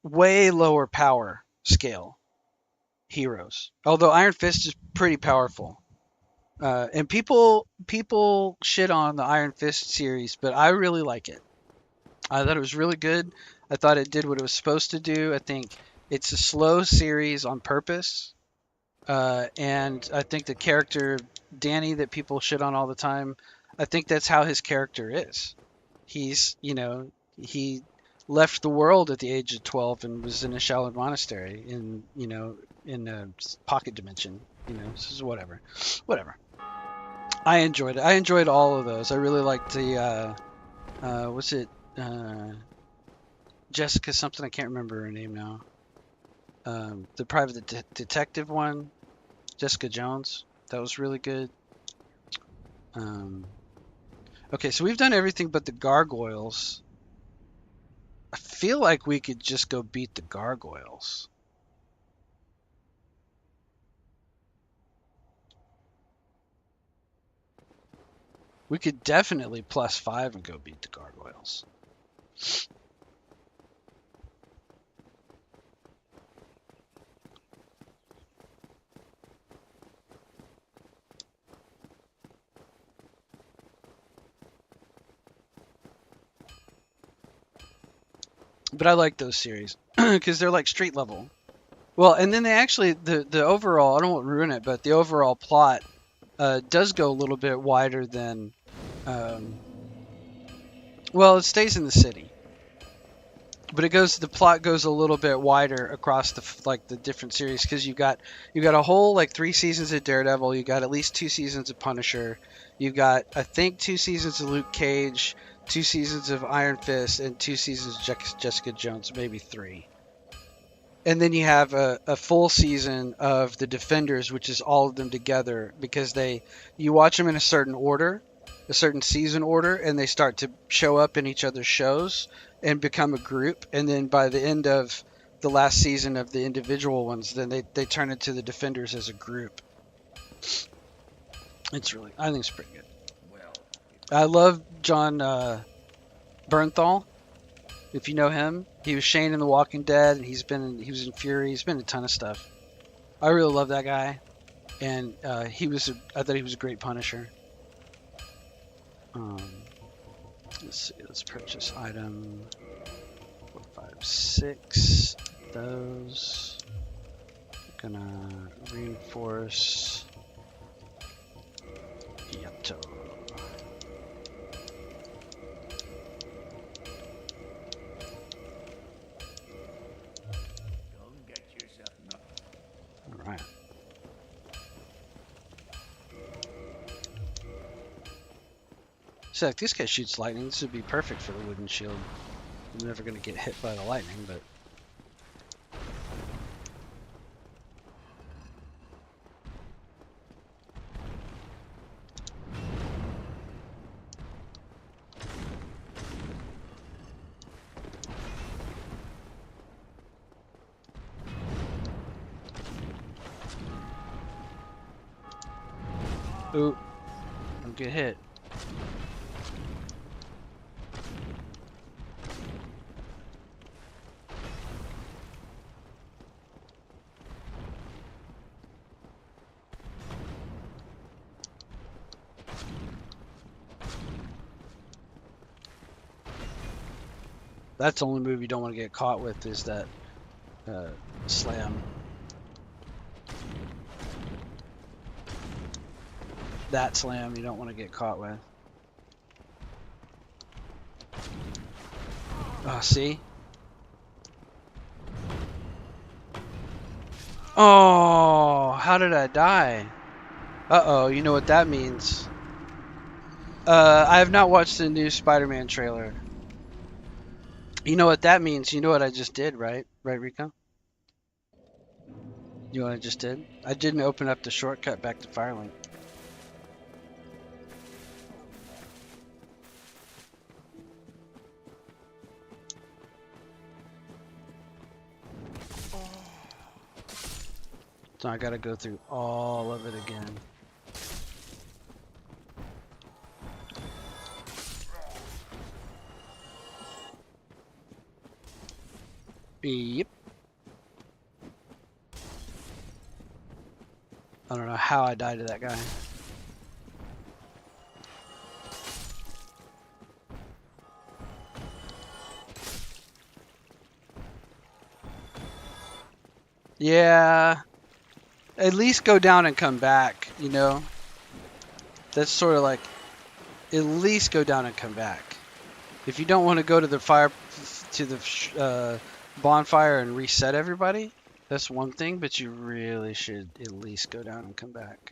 way lower power scale heroes. Although Iron Fist is pretty powerful. And people shit on the Iron Fist series, but I really like it. I thought it was really good. I thought it did what it was supposed to do. I think it's a slow series on purpose. And I think the character Danny that people shit on all the time, I think that's how his character is. He's, you know, he left the world at the age of 12 and was in a Shaolin monastery in, you know, in a pocket dimension, you know, this is whatever. Whatever. I enjoyed it. I enjoyed all of those. I really liked the, what's it, Jessica something, I can't remember her name now. The private detective one, Jessica Jones. That was really good. Um, okay, so we've done everything but the gargoyles. I feel like we could just go beat the gargoyles. We could definitely +5 and go beat the gargoyles. But I like those series because they're like street level. Well, and then they actually the overall, I don't want to ruin it, but the overall plot does go a little bit wider than. Um, well, it stays in the city, but it goes. The plot goes a little bit wider across the different series because you got a whole like 3 seasons of Daredevil. You got at least 2 seasons of Punisher. You got I think 2 seasons of Luke Cage, 2 seasons of Iron Fist, and 2 seasons of Jessica Jones, maybe 3. And then you have a full season of the Defenders, which is all of them together because you watch them in a certain order, a certain season order, and they start to show up in each other's shows and become a group. And then by the end of the last season of the individual ones, then they turn into the Defenders as a group. I think it's pretty good. I love John Bernthal. If you know him, he was Shane in The Walking Dead, and he was in Fury. He's been in a ton of stuff. I really love that guy, and I thought he was a great Punisher. Let's see. Let's purchase item 4, 5, 6. Those. Gonna reinforce Iato. Alright. So if this guy shoots lightning, this would be perfect for the wooden shield. I'm never gonna get hit by the lightning, but ooh, don't get hit. That's the only move you don't want to get caught with is that slam. That slam you don't want to get caught with. Oh, see? Oh, how did I die? Uh-oh, you know what that means. I have not watched the new Spider-Man trailer. You know what that means. You know what I just did, right? Right, Rico? You know what I just did? I didn't open up the shortcut back to Firelink. So I gotta go through all of it again. Yep. I don't know how I died to that guy. Yeah. At least go down and come back, you know? That's sort of like, at least go down and come back. If you don't want to go to the bonfire and reset everybody, that's one thing, but you really should at least go down and come back.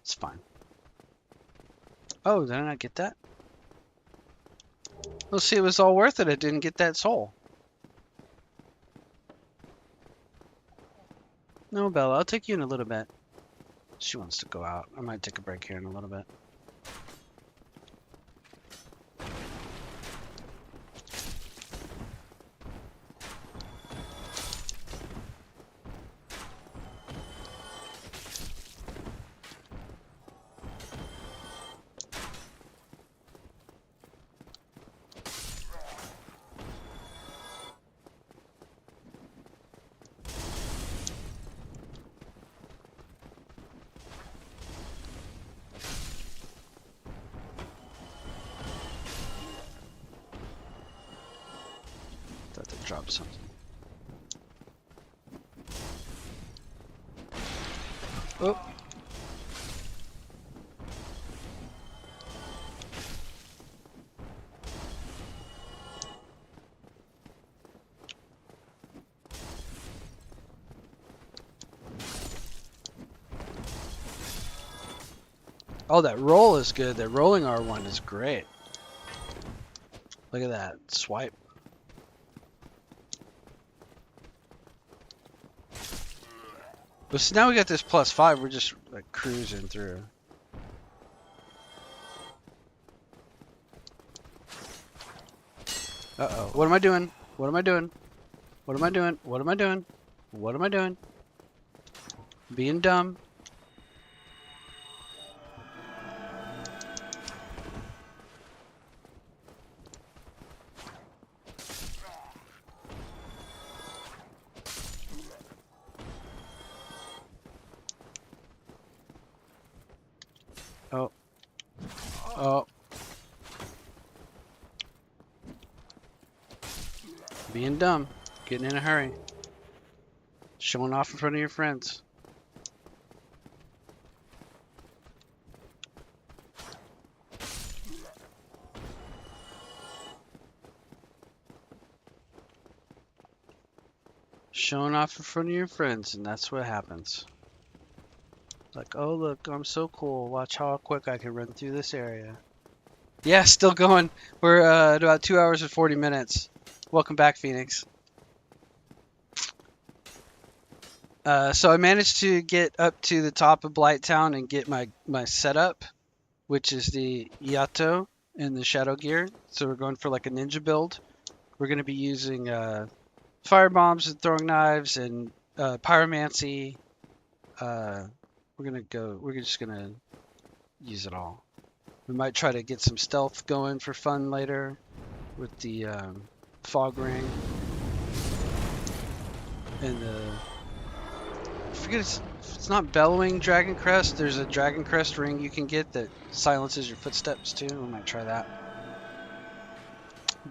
It's fine. Oh, did I not get that? Well, see, it was all worth it. I didn't get that soul. No, Bella, I'll take you in a little bit. She wants to go out. I might take a break here in a little bit. Thought they dropped something. Oh. Oh, that roll is good. That rolling R1 is great. Look at that. Swipe. But so now we got this +5. We're just like cruising through. Uh-oh. What am I doing? What am I doing? What am I doing? What am I doing? What am I doing? Being dumb. Oh. Oh. Being dumb. Getting in a hurry. Showing off in front of your friends. Showing off in front of your friends, and that's what happens. Like, oh look, I'm so cool. Watch how quick I can run through this area. Yeah, still going. We're at about 2 hours and 40 minutes. Welcome back, Phoenix. So I managed to get up to the top of Blighttown and get my setup, which is the Iato and the Shadow Gear. So we're going for like a ninja build. We're going to be using fire bombs and throwing knives and pyromancy. We're just gonna use it all. We might try to get some stealth going for fun later with the fog ring and the. I forget it's not bellowing dragon crest. There's a dragon crest ring you can get that silences your footsteps too. We might try that.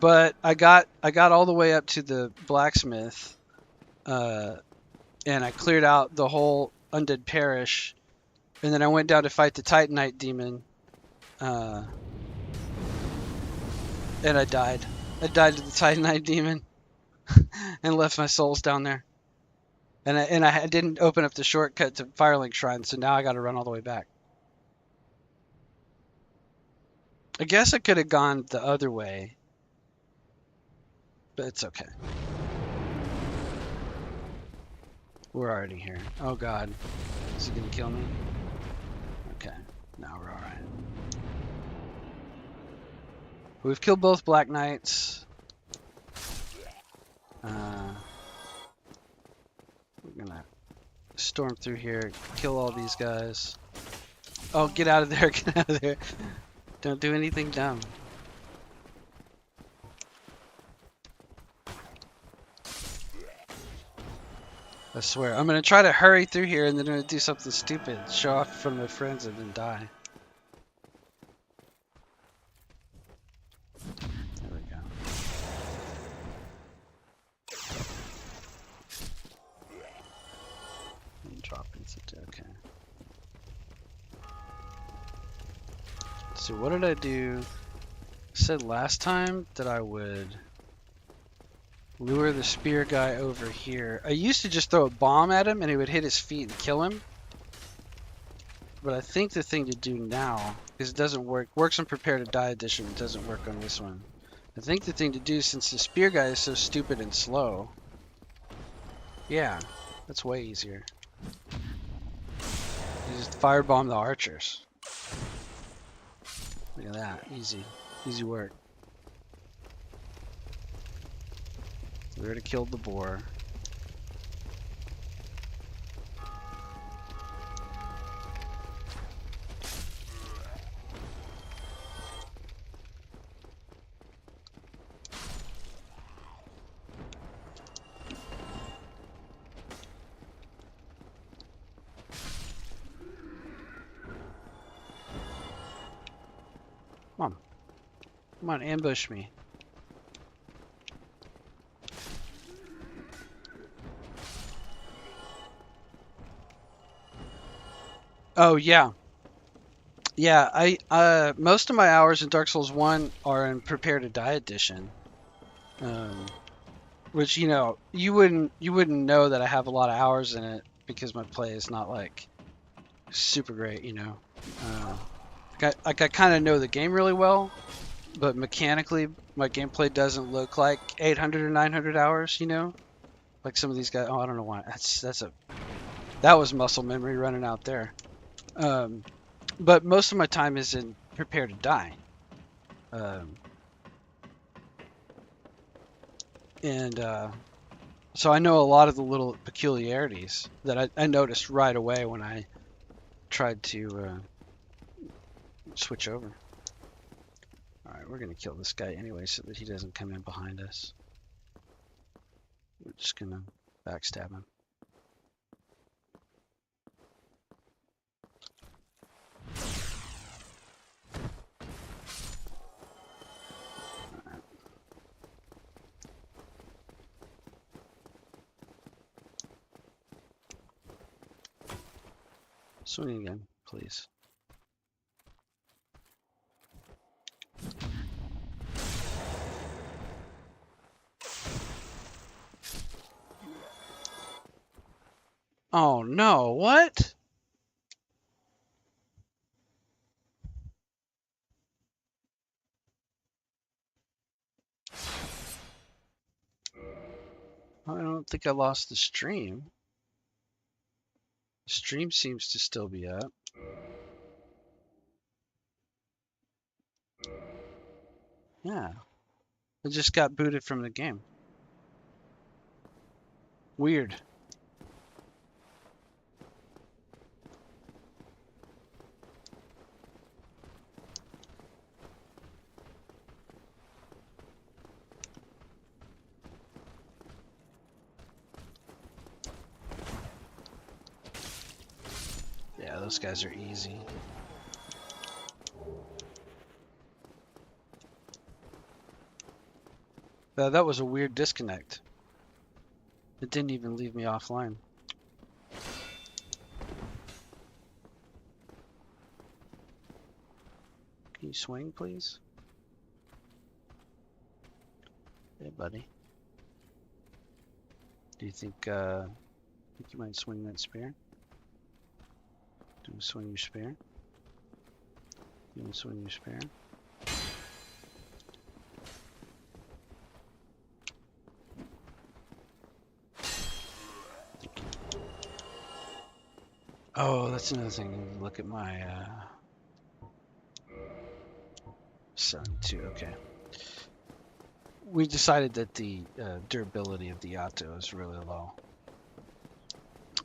But I got all the way up to the blacksmith, and I cleared out the whole undead parish, and then I went down to fight the Titanite demon, and I died. I died to the Titanite demon and left my souls down there. And I didn't open up the shortcut to Firelink Shrine, so now I got to run all the way back. I guess I could have gone the other way, but it's okay. We're already here. Oh god. Is he gonna kill me? Okay. Now we're alright. We've killed both Black Knights. We're gonna storm through here, kill all these guys. Oh, get out of there, get out of there. Don't do anything dumb. I swear. I'm gonna try to hurry through here and then I'm gonna do something stupid. Show off in front of my friends and then die. There we go. And drop into okay. So what did I do? I said last time that I would lure the spear guy over here. I used to just throw a bomb at him and it would hit his feet and kill him. But I think the thing to do now, because it doesn't work, works on Prepare to Die edition, it doesn't work on this one. I think the thing to do, since the spear guy is so stupid and slow, yeah, that's way easier. You just firebomb the archers. Look at that, easy, easy work. We already killed the boar. Come on. Come on, ambush me. Oh yeah. Yeah, I most of my hours in Dark Souls 1 are in Prepare to Die edition. Which, you know, you wouldn't know that I have a lot of hours in it because my play is not like super great, you know. I kind of know the game really well, but mechanically my gameplay doesn't look like 800 or 900 hours, you know. Like some of these guys. Oh, I don't know why. That was muscle memory running out there. But most of my time is in Prepare to Die. So I know a lot of the little peculiarities that I noticed right away when I tried to switch over. Alright, we're going to kill this guy anyway so that he doesn't come in behind us. We're just going to backstab him. Swing again, please. Oh no, what? I don't think I lost the stream. The stream seems to still be up. Yeah. I just got booted from the game. Weird. Yeah, those guys are easy. That was a weird disconnect. It didn't even leave me offline. Can you swing, please? Hey, buddy. Do you think you might swing that spear? Do you swing your spear? You want to swing your spear? Oh, that's another thing. Look at my 72. Okay. We decided that the durability of the Iato is really low.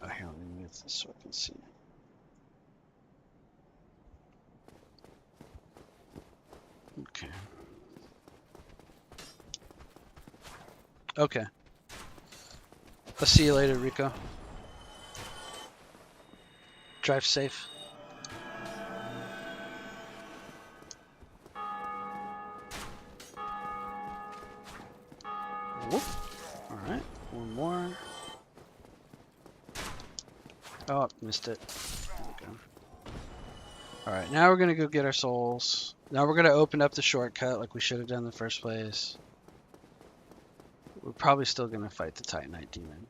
Oh, here, let me move this so I can see. Okay. Okay. I'll see you later, Rico. Drive safe. Whoop. All right, one more. Oh, missed it. There we go. All right, now we're gonna go get our souls. Now we're gonna open up the shortcut like we should have done in the first place. We're probably still gonna fight the Titanite demon.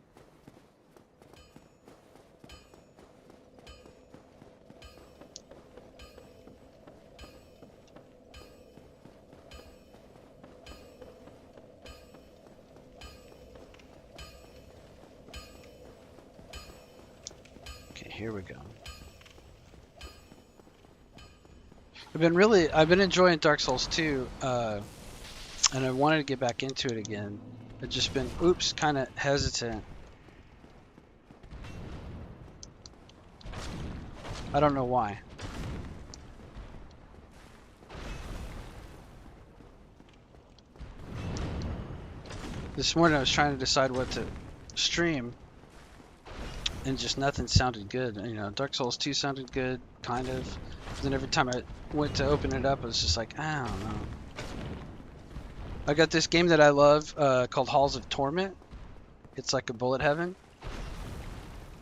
Okay, here we go. I've been enjoying Dark Souls 2, and I wanted to get back into it again. I've just been, kind of hesitant. I don't know why. This morning I was trying to decide what to stream, and just nothing sounded good. You know, Dark Souls 2 sounded good, kind of. Then every time I went to open it up, it was just like, I don't know. I got this game that I love called Halls of Torment. It's like a bullet heaven.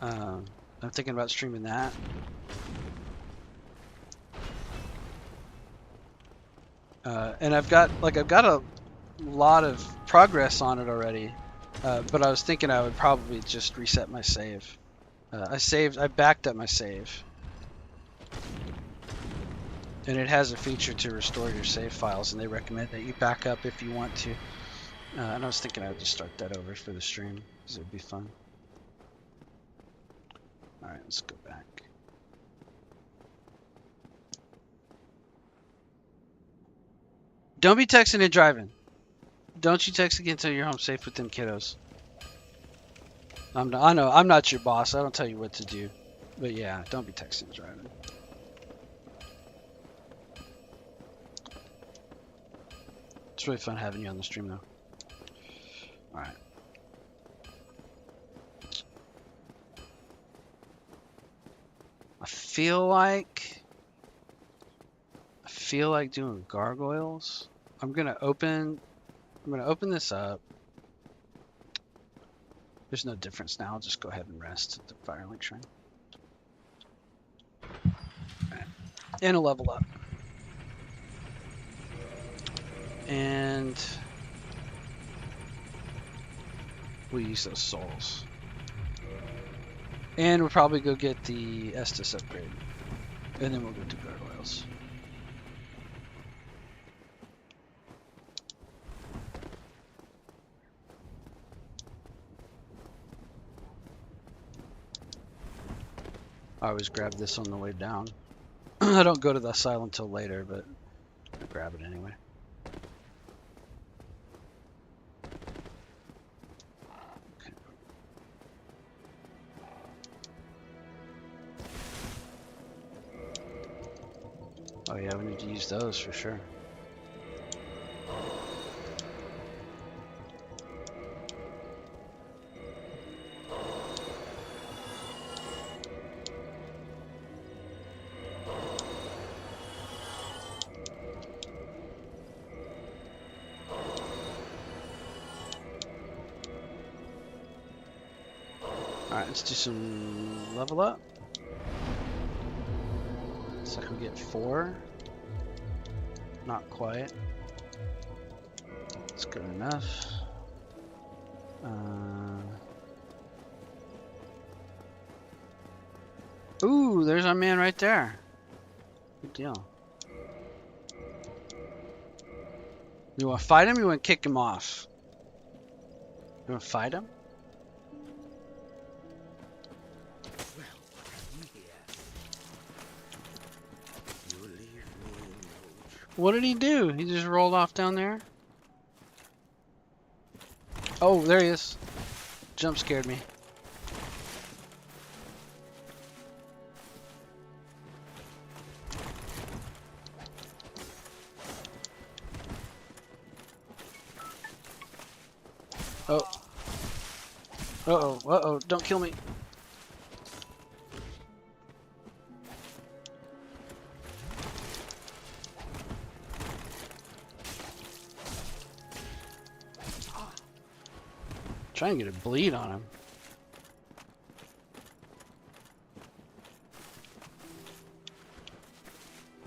I'm thinking about streaming that. And I've got a lot of progress on it already. But I was thinking I would probably just reset my save. I backed up my save. And it has a feature to restore your save files, and they recommend that you back up if you want to. And I was thinking I would just start that over for the stream, because it would be fun. Alright, let's go back. Don't be texting and driving. Don't you text again until you're home safe with them kiddos. I know, I'm not your boss. I don't tell you what to do. But yeah, don't be texting and driving. It's really fun having you on the stream, though. Alright. I feel like doing gargoyles. I'm gonna open this up. There's no difference now. I'll just go ahead and rest at the Firelink Shrine. Right. And a level up. And we'll use those souls. And we'll probably go get the Estus upgrade. And then we'll go do gargoyles. I always grab this on the way down. I don't go to the asylum until later, but I grab it anyway. Okay. Oh yeah, we need to use those for sure. Let's do some level up. So I can get 4. Not quite. It's good enough. Ooh, there's our man right there. Good deal. You want to fight him? Or you want to kick him off? You want to fight him? What did he do? He just rolled off down there? Oh, there he is. Jump scared me. Oh. Uh-oh, uh-oh, don't kill me. Trying to get a bleed on him.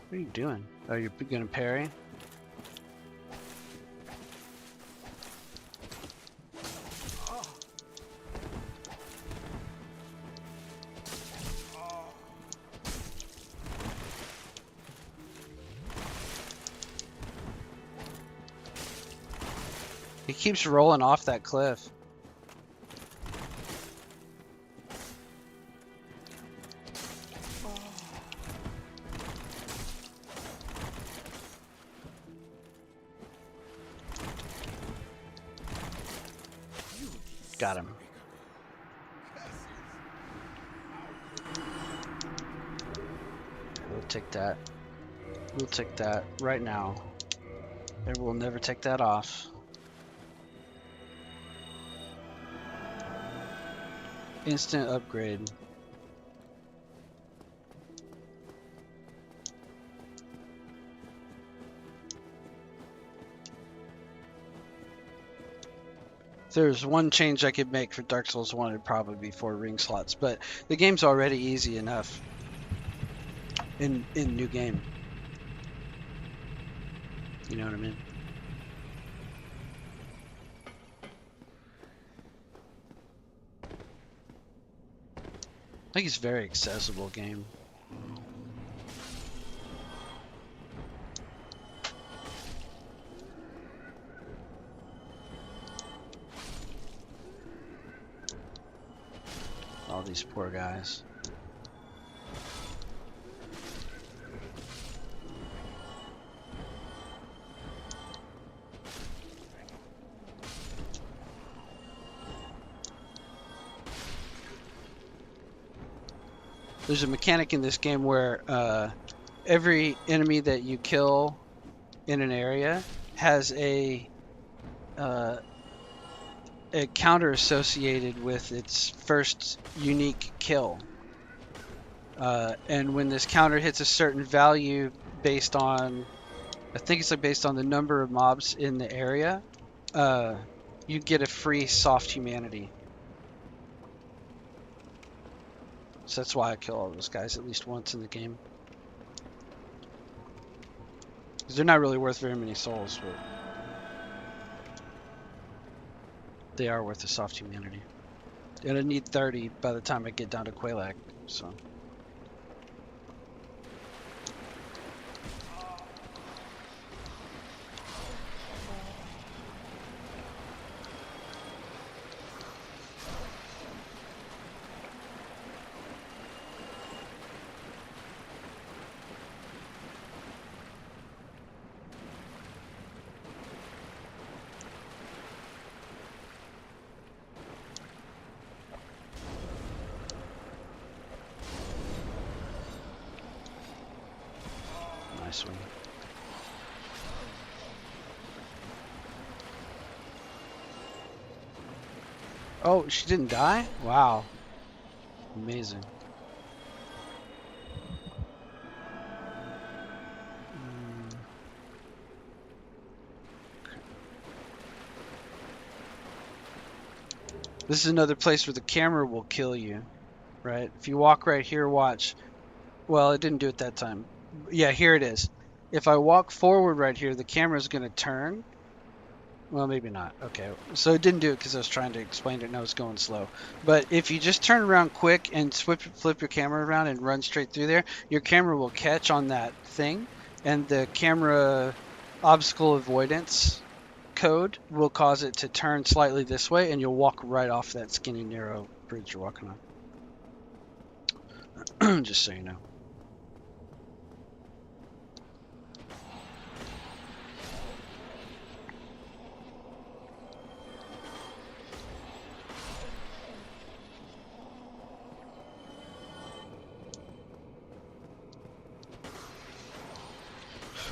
What are you doing? Oh, you're gonna parry? He keeps rolling off that cliff. Got him. We'll take that. We'll take that right now. And we'll never take that off. Instant upgrade. If there's one change I could make for Dark Souls 1, it'd probably be 4 ring slots, but the game's already easy enough in new game. You know what I mean? I think it's a very accessible game. All these poor guys. There's a mechanic in this game where every enemy that you kill in an area has a counter associated with its first unique kill. And when this counter hits a certain value based on, I think it's like based on the number of mobs in the area, you get a free soft humanity. So that's why I kill all those guys at least once in the game. Because they're not really worth very many souls, but they are worth the soft humanity. And I need 30 by the time I get down to Quelac, so. Nice one. Oh, she didn't die? Wow. Amazing. This is another place where the camera will kill you, right? If you walk right here, watch. Well, it didn't do it that time. Yeah, here it is. If I walk forward right here, the camera's going to turn. Well, maybe not. Okay, so it didn't do it because I was trying to explain it and I was going slow. But if you just turn around quick and flip your camera around and run straight through there, your camera will catch on that thing, and the camera obstacle avoidance code will cause it to turn slightly this way, and you'll walk right off that skinny, narrow bridge you're walking on. Just so you know.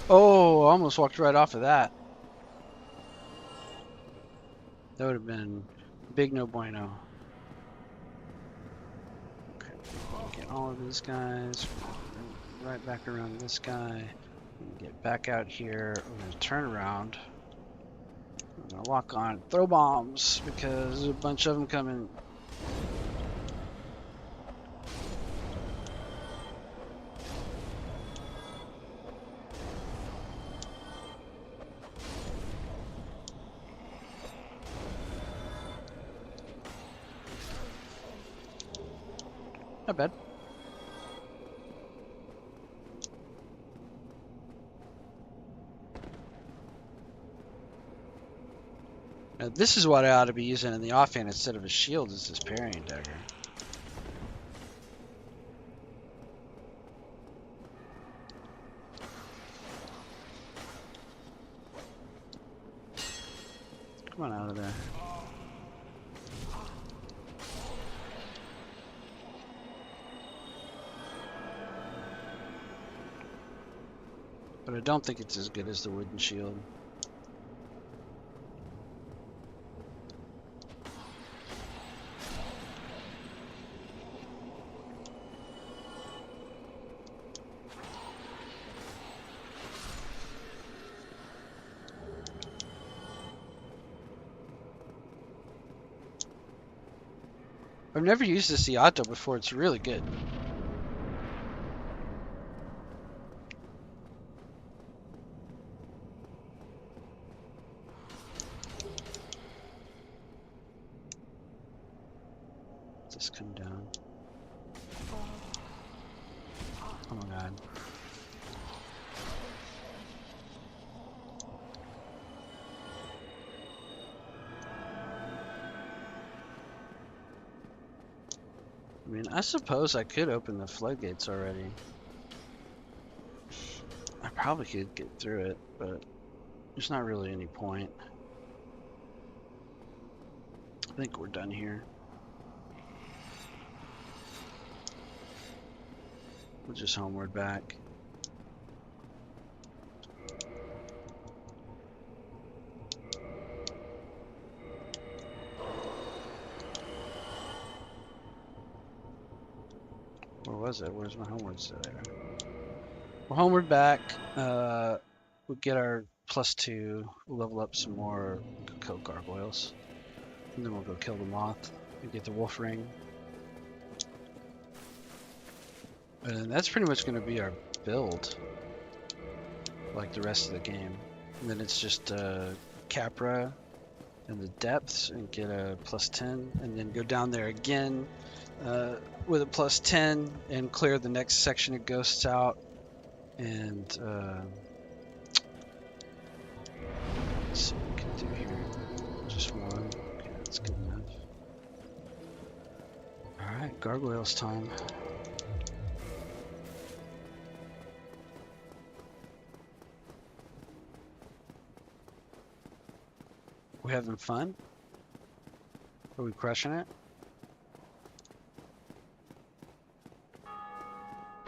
Oh, I almost walked right off of that. That would have been big no bueno. Okay, get all of these guys. Right back around this guy. Get back out here. We're going to turn around. I'm going to lock on. Throw bombs because there's a bunch of them coming. Not bad. Now, this is what I ought to be using in the offhand instead of a shield, is this parrying dagger. Come on out of there. But I don't think it's as good as the wooden shield. I've never used this Iato before. It's really good. Just come down. Oh my god. I mean, I suppose I could open the floodgates already. I probably could get through it, but there's not really any point. I think we're done here. We'll just homeward back. Where was it? Where's my homeward there? We're homeward back. We'll get our +2. We'll level up some more. We'll kill gargoyles. And then we'll go kill the moth and get the wolf ring. And that's pretty much going to be our build, like the rest of the game. And then it's just Capra and the depths and get a +10, and then go down there again with a +10 and clear the next section of ghosts out. And let's see what we can do here. Just one. Okay, that's good enough. Alright, gargoyles time. We having fun? Are we crushing it?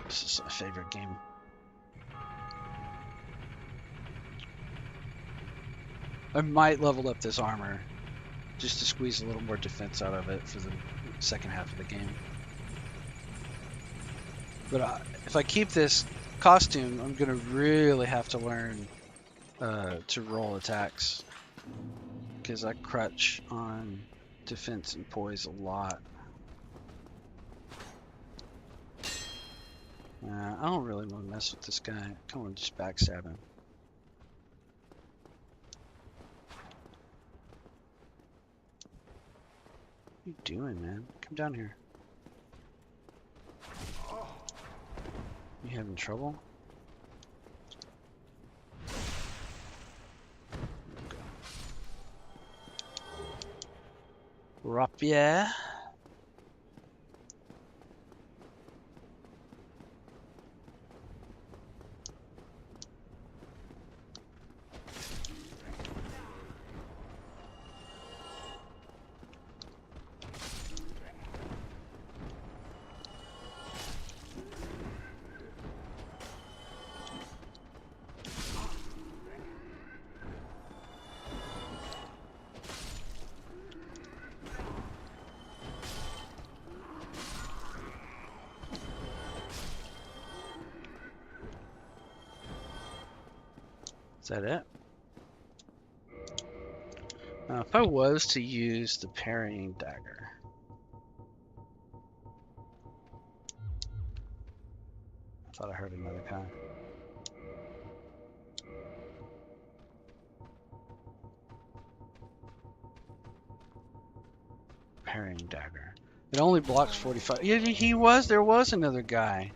This is my favorite game. I might level up this armor just to squeeze a little more defense out of it for the second half of the game. But if I keep this costume, I'm gonna really have to learn to roll attacks, because I crutch on defense and poise a lot. I don't really want to mess with this guy. I kind of want to just backstab him. What are you doing, man? Come down here. You having trouble? Rapier. Is that it? If I was to use the parrying dagger. I thought I heard another guy. Parrying dagger. It only blocks 45. Yeah, there was another guy.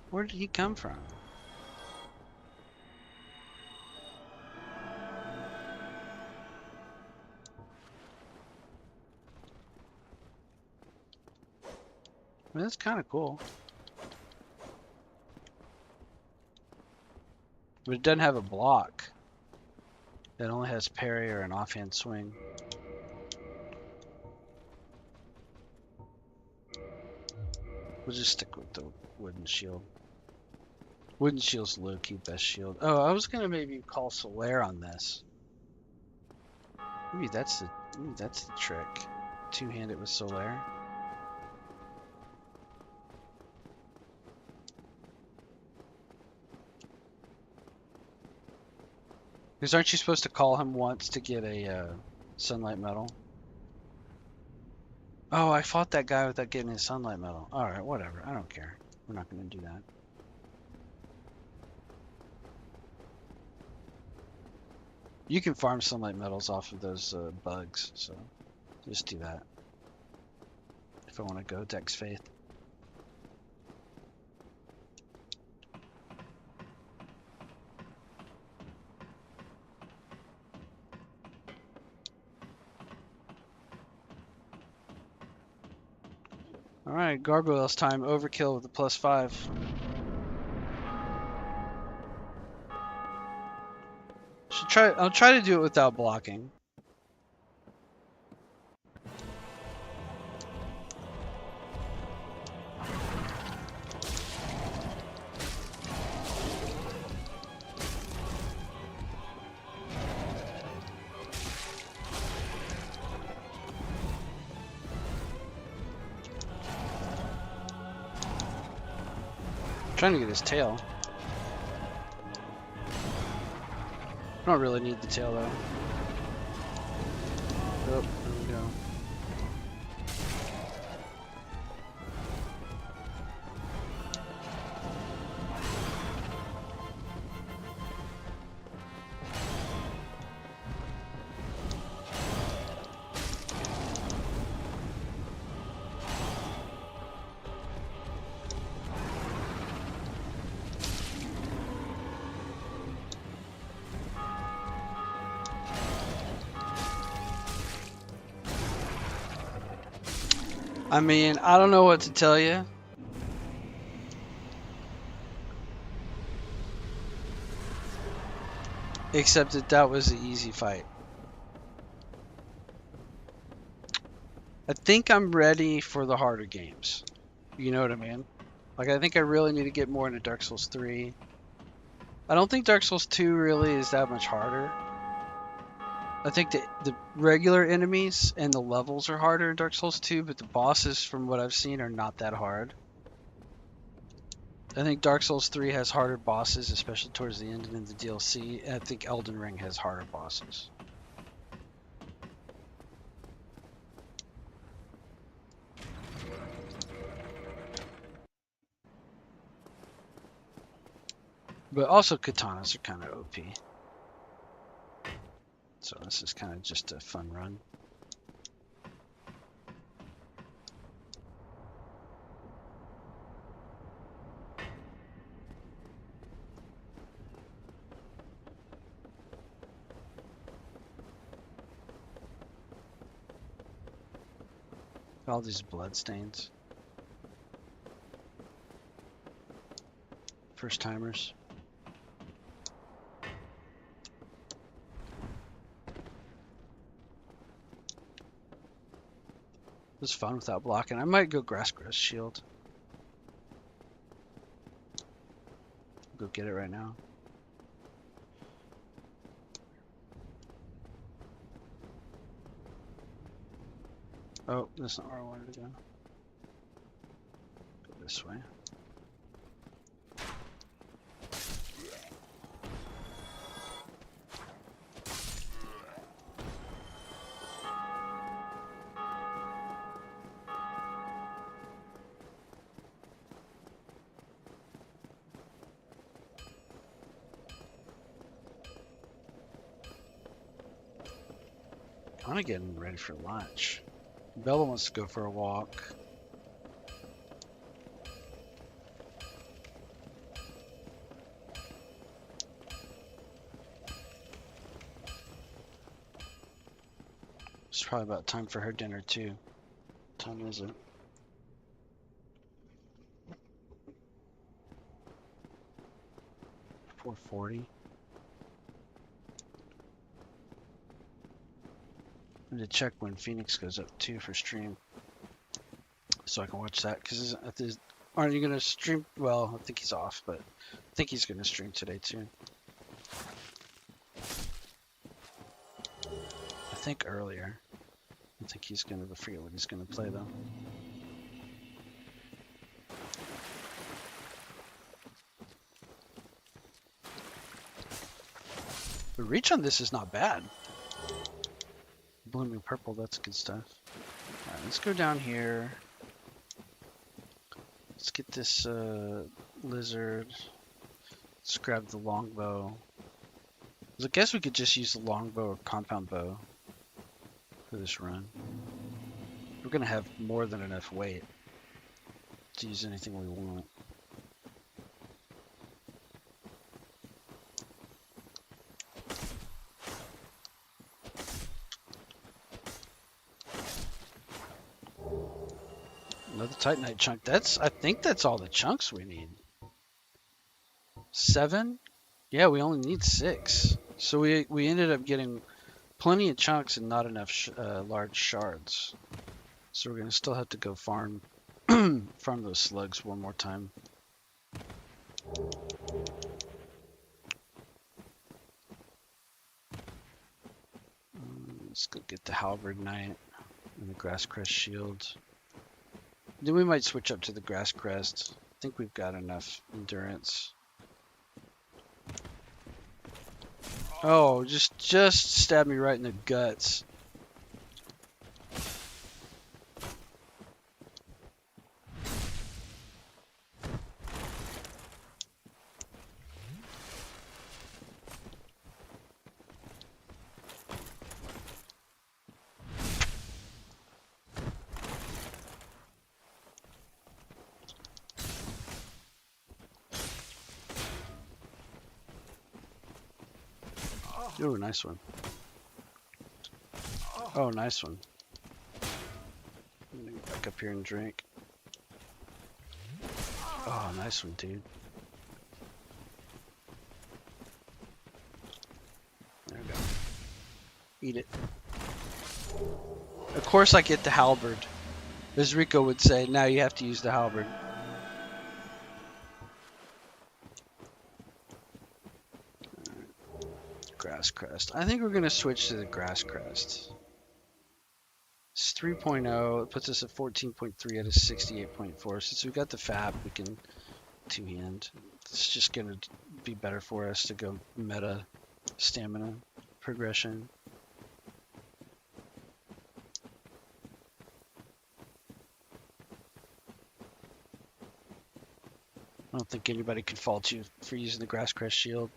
Where did he come from? I mean, that's kind of cool. But it doesn't have a block. It only has parry or an offhand swing. We'll just stick with the wooden shield. Wooden shield's low-key best shield. Oh, I was gonna maybe call Solaire on this. Maybe that's the trick. Two-hand it with Solaire. Because aren't you supposed to call him once to get a sunlight medal? Oh, I fought that guy without getting his sunlight medal. Alright, whatever. I don't care. We're not going to do that. You can farm sunlight medals off of those bugs, so just do that. If I want to go Dex Faith. Alright, Gargoyles time. Overkill with the +5. I'll try to do it without blocking. Trying to get his tail. I don't really need the tail though. Oh, there we go. I mean, I don't know what to tell you. Except that was an easy fight. I think I'm ready for the harder games. You know what I mean? Like, I think I really need to get more into Dark Souls 3. I don't think Dark Souls 2 really is that much harder. I think the regular enemies and the levels are harder in Dark Souls 2, but the bosses, from what I've seen, are not that hard. I think Dark Souls 3 has harder bosses, especially towards the end and in the DLC. And I think Elden Ring has harder bosses. But also katanas are kind of OP. So this is kind of just a fun run. All these blood stains. First timers. It was fun without blocking. I might go grass shield. Go get it right now. Oh, that's not where I wanted to go. Go this way. I'm getting ready for lunch. Bella wants to go for a walk. It's probably about time for her dinner too. What time is it? 4:40. I need to check when Phoenix goes up too for stream, so I can watch that. Because aren't you gonna stream? Well, I think he's off, but I think he's gonna stream today too. I think earlier. I think he's gonna. I forget what he's gonna play though. The reach on this is not bad. Blooming purple, that's good stuff. Alright, let's go down here. Let's get this lizard. Let's grab the longbow. I guess we could just use the longbow or compound bow for this run. We're gonna have more than enough weight to use anything we want. Another Titanite chunk. I think that's all the chunks we need. 7? Yeah, we only need 6. So we ended up getting plenty of chunks and not enough large shards. So we're gonna still have to go farm farm those slugs one more time. Let's go get the halberd knight and the grass crest shield. Then we might switch up to the grass crest. I think we've got enough endurance. Oh, just stabbed me right in the guts. Oh, nice one. Oh, nice one. Let me get back up here and drink. Oh, nice one, dude. There we go. Eat it. Of course I get the halberd. As Rico would say, now you have to use the halberd. Grass crest. I think we're going to switch to the grass crest. It's 3.0. It puts us at 14.3 out of 68.4. Since we've got the fab, we can two-hand. It's just going to be better for us to go meta stamina progression. I don't think anybody could fault you for using the Grass Crest shield.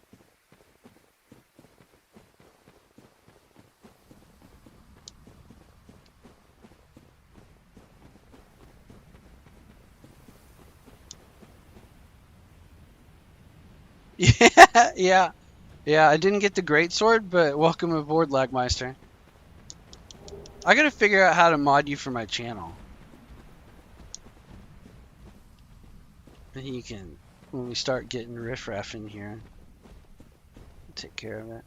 Yeah. I didn't get the great sword, but welcome aboard, Lagmeister. I gotta figure out how to mod you for my channel. And you can, when we start getting riffraff in here, take care of it.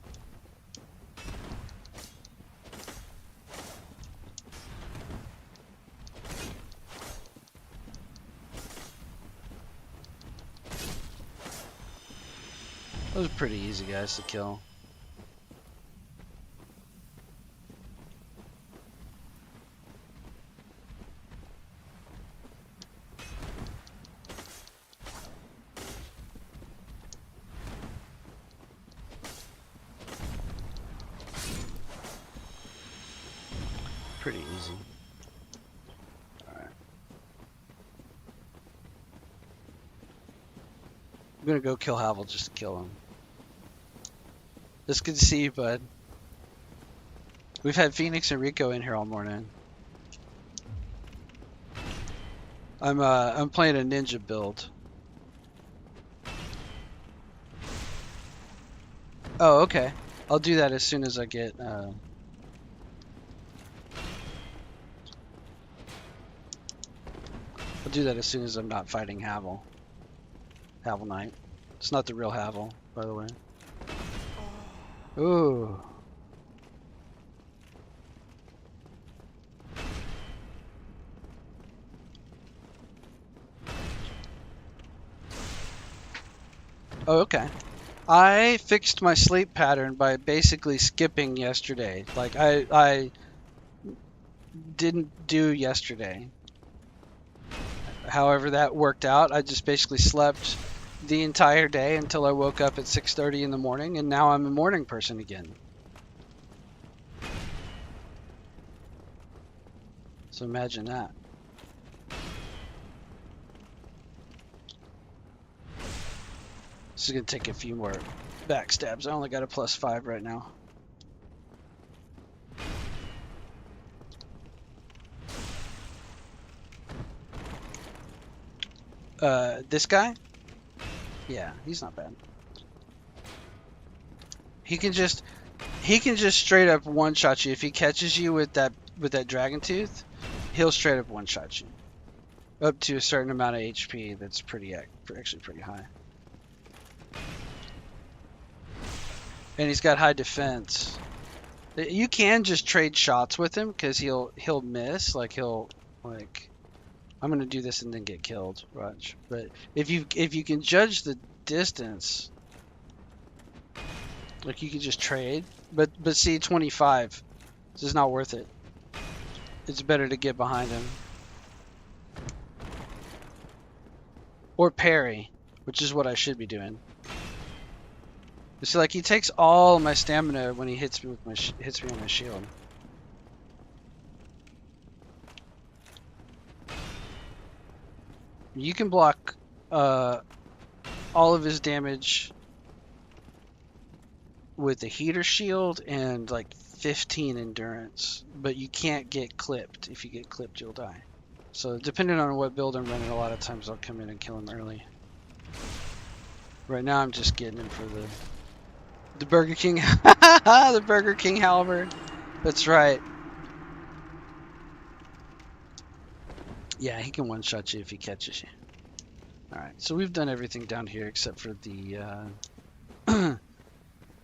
Those are pretty easy guys to kill. Pretty easy. Alright. I'm gonna go kill Havel just to kill him. It's good to see you, bud. We've had Phoenix and Rico in here all morning. I'm playing a ninja build. Oh, okay. I'll do that as soon as I get I'll do that as soon as I'm not fighting Havel. Havel Knight. It's not the real Havel, by the way. Ooh. Oh, okay. I fixed my sleep pattern by basically skipping yesterday. Like I didn't do yesterday. However that worked out. I just basically slept the entire day until I woke up at 6:30 in the morning, and now I'm a morning person again. So imagine that. This is gonna take a few more backstabs. I only got a +5 right now. This guy? Yeah, he's not bad. He can just straight up one-shot you. If he catches you with that dragon tooth, he'll straight up one-shot you. Up to a certain amount of HP that's actually pretty high. And he's got high defense. You can just trade shots with him because he'll miss. Like I'm gonna do this and then get killed, watch. But if you can judge the distance, like you can just trade. But see, 25, this is not worth it. It's better to get behind him or parry, which is what I should be doing. You see, like he takes all my stamina when he hits me with my on my shield. You can block all of his damage with a heater shield and like 15 endurance, but you can't get clipped. If you get clipped, you'll die. So depending on what build I'm running, a lot of times I'll come in and kill him early. Right now I'm just getting him for the Burger King, the Burger King halberd. That's right. Yeah, he can one-shot you if he catches you. Alright, so we've done everything down here except for the,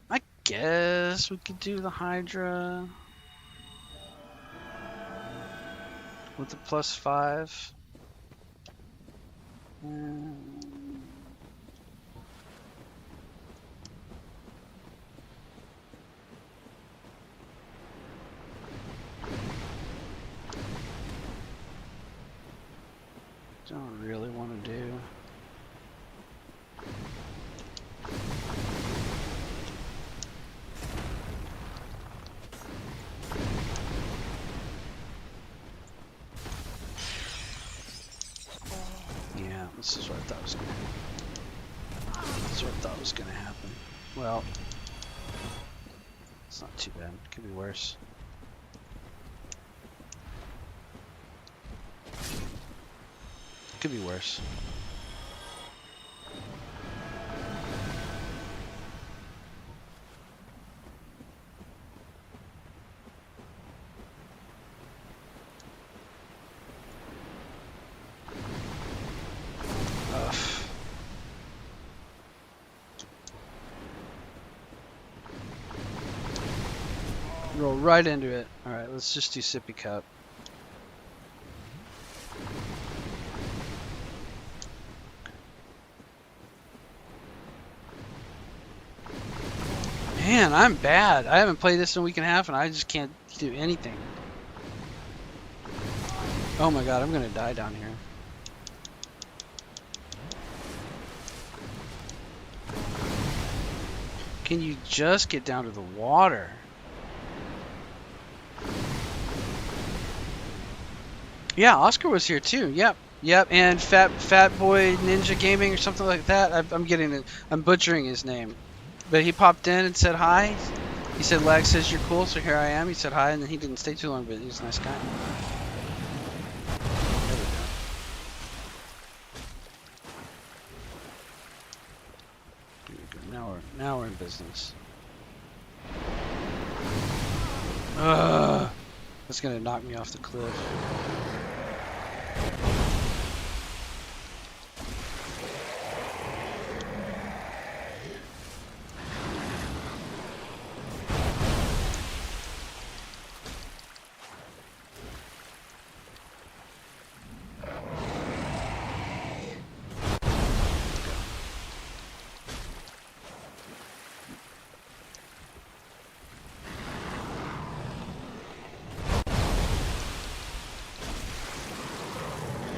I guess we could do the Hydra with the +5. Don't really want to do. Yeah, this is what I thought was going to happen. That's what I thought was gonna happen. Well, it's not too bad. Could be worse. Could be worse. Roll right into it. Alright, let's just do sippy cup. Man, I'm bad. I haven't played this in a week and a half and I just can't do anything. Oh my god, I'm gonna die down here. Can you just get down to the water? Yeah, Oscar was here too. Yep, and Fat Boy Ninja Gaming or something like that. I'm butchering his name, but he popped in and said hi. He said, "Lag says you're cool, so here I am." He said hi, and then he didn't stay too long, but he's a nice guy. There we go. Now we're in business. That's gonna knock me off the cliff.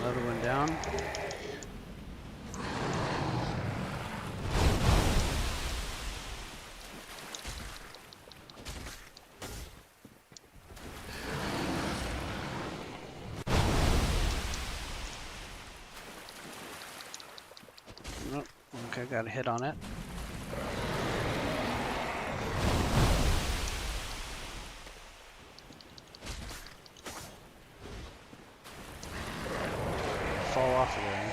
Another one down. Nope. Okay, got a hit on it. Fall off of there.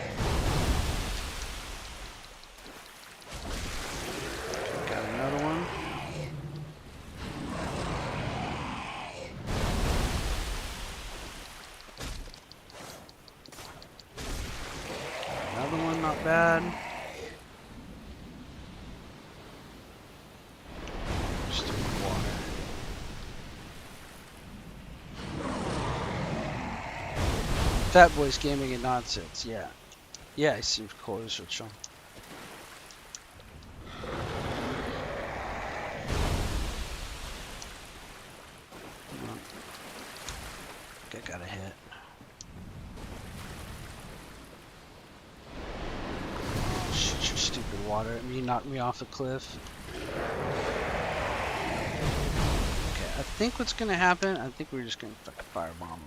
Got another one. Another one, not bad. Just water. Fat Boy's Gaming and Nonsense, yeah. Yeah, he seems cool as a chum. I got a hit. Shoot your stupid water at me, knock me off a cliff. Okay, I think what's gonna happen, I think we're just gonna fucking firebomb him.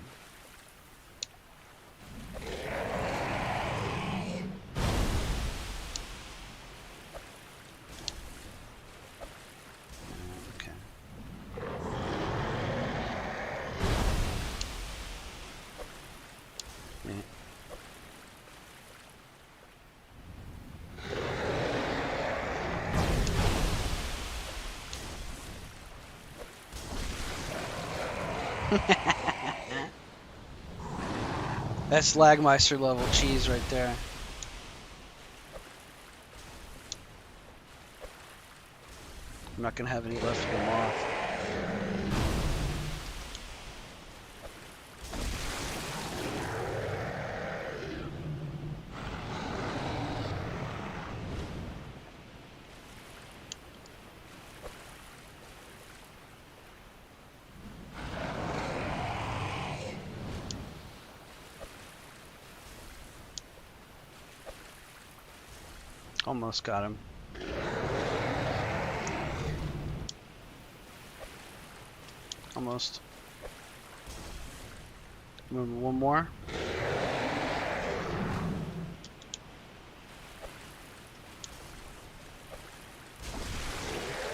That's Lagmeister level cheese right there. I'm not gonna have any left to go off. Almost got him. Almost. One more.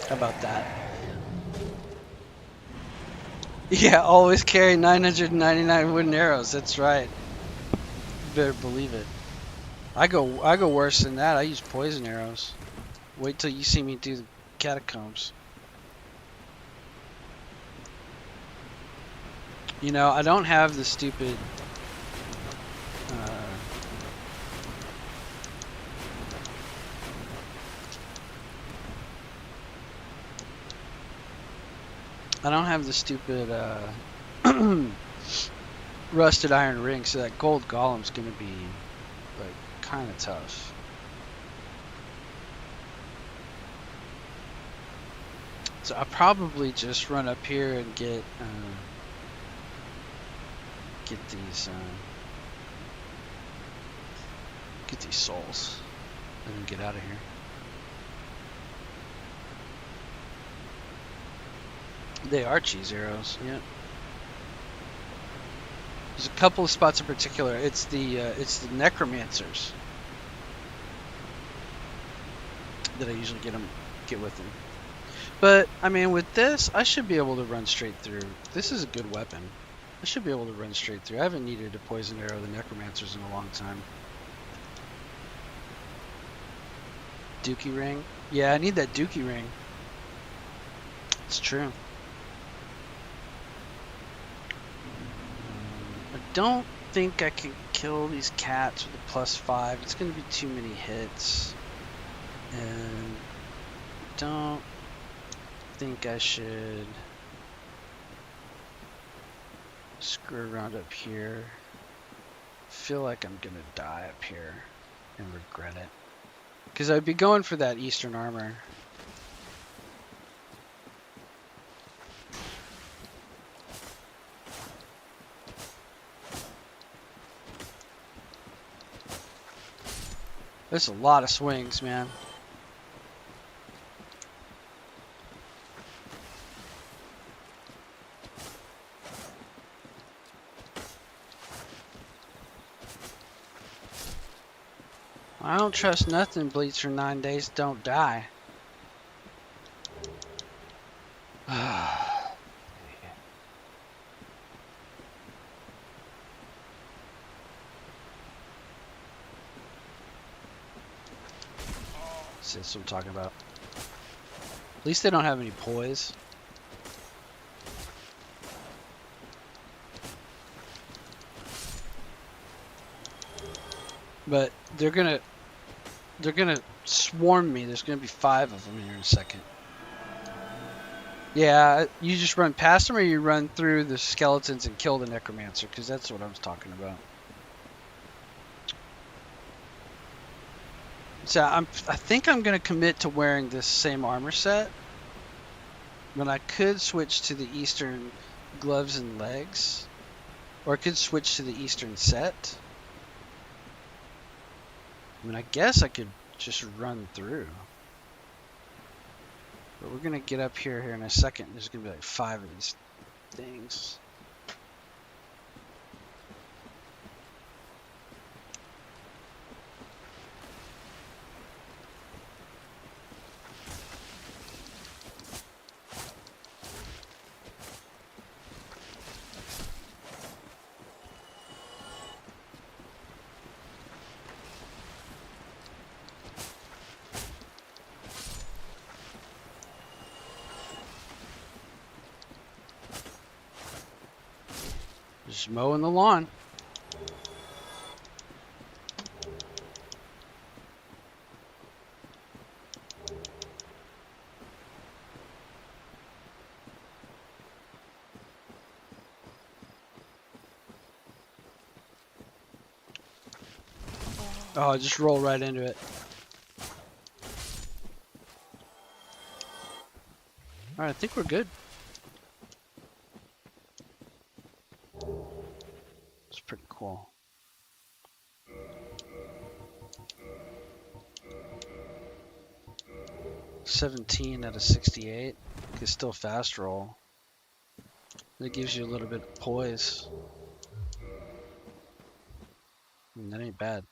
How about that? Yeah, always carry 999 wooden arrows. That's right. You better believe it. I go worse than that. I use poison arrows. Wait till you see me do the catacombs. You know, I don't have the stupid I don't have the stupid rusted iron ring, so that gold golem's gonna be like kind of tough. So I'll probably just run up here and get these souls and then get out of here. They are cheese arrows, yeah. There's a couple of spots in particular. It's the necromancers that I usually get with them. But I mean, with this, I should be able to run straight through. This is a good weapon. I should be able to run straight through. I haven't needed a poison arrow the necromancers in a long time. Dookie ring? Yeah, I need that dookie ring. It's true. I don't think I can kill these cats with a +5. It's going to be too many hits. And I don't think I should screw around up here. I feel like I'm going to die up here and regret it. Because I'd be going for that Eastern armor. There's a lot of swings, man. I don't trust nothing bleeds for 9 days, don't die. See, that's what I'm talking about. At least they don't have any poise. But they're gonna swarm me. There's gonna be 5 of them here in a second. Yeah, you just run past them, or you run through the skeletons and kill the necromancer, because that's what I was talking about. So I think I'm gonna commit to wearing this same armor set, but I could switch to the Eastern gloves and legs, or I could switch to the Eastern set. I mean, I guess I could just run through. But we're gonna get up here in a second. There's gonna be like 5 of these things. Just mowing the lawn. Oh, just roll right into it. Alright, I think we're good. It's pretty cool. $17 out of 68. You can still fast roll. It gives you a little bit of poise. And that ain't bad.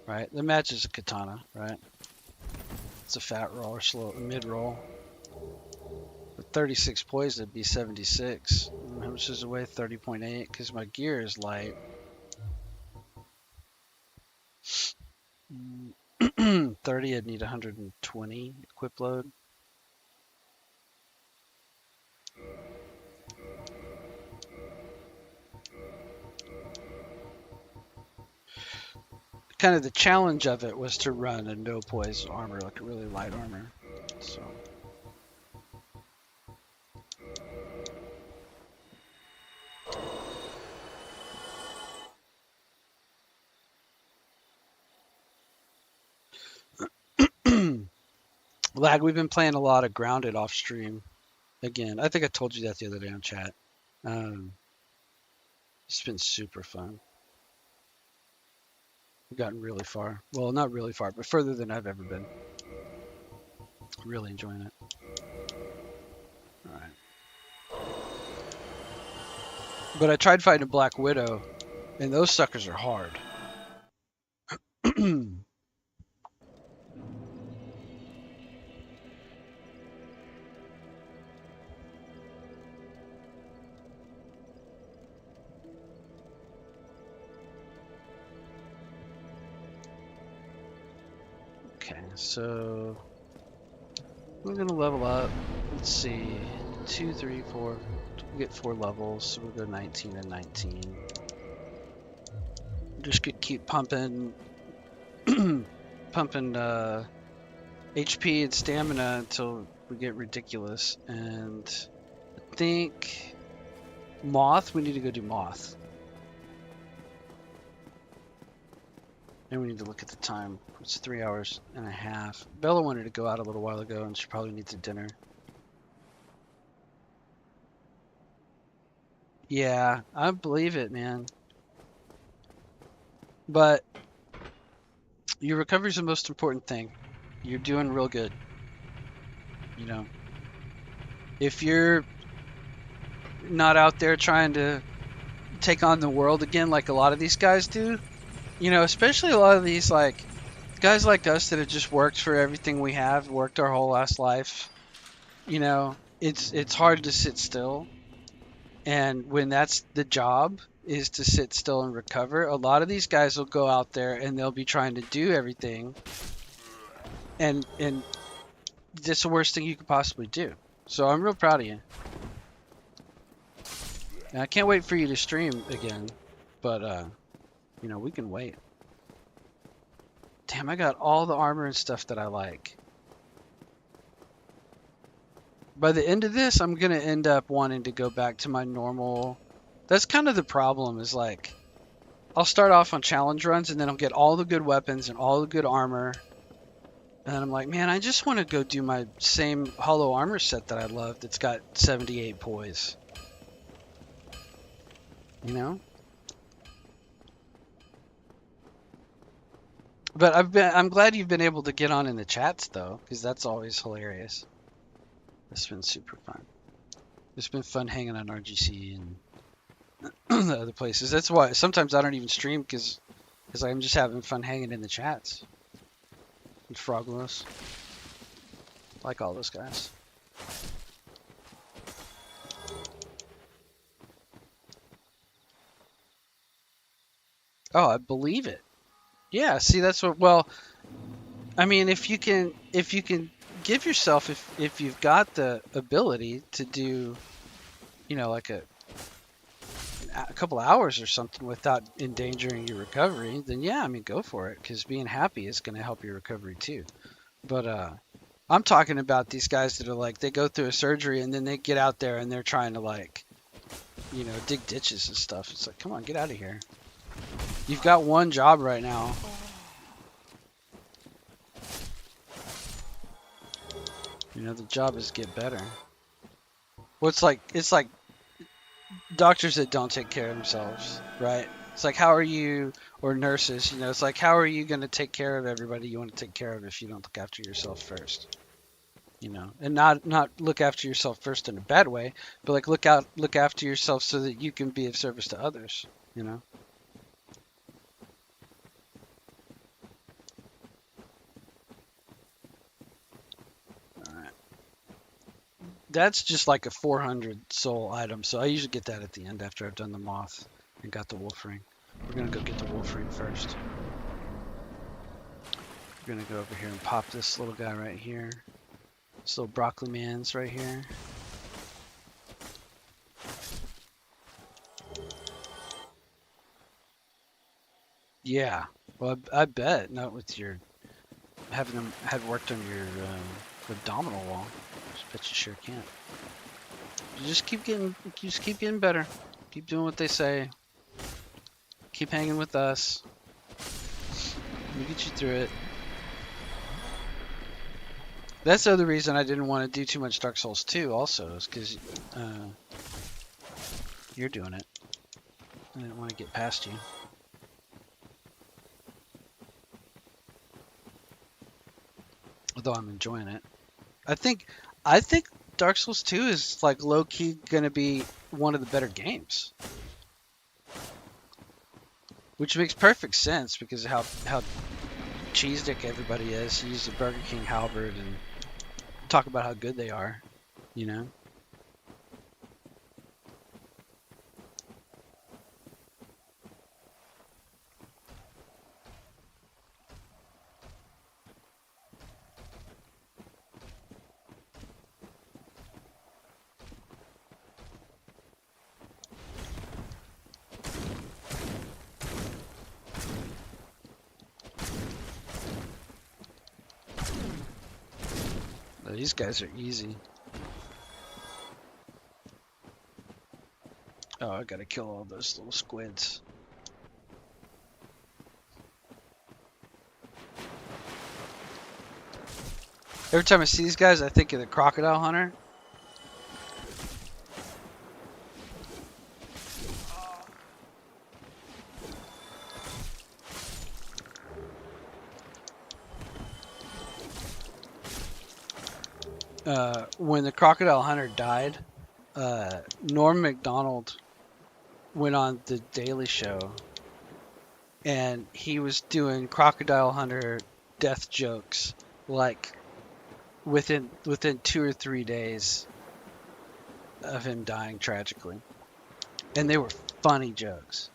right? The match is a katana, right? It's a fat roll or slow mid roll. With 36 poison, it'd be 76. How much does it weigh? 30.8. Because my gear is light. 30, I'd need 120 equip load. Kind of the challenge of it was to run a no poise armor, like a really light armor. So. Lag, we've been playing a lot of Grounded off stream. Again, I think I told you that the other day on chat. It's been super fun. We've gotten really far. Well, not really far, but further than I've ever been. Really enjoying it. All right. But I tried fighting a Black Widow, and those suckers are hard. Okay, so we're gonna level up. Let's see, 2, 3, 4. We get 4 levels, so we'll go 19 and 19. Just gonna keep pumping, pumping HP and stamina until we get ridiculous. And I think Moth. We need to go do Moth. And we need to look at the time. It's 3 hours and a half. Bella wanted to go out a little while ago, and she probably needs a dinner. Yeah, I believe it, man. But your recovery is the most important thing. You're doing real good. You know, if you're not out there trying to take on the world again like a lot of these guys do, you know, especially a lot of these like guys like us that have just worked for everything we have, worked our whole last life, you know, it's hard to sit still. And when that's the job is to sit still and recover, a lot of these guys will go out there and they'll be trying to do everything. And that's the worst thing you could possibly do. So I'm real proud of you. And I can't wait for you to stream again, but you know, we can wait. Damn, I got all the armor and stuff that I like. By the end of this, I'm gonna end up wanting to go back to my normal. That's kind of the problem, is like I'll start off on challenge runs and then I'll get all the good weapons and all the good armor. And then I'm like, man, I just want to go do my same hollow armor set that I love that's got 78 poise. You know? But I'm glad you've been able to get on in the chats though, because that's always hilarious. It's been super fun. It's been fun hanging on RGC and the other places. That's why sometimes I don't even stream, because I'm just having fun hanging in the chats. And Froglos. Like all those guys. Oh, I believe it. Yeah, see, that's what, well, I mean, if you can give yourself, if you've got the ability to do, you know, like a couple hours or something without endangering your recovery, then yeah, I mean, go for it, because being happy is going to help your recovery too. But I'm talking about these guys that are like, they go through a surgery and then they get out there and they're trying to, like, you know, dig ditches and stuff. It's like, come on, get out of here. You've got one job right now. You know, the job is get better. Well, it's like doctors that don't take care of themselves, right? It's like, how are you, or nurses, you know, it's like, how are you going to take care of everybody you want to take care of if you don't look after yourself first? You know, and not look after yourself first in a bad way, but like look after yourself so that you can be of service to others, you know? That's just like a 400 soul item, so I usually get that at the end after I've done the moth and got the wolf ring. We're gonna go get the wolf ring first. We're gonna go over here and pop this little guy right here. This little broccoli man's right here. Yeah, well, I bet not with your having them had worked on your abdominal wall. I bet you sure can't. You just keep getting better. Keep doing what they say. Keep hanging with us. We'll get you through it. That's the other reason I didn't want to do too much Dark Souls 2 also, is because you're doing it. I didn't want to get past you. Although I'm enjoying it. I think Dark Souls 2 is like low-key going to be one of the better games. Which makes perfect sense because of how cheese dick everybody is. You use the Burger King halberd and talk about how good they are, you know? These guys are easy. Oh, I gotta kill all those little squids. Every time I see these guys, I think of the crocodile hunter. When the crocodile hunter died, Norm Macdonald went on the Daily Show, and he was doing crocodile hunter death jokes like within 2 or 3 days of him dying tragically, and they were funny jokes.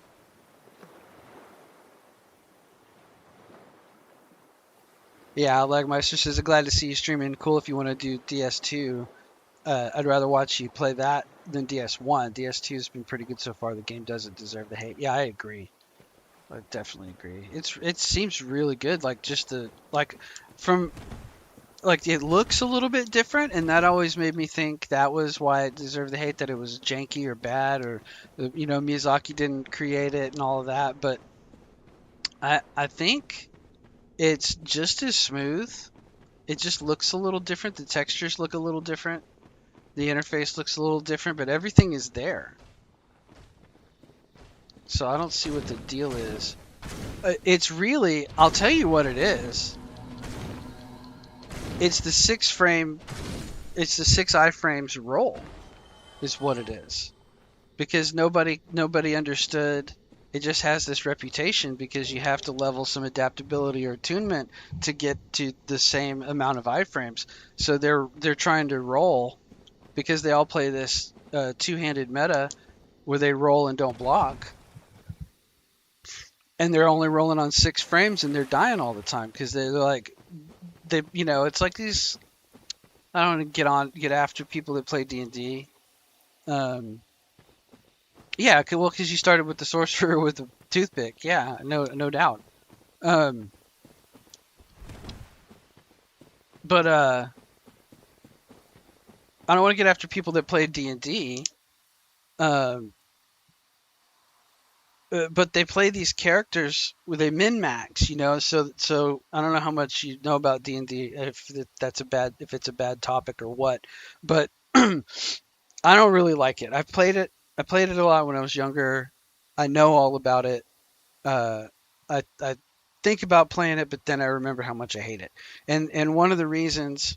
Yeah, Lagmeister says, glad to see you streaming. Cool if you want to do DS2. I'd rather watch you play that than DS1. DS2 has been pretty good so far. The game doesn't deserve the hate. Yeah, I agree. I definitely agree. It seems really good. Like just the from it looks a little bit different, and that always made me think that was why it deserved the hate, that it was janky or bad, or Miyazaki didn't create it and all of that. But I think it's just as smooth. It just looks a little different. The textures look a little different. The interface looks a little different, but everything is there. So I don't see what the deal is. It's really, I'll tell you what it is. It's the 6 iframes roll is what it is. Because nobody understood. It just has this reputation because you have to level some adaptability or attunement to get to the same amount of iframes. So they're trying to roll because they all play this two-handed meta where they roll and don't block. And they're only rolling on 6 frames and they're dying all the time because they're like, it's like these, I don't want to get after people that play D&D. Yeah, well, because you started with the sorcerer with the toothpick. Yeah, no doubt. But I don't want to get after people that play D&D. But they play these characters with a min-max, so I don't know how much you know about D&D, if it's a bad topic or what, but I don't really like it. I played it a lot when I was younger. I know all about it. I think about playing it, but then I remember how much I hate it. And one of the reasons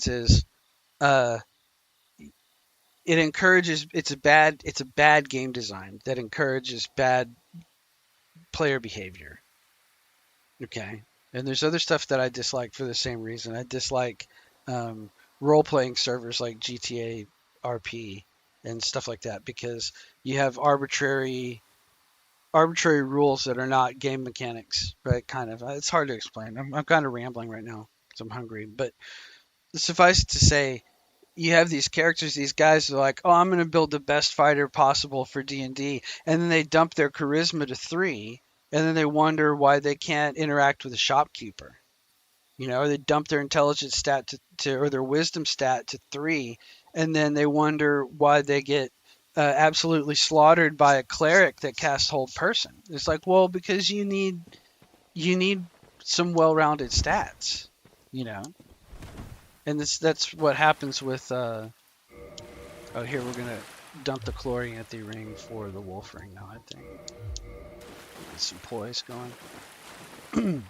is it encourages, it's a bad game design that encourages bad player behavior. Okay. And there's other stuff that I dislike for the same reason. I dislike role-playing servers like GTA RP and stuff like that, because you have arbitrary rules that are not game mechanics, right? Kind of. It's hard to explain. I'm kind of rambling right now because I'm hungry. But suffice it to say, you have these characters, these guys are like, oh, I'm going to build the best fighter possible for D&D. And then they dump their charisma to 3, and then they wonder why they can't interact with a shopkeeper. You know, or they dump their intelligence stat to or their wisdom stat to 3, and then they wonder why they get absolutely slaughtered by a cleric that casts hold person. It's like, well, because you need some well-rounded stats, you know. And that's what happens with. Oh, here we're gonna dump the chlorianthy ring for the wolf ring now. I think get some poise going.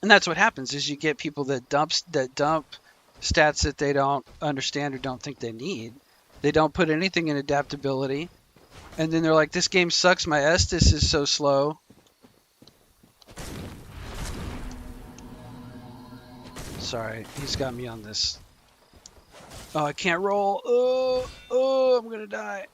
And that's what happens is you get people that dump stats that they don't understand or don't think they need. They don't put anything in adaptability, and then they're like, "This game sucks. My Estus is so slow." Sorry, he's got me on this. Oh, I can't roll. Oh, I'm gonna die.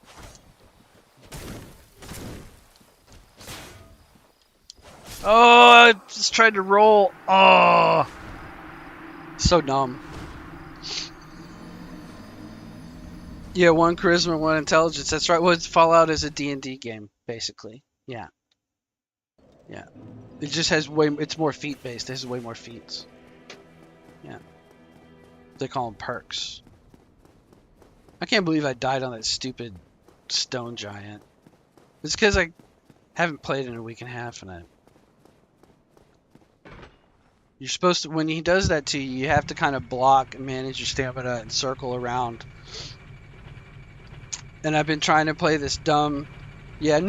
Oh, I just tried to roll. Oh, so dumb. Yeah, 1 charisma, 1 intelligence. That's right. Well, Fallout is a D&D game, basically. Yeah. Yeah. It just has it's more feat based. It has way more feats. Yeah. They call them perks. I can't believe I died on that stupid stone giant. It's because I haven't played in a week and a half, and you're supposed to, when he does that to you, you have to kind of block and manage your stamina and circle around. And I've been trying to play this dumb, I've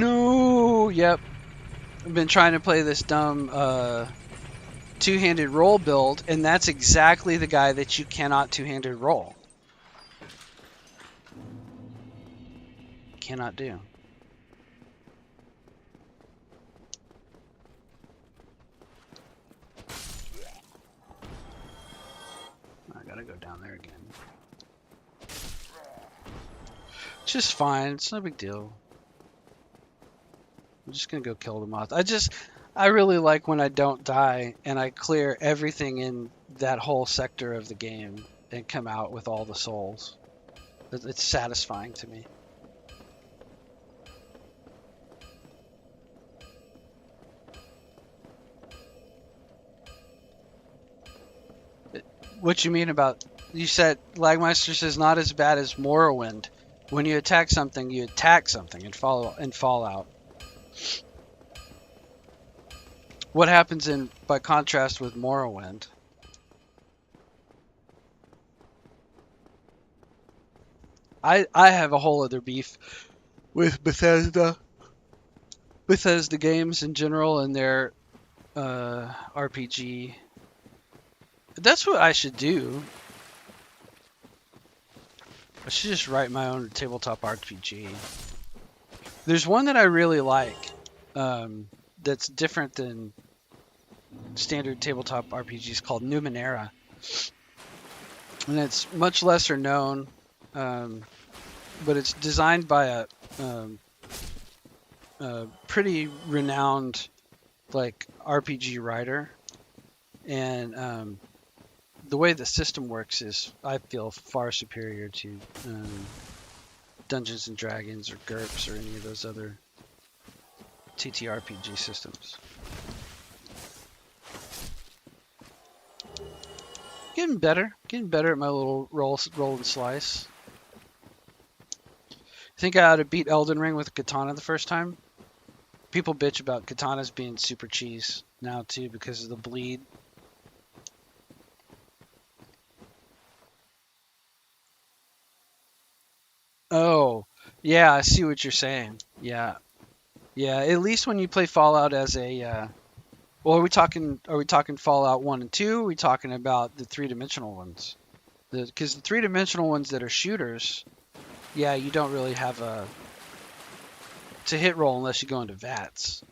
been trying to play this dumb two-handed roll build, and that's exactly the guy that you cannot two-handed roll. Cannot do. I gotta go down there again. It's just fine. It's no big deal. I'm just gonna go kill the moth. I really like when I don't die and I clear everything in that whole sector of the game and come out with all the souls. It's satisfying to me. What you mean about, you said Lagmeister says not as bad as Morrowind. When you attack something in Fallout. What happens by contrast with Morrowind? I have a whole other beef with Bethesda games in general and their RPG. That's what I should do. I should just write my own tabletop RPG. There's one that I really like that's different than standard tabletop RPGs called Numenera. And it's much lesser known, but it's designed by a pretty renowned RPG writer. And the way the system works is, I feel, far superior to Dungeons and Dragons or GURPS or any of those other TTRPG systems. Getting better at my little roll and slice. I think I ought to beat Elden Ring with a katana the first time. People bitch about katanas being super cheese now too because of the bleed. Oh, yeah, I see what you're saying. Yeah. Yeah, at least when you play Fallout as a well, are we talking Fallout 1 and 2? Or are we talking about the three-dimensional ones? Because the three-dimensional ones that are shooters, yeah, you don't really have to hit roll unless you go into VATS.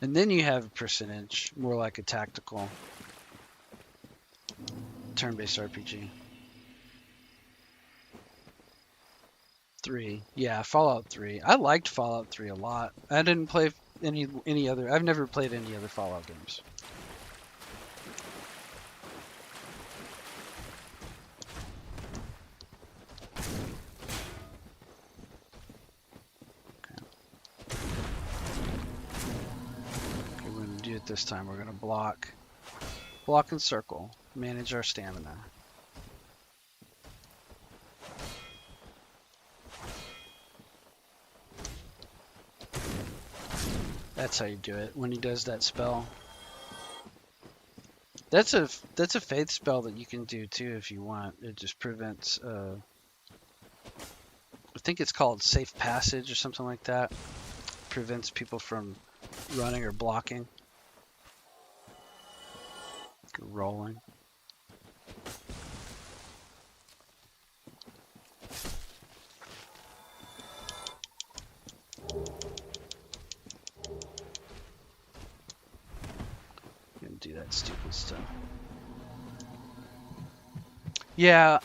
And then you have a percentage, more like a tactical turn-based RPG. 3. Yeah, Fallout 3. I liked Fallout 3 a lot. I didn't play any other. I've never played any other Fallout games. Okay, we're going to do it this time. We're going to block and circle. Manage our stamina. That's how you do it when he does that spell. That's a faith spell that you can do too if you want. It just prevents I think it's called safe passage or something like that. Prevents people from running or blocking. Rolling. Do that stupid stuff. Yeah,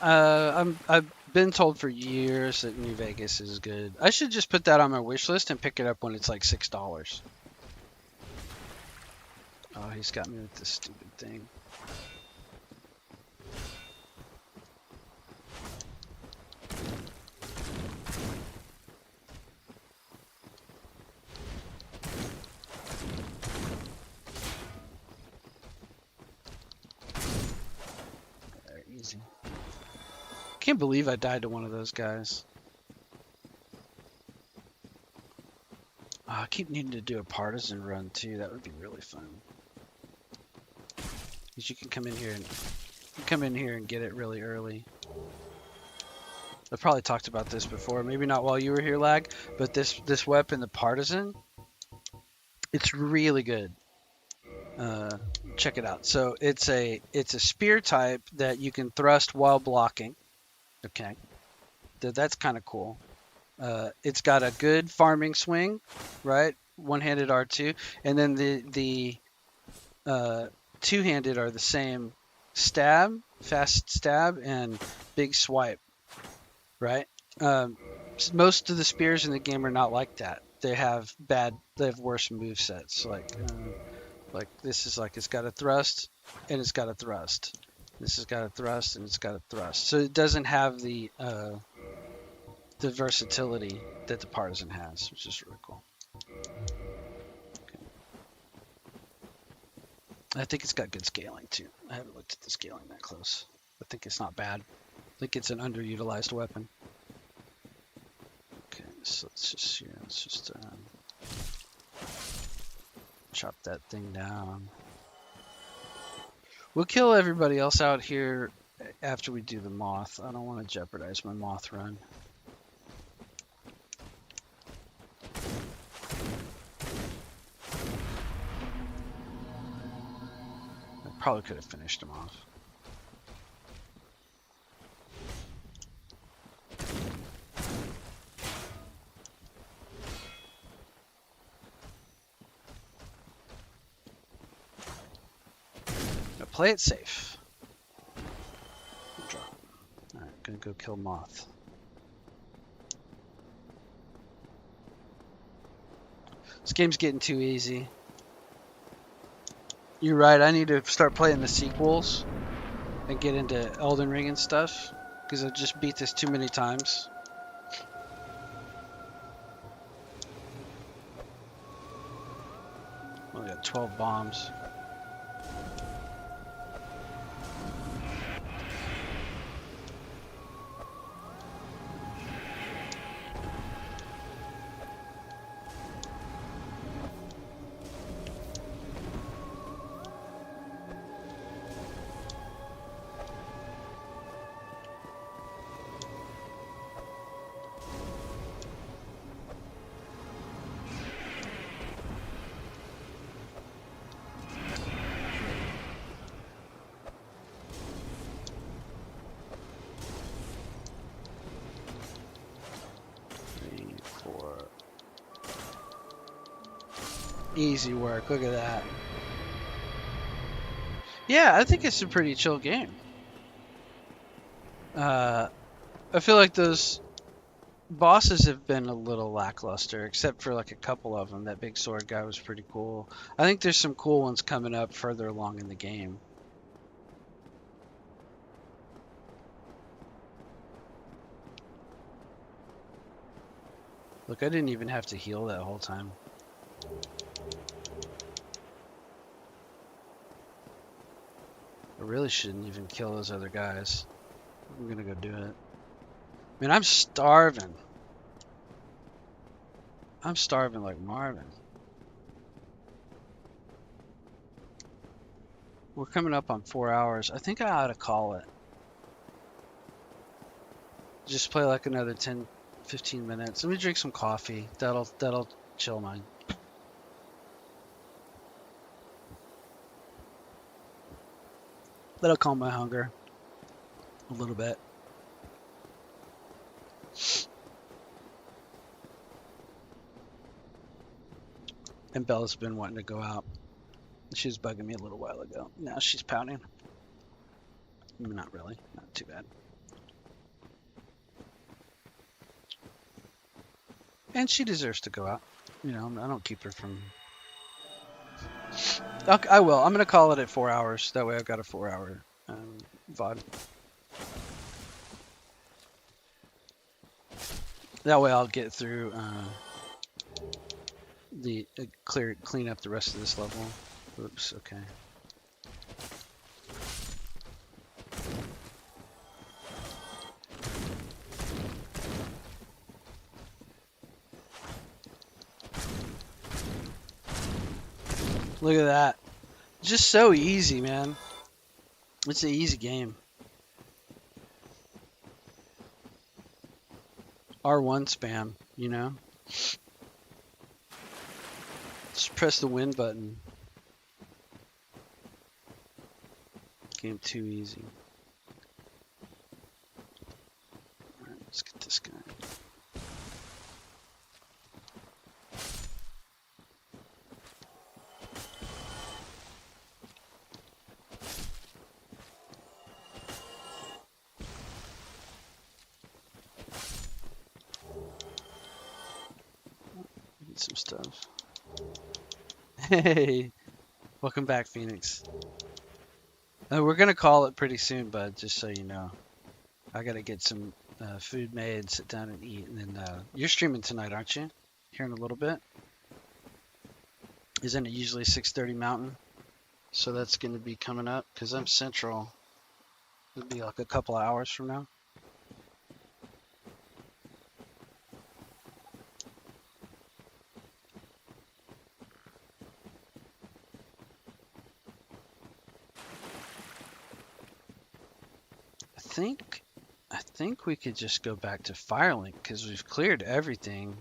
I've been told for years that New Vegas is good. I should just put that on my wish list and pick it up when it's like $6. Oh, he's got me with this stupid thing. Easy. Can't believe I died to one of those guys. Oh, I keep needing to do a partisan run too. That would be really fun. Because you can come in here and get it really early. I've probably talked about this before. Maybe not while you were here, Lag. But this weapon, the partisan, it's really good. Check it out. So it's a spear type that you can thrust while blocking. Okay, that's kind of cool. It's got a good farming swing, right? One-handed R2, and then the two-handed are the same stab, fast stab, and big swipe, right? Most of the spears in the game are not like that. They have worse move sets. Like this is like it's got a thrust and it's got a thrust. This has got a thrust and it's got a thrust. So it doesn't have the versatility that the partisan has, which is really cool. Okay. I think it's got good scaling too. I haven't looked at the scaling that close. I think it's not bad. I think it's an underutilized weapon. Okay, so let's just chop that thing down. We'll kill everybody else out here after we do the moth. I don't want to jeopardize my moth run. I probably could have finished him off. Play it safe. Alright, gonna go kill moth. This game's getting too easy. You're right, I need to start playing the sequels and get into Elden Ring and stuff, because I just beat this too many times. Oh, we got 12 bombs. Easy work. Look at that. Yeah, I think it's a pretty chill game. I feel like those bosses have been a little lackluster, except for like a couple of them. That big sword guy was pretty cool. I think there's some cool ones coming up further along in the game. Look, I didn't even have to heal that whole time. I really shouldn't even kill those other guys. I'm gonna go do it. Man, I'm starving. I'm starving like Marvin. We're coming up on 4 hours. I think I ought to call it. Just play like another 10, 15 minutes. Let me drink some coffee. That'll chill mine. That'll calm my hunger a little bit. And Bella's been wanting to go out. She was bugging me a little while ago. Now she's pouting. Not really. Not too bad. And she deserves to go out. You know, I don't keep her from... I will. I'm going to call it at 4 hours. That way I've got a 4-hour VOD. That way I'll get through clean up the rest of this level. Oops, okay. Look at that. Just so easy, man. It's an easy game. R1 spam, you know? Just press the win button. Game too easy. Alright, let's get this guy. Get some stuff. Hey! Welcome back, Phoenix. We're gonna call it pretty soon, bud, just so you know. I gotta get some food made, sit down and eat, and then you're streaming tonight, aren't you? Here in a little bit. Isn't it usually 6:30 Mountain? So that's gonna be coming up because I'm Central. It'll be like a couple of hours from now. I think we could just go back to Firelink because we've cleared everything.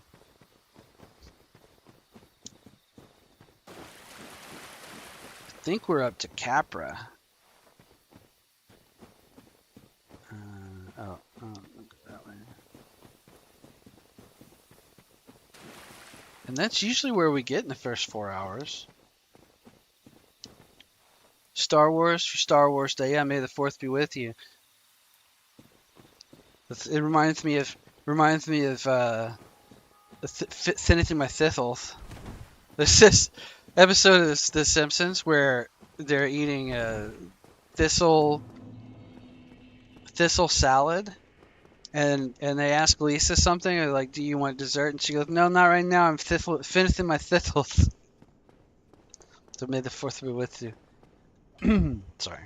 I think we're up to Capra. Oh, go that way. And that's usually where we get in the first 4 hours. Star Wars for Star Wars Day. Yeah, may the 4th be with you. It reminds me of finishing my thistles. There's this episode of The Simpsons where they're eating a thistle salad, and they ask Lisa something, or like, "Do you want dessert?" And she goes, "No, not right now. I'm finishing my thistles." So may the 4th be with you. Sorry.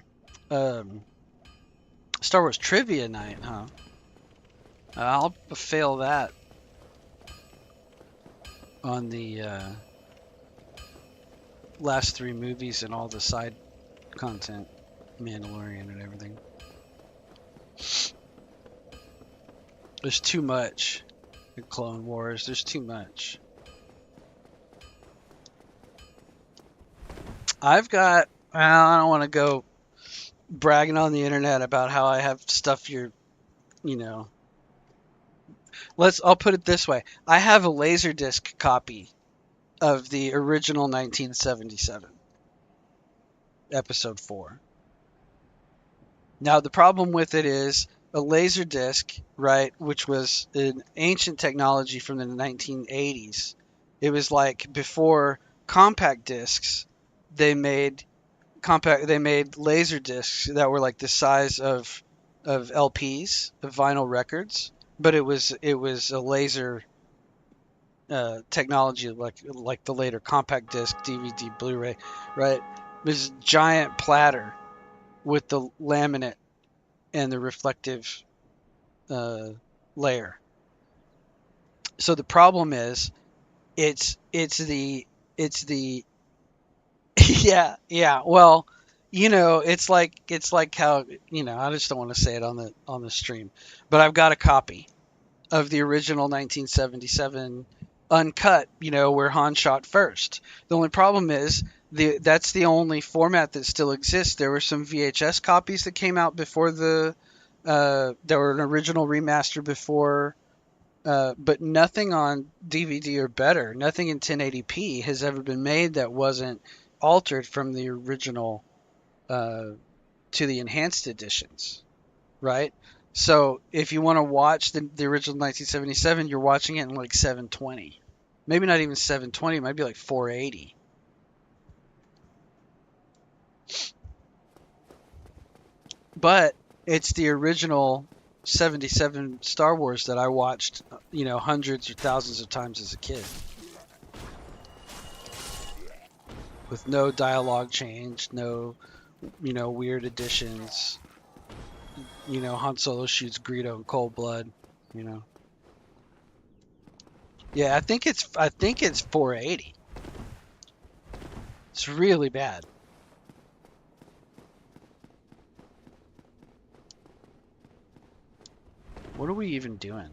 Star Wars trivia night, huh? I'll fail that on the last 3 movies and all the side content, Mandalorian and everything. There's too much in Clone Wars. There's too much. I don't want to go bragging on the internet about how I have stuff I'll put it this way. I have a Laserdisc copy of the original 1977, episode 4. Now, the problem with it is a laser disc, right, which was an ancient technology from the 1980s. It was like before compact discs, they made laser discs that were like the size of LPs, of vinyl records, but it was a laser technology like the later compact disc, DVD, Blu-ray, right? This giant platter with the laminate and the reflective layer. So the problem is, it's the yeah. Well, it's like how I just don't want to say it on the stream, but I've got a copy of the original 1977 uncut, where Han shot first. The only problem is that's the only format that still exists. There were some VHS copies that came out before there were an original remaster before, but nothing on DVD or better, nothing in 1080p has ever been made that wasn't altered from the original to the enhanced editions, right? So if you want to watch the original 1977, you're watching it in like 720. Maybe not even 720, it might be like 480. But it's the original 77 Star Wars that I watched, hundreds or thousands of times as a kid. With no dialogue change, no, weird additions. Han Solo shoots Greedo in cold blood, Yeah, I think it's 480. It's really bad. What are we even doing?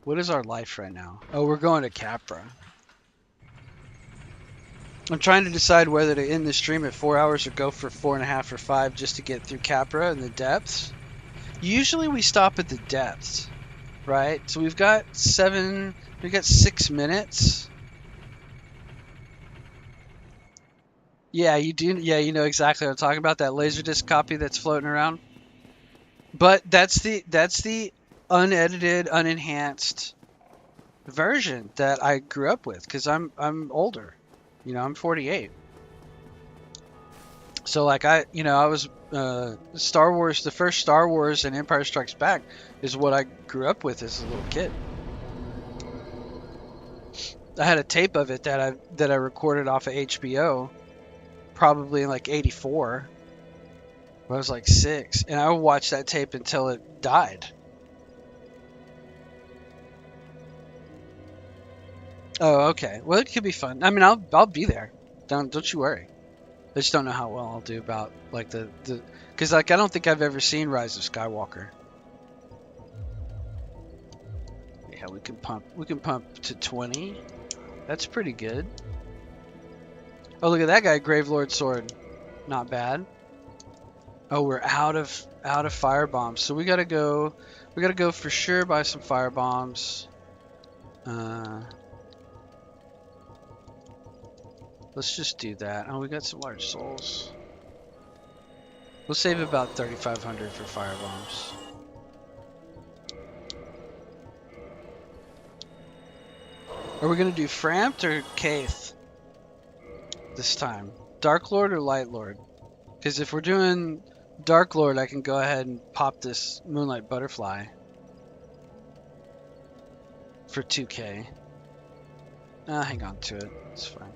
What is our life right now? Oh, we're going to Capra. I'm trying to decide whether to end the stream at 4 hours or go for 4.5 or 5 just to get through Capra and the depths. Usually we stop at the depths, right? So we've got 6 minutes. Yeah, you do. Yeah, you know exactly what I'm talking about. That Laserdisc copy that's floating around. But that's the unedited, unenhanced version that I grew up with because I'm older. I'm 48. So like I was Star Wars. The first Star Wars and Empire Strikes Back is what I grew up with as a little kid. I had a tape of it that I recorded off of HBO, probably in like '84. When I was like 6, and I would watch that tape until it died. Oh, okay. Well, it could be fun. I mean, I'll be there. Don't you worry. I just don't know how well I'll do about like the because like I don't think I've ever seen Rise of Skywalker. Yeah, we can pump to 20. That's pretty good. Oh, look at that guy, Gravelord sword. Not bad. Oh, we're out of fire bombs, so we gotta go for sure buy some fire bombs. Let's just do that. Oh, we got some large souls. We'll save about 3,500 for fire bombs. Are we gonna do Frampt or Kaith this time? Dark Lord or Light Lord? Because if we're doing Dark Lord, I can go ahead and pop this Moonlight Butterfly for 2k. Hang on to it. It's fine.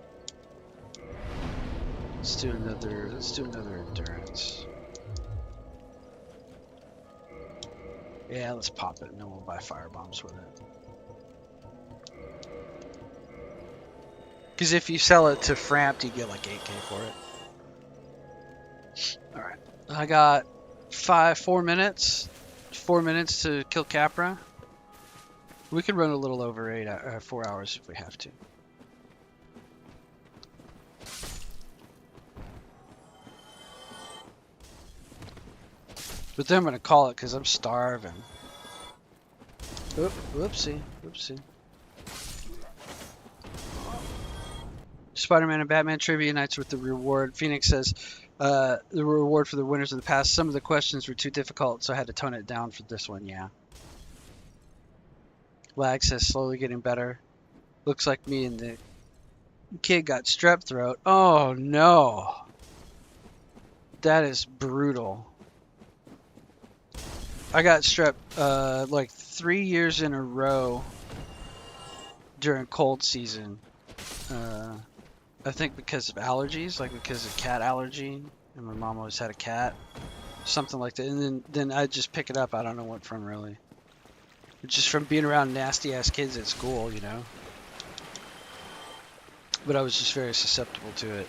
Let's do another endurance. Yeah, let's pop it and then we'll buy fire bombs with it. Because if you sell it to Frampt, you get like 8k for it. Alright. I got 4 minutes. 4 minutes to kill Capra. We could run a little over 4 hours if we have to. But then I'm going to call it because I'm starving. Oop, whoopsie. Spider-Man and Batman trivia nights with the reward. Phoenix says, the reward for the winners of the past. Some of the questions were too difficult, so I had to tone it down for this one. Yeah. Lag says slowly getting better. Looks like me and the kid got strep throat. Oh no. That is brutal. I got strep like 3 years in a row during cold season. I think because of allergies, like because of cat allergy, and my mom always had a cat, something like that. And then I just pick it up. I don't know what from really. Just from being around nasty ass kids at school, you know. But I was just very susceptible to it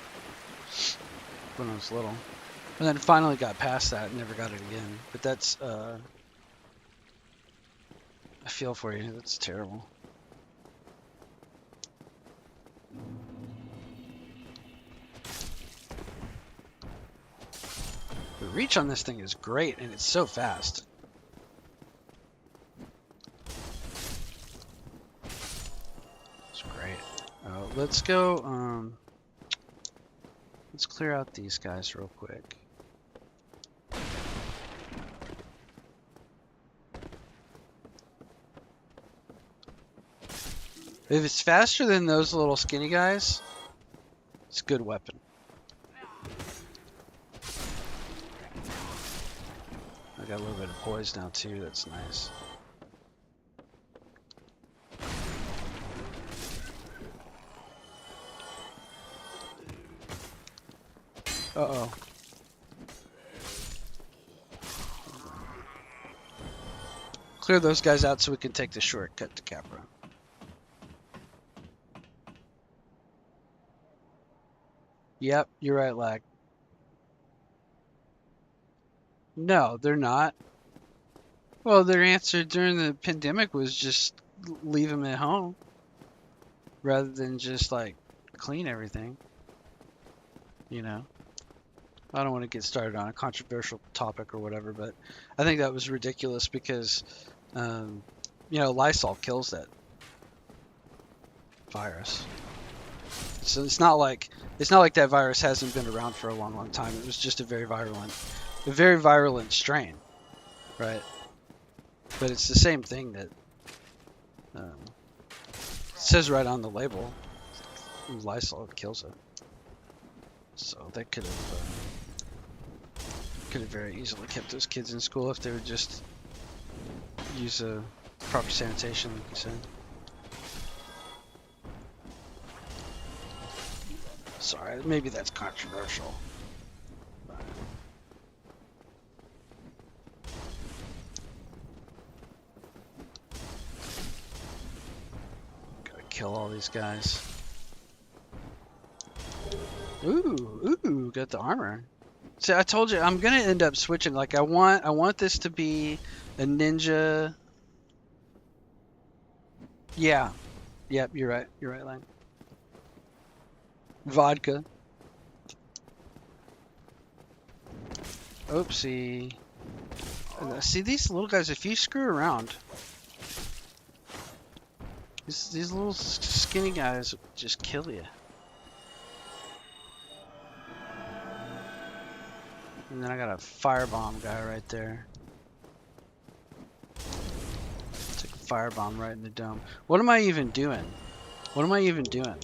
when I was little. And then finally got past that and never got it again. But that's, I feel for you. That's terrible. The reach on this thing is great, and it's so fast. It's great. Let's go, let's clear out these guys real quick. If it's faster than those little skinny guys, it's a good weapon. I got a little bit of poise now too, that's nice. Uh-oh. Clear those guys out so we can take the shortcut to Capra. Yep, you're right, Lag. No, they're not. Well, their answer during the pandemic was just leave them at home rather than just like clean everything. You know, I don't want to get started on a controversial topic or whatever, but I think that was ridiculous because, you know, Lysol kills that virus. So it's not like that virus hasn't been around for a long, long time. It was just a very virulent strain, right? But it's the same thing that it says right on the label. Lysol kills it. So they could have very easily kept those kids in school if they would just use a proper sanitation, like you said. Sorry, maybe that's controversial. Gotta kill all these guys. Ooh, got the armor. See, I told you I'm gonna end up switching. Like I want this to be a ninja. Yeah. Yep, you're right. You're right, Lang. Vodka. Oopsie. See these little guys, if you screw around, these little skinny guys just kill you. And then I got a firebomb guy right there. Take a firebomb right in the dome. What am I even doing? What am I even doing?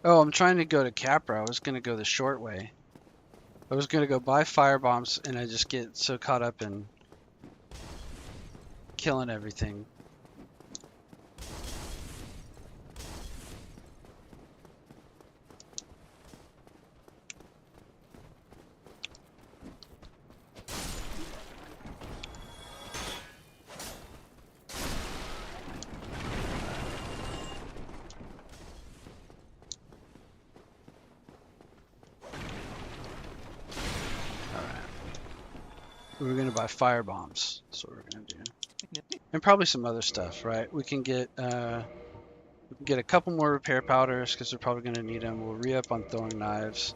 Oh, I'm trying to go to Capra. I was going to go the short way. I was going to go buy firebombs, and I just get so caught up in killing everything. We're gonna buy fire bombs. That's what we're gonna do, and probably some other stuff, right? We can get a couple more repair powders because we're probably gonna need them. We'll re-up on throwing knives.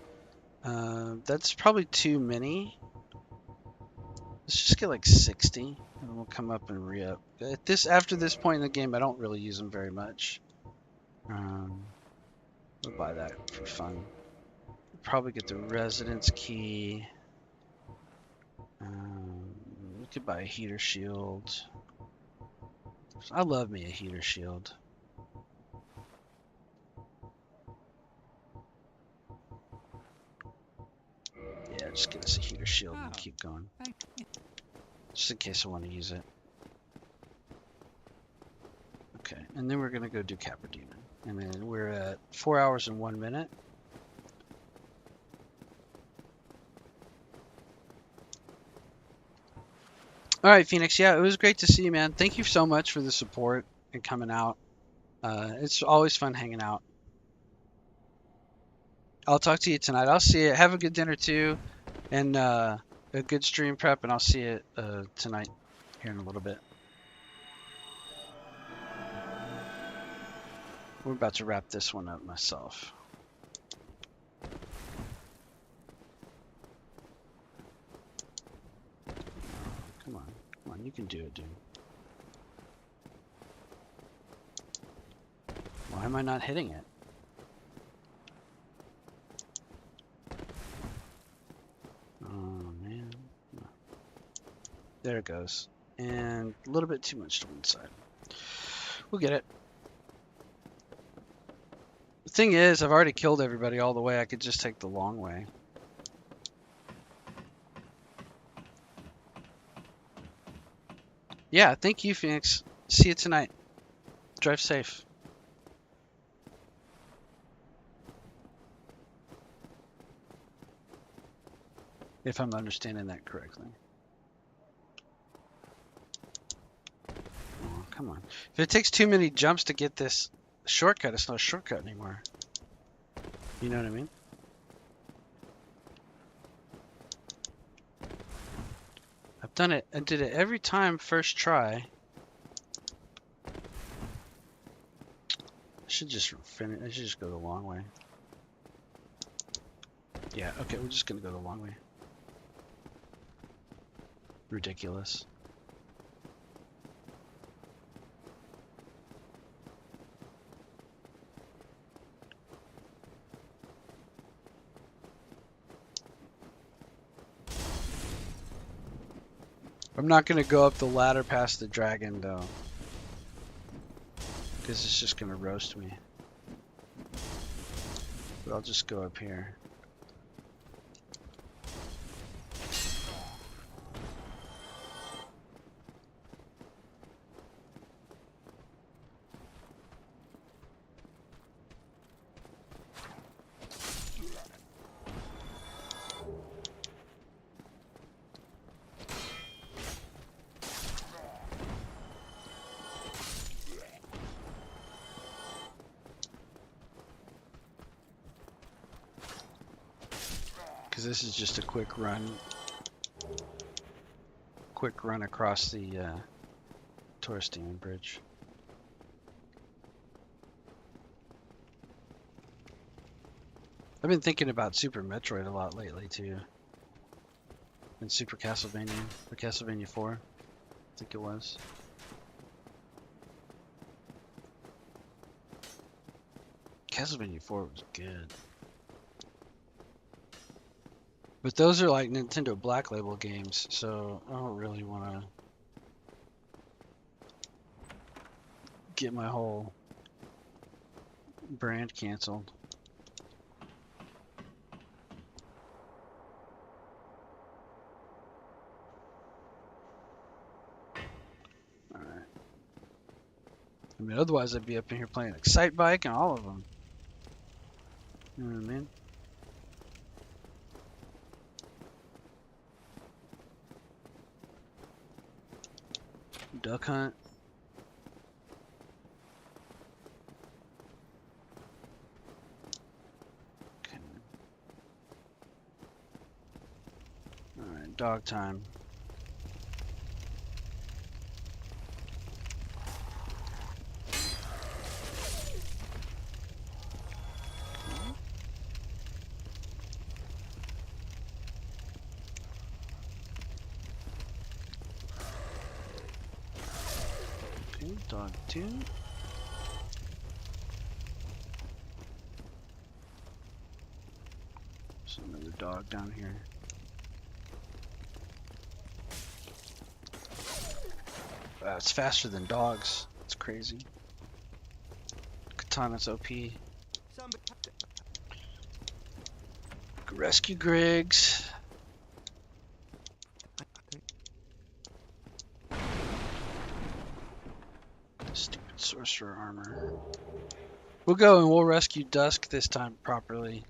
That's probably too many. Let's just get like 60, and we'll come up and re-up. After this point in the game, I don't really use them very much. We'll buy that for fun. We'll probably get the residence key. We could buy a heater shield. I love me a heater shield. Yeah, just get us a heater shield and keep going. Just in case I want to use it. Okay, and then we're going to go do Capra Demon. And then we're at 4 hours and 1 minute. All right, Phoenix. Yeah, it was great to see you, man. Thank you so much for the support and coming out. It's always fun hanging out. I'll talk to you tonight. I'll see you. Have a good dinner too, and a good stream prep. And I'll see you tonight here in a little bit. We're about to wrap this one up myself. Come on, you can do it, dude. Why am I not hitting it? Oh, man. There it goes. And a little bit too much to one side. We'll get it. The thing is, I've already killed everybody all the way. I could just take the long way. Yeah, thank you, Phoenix. See you tonight. Drive safe. If I'm understanding that correctly. Oh, come on. If it takes too many jumps to get this shortcut, it's not a shortcut anymore. You know what I mean? I've done it. I did it every time first try. I should just finish. I should just go the long way. Yeah, okay, we're just gonna go the long way. Ridiculous. I'm not gonna go up the ladder past the dragon though, because it's just gonna roast me. But I'll just go up here. Because this is just a quick run across the tourist demon bridge. I've been thinking about Super Metroid a lot lately too, and Super Castlevania, or Castlevania 4, I think it was. Castlevania 4 was good. But those are like Nintendo Black Label games, so I don't really want to get my whole brand canceled. Alright. I mean, otherwise I'd be up in here playing Excite Bike and all of them. You know what I mean? Duck Hunt. Okay. Alright, dog time. Dog 2. dog down here. Wow, it's faster than dogs. It's crazy. Katana's OP. Rescue Griggs. Stupid sorcerer armor. We'll go and we'll rescue Dusk this time properly.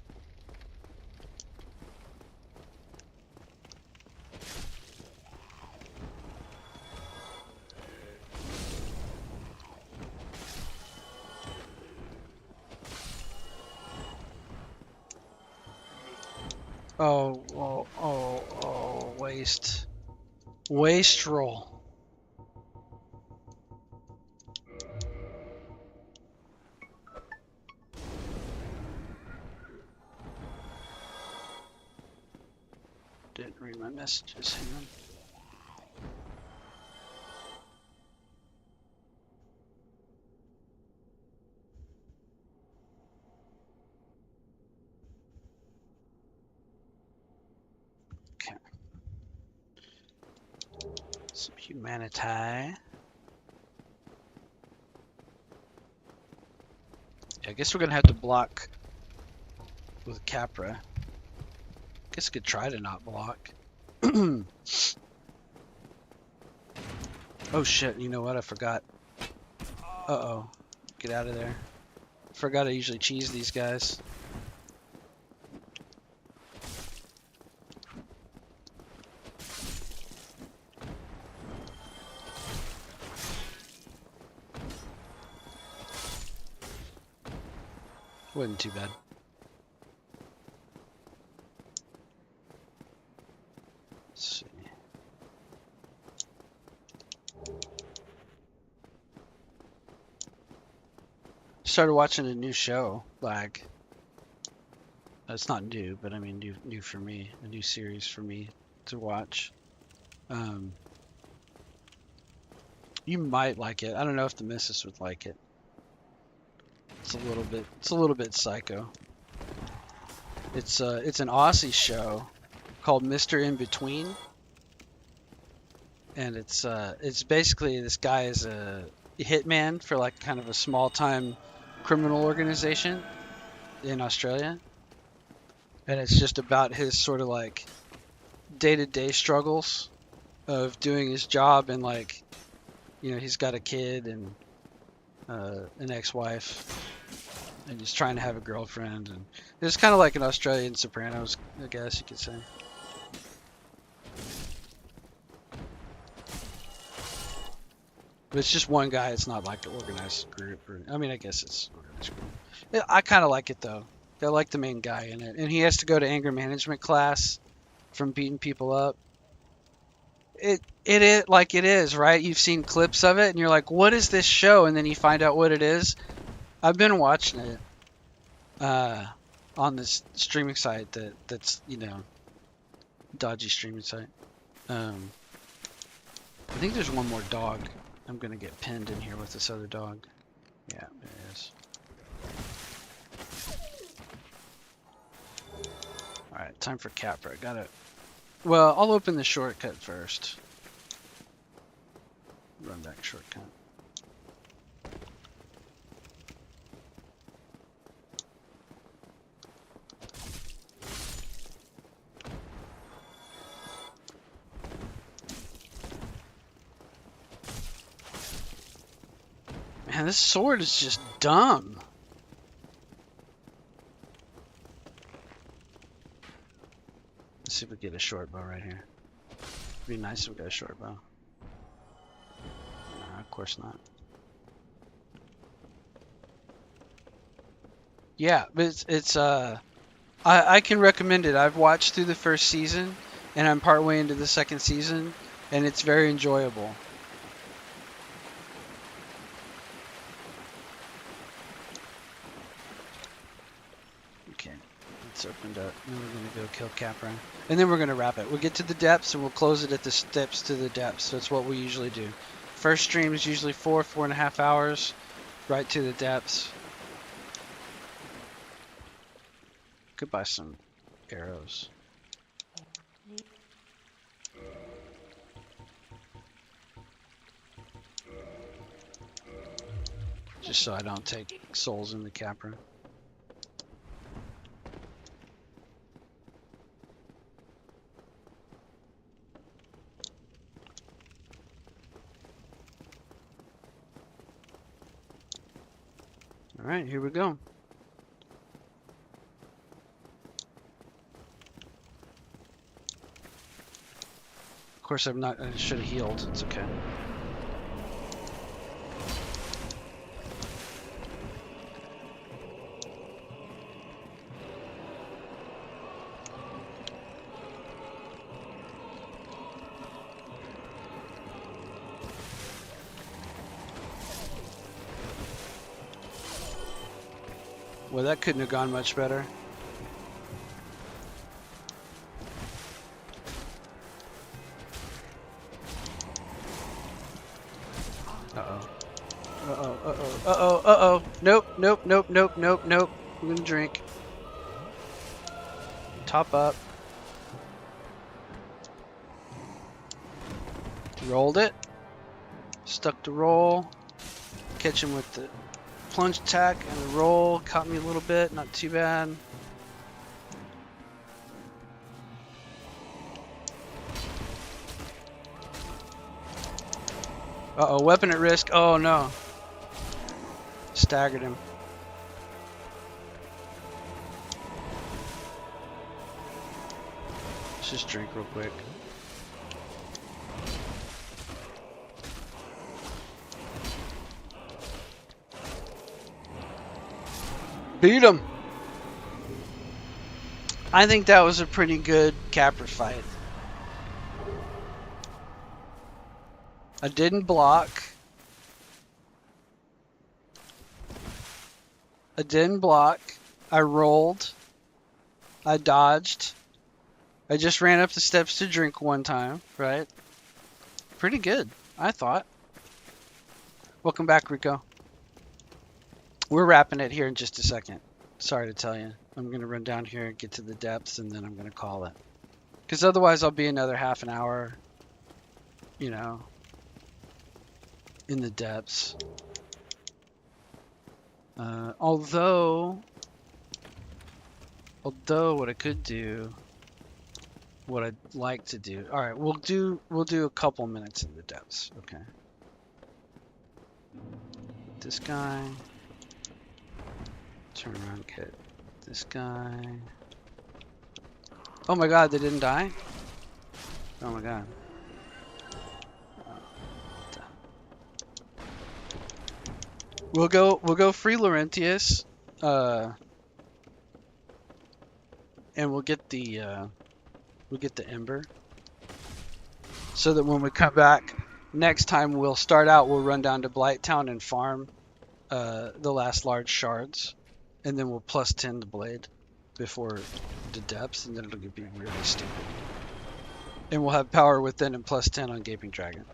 Oh, waste. Wastrel. Didn't read my messages, hang on. Okay. Some humanity. I guess we're gonna have to block with Capra. Guess I could try to not block. Oh shit, you know what? I forgot. Uh-oh. Get out of there. Forgot I usually cheese these guys. Wasn't too bad. Let's see. Started watching a new show, Lag. It's not new, but I mean new for me. A new series for me to watch. You might like it. I don't know if the missus would like it. It's a little bit psycho. It's an Aussie show called Mr. In Between. And it's basically this guy is a hitman for like kind of a small time criminal organization in Australia. And it's just about his sort of like day-to-day struggles of doing his job, and like, you know, he's got a kid and an ex-wife, and he's trying to have a girlfriend, and it's kind of like an Australian Sopranos, I guess you could say. But it's just one guy. It's not like an organized group. Or, I mean, I guess it's organized group. Yeah, I kind of like it though. I like the main guy in it, and he has to go to anger management class from beating people up. It is like it is, right? You've seen clips of it, and you're like, "What is this show?" And then you find out what it is. I've been watching it on this streaming site that's dodgy streaming site. I think there's one more dog. I'm gonna get pinned in here with this other dog. Yeah, there it is. Alright, time for Capra. Well, I'll open the shortcut first. Run back shortcut. Man, this sword is just dumb. Let's see if we get a short bow right here. It'd be nice if we got a short bow. No, of course not. Yeah, but I can recommend it. I've watched through the first season, and I'm partway into the second season, and it's very enjoyable. Okay, it's opened up. Then we're gonna go kill Capra, and then we're gonna wrap it. We'll get to the depths, and we'll close it at the steps to the depths. That's what we usually do. First stream is usually 4.5 hours, right to the depths. Could buy some arrows. Just so I don't take souls in the Capra. All right, here we go. Of course, I'm not. I should have healed. It's okay. Well, that couldn't have gone much better. Uh-oh. Uh-oh, uh-oh, uh-oh, uh-oh. Nope, nope, nope, nope, nope, nope. I'm gonna drink. Top up. Rolled it. Stuck the roll. Catch him with the plunge attack and the roll. Caught me a little bit, not too bad. Uh-oh, weapon at risk. Oh no. Staggered him. Let's just drink real quick. Beat him. I think that was a pretty good Capra fight. I didn't block. I rolled. I dodged. I just ran up the steps to drink one time, right? Pretty good, I thought. Welcome back, Rico. We're wrapping it here in just a second. Sorry to tell you. I'm going to run down here and get to the depths, and then I'm going to call it. Because otherwise I'll be another half an hour, you know, in the depths. Although what I could do, what I'd like to do. All right, we'll do a couple minutes in the depths. Okay. This guy. Turn around, get this guy. Oh my God, they didn't die? Oh my God. We'll go free Laurentius, and we'll get the Ember, so that when we come back next time, we'll run down to Blighttown and farm the last large shards, and then we'll plus 10 the blade before the depths, and then it'll be really stupid. And we'll have power within and plus 10 on Gaping Dragon.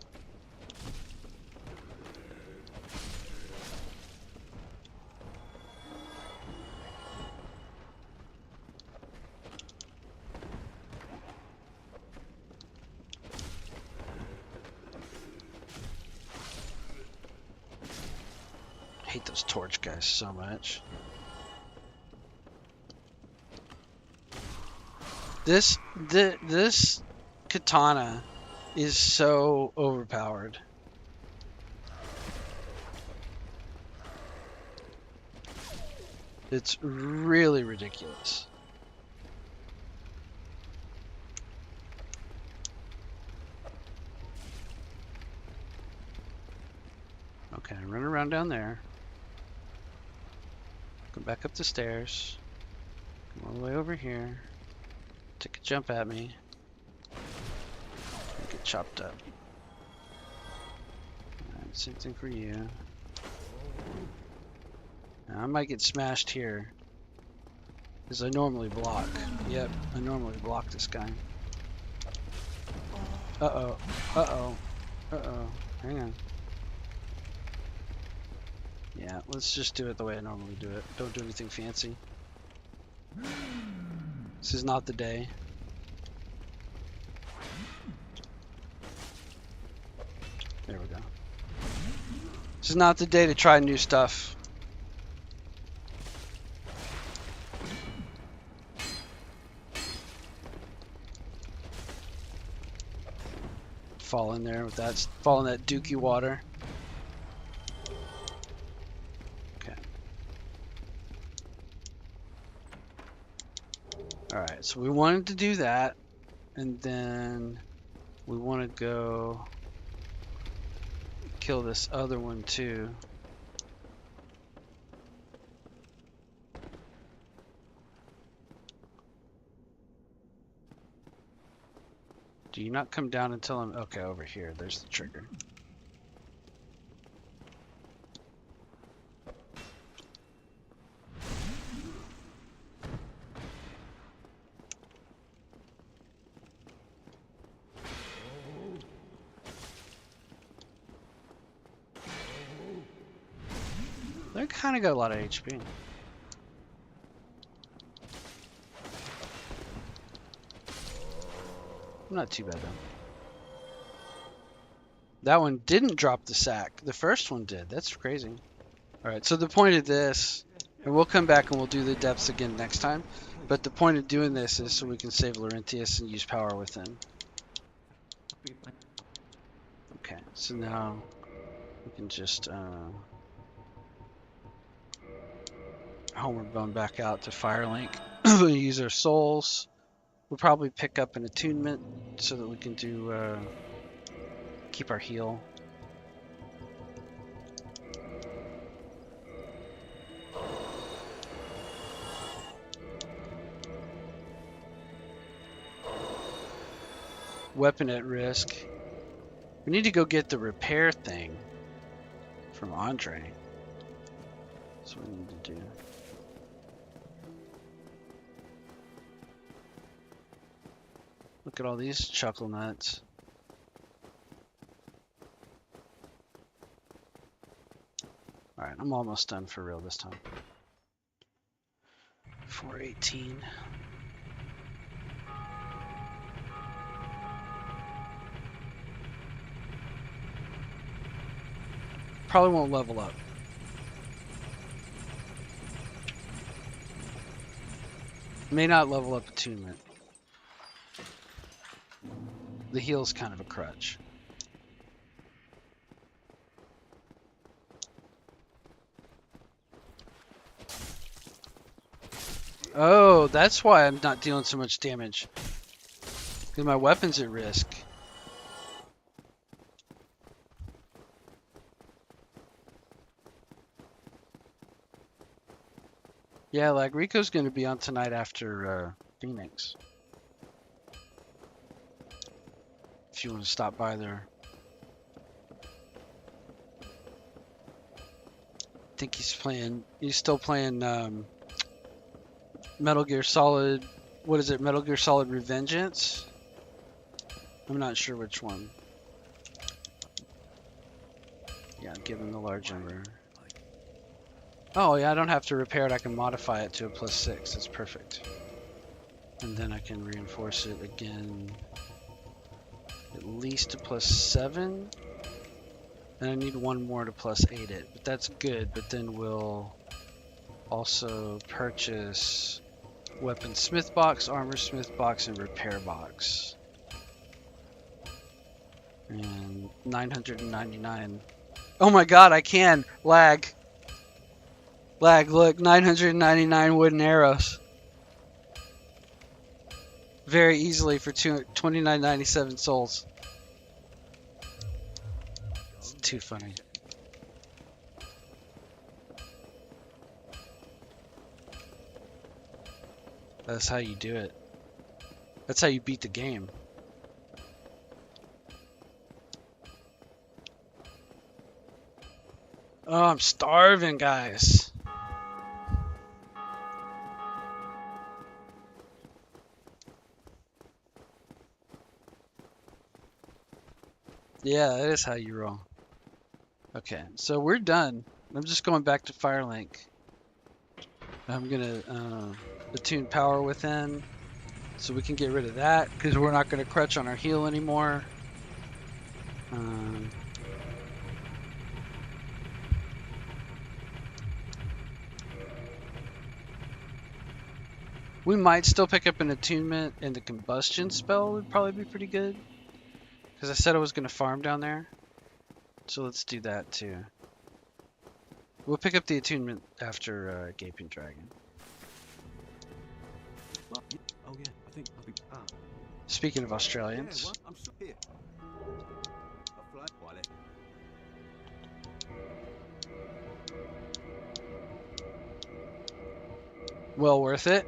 I hate those torch guys so much. This katana is so overpowered. It's really ridiculous. Okay, run around down there. Go back up the stairs. Come all the way over here. Take a jump at me. Get chopped up. Alright, same thing for you. Now, I might get smashed here, because I normally block. Yep, I normally block this guy. Uh-oh. Uh-oh. Uh-oh. Hang on. Yeah, let's just do it the way I normally do it. Don't do anything fancy. This is not the day. There we go. This is not the day to try new stuff. Fall in there with that, fall in that dookie water. Okay. Alright, so we wanted to do that, and then we want to go kill this other one too. Do you not come down until I'm... Okay, over here. There's the trigger. They kind of got a lot of HP. Not too bad though. That one didn't drop the sack. The first one did. That's crazy. Alright, so the point of this, and we'll come back and we'll do the depths again next time, but the point of doing this is so we can save Laurentius and use power within. Okay, so now we can just homeward bone back out to Firelink. We'll use our souls. We'll probably pick up an attunement so that we can do keep our heal. Weapon at risk. We need to go get the repair thing from Andre. That's what we need to do. Look at all these chuckle nuts. Alright, I'm almost done for real this time. 418. Probably won't level up. May not level up attunement. The heal's kind of a crutch. Oh, that's why I'm not dealing so much damage. Because my weapon's at risk. Yeah, like Rico's going to be on tonight after Phoenix. If you want to stop by there. I think he's still playing Metal Gear Solid, what is it, Metal Gear Solid Revengeance? I'm not sure which one. Yeah, give him the large number. Oh yeah, I don't have to repair it, I can modify it to a +6, that's perfect. And then I can reinforce it again. At least a +7, and I need one more to +8 it, but that's good. But then we'll also purchase weapon smith box, armor smith box, and repair box. And 999. Oh my god, I can lag. Look, 999 wooden arrows. Very easily for 29.97 souls. It's too funny. That's how you do it. That's how you beat the game. Oh, I'm starving, guys. Yeah, that is how you roll. Okay, so we're done. I'm just going back to Firelink. I'm gonna attune power within, so we can get rid of that because we're not gonna crutch on our heal anymore. We might still pick up an attunement, and the combustion spell would probably be pretty good. Because I said I was going to farm down there. So let's do that too. We'll pick up the attunement after Gaping Dragon. Well, yeah. Oh yeah, I think. Speaking of Australians. Yeah, I'm still here. Well worth it.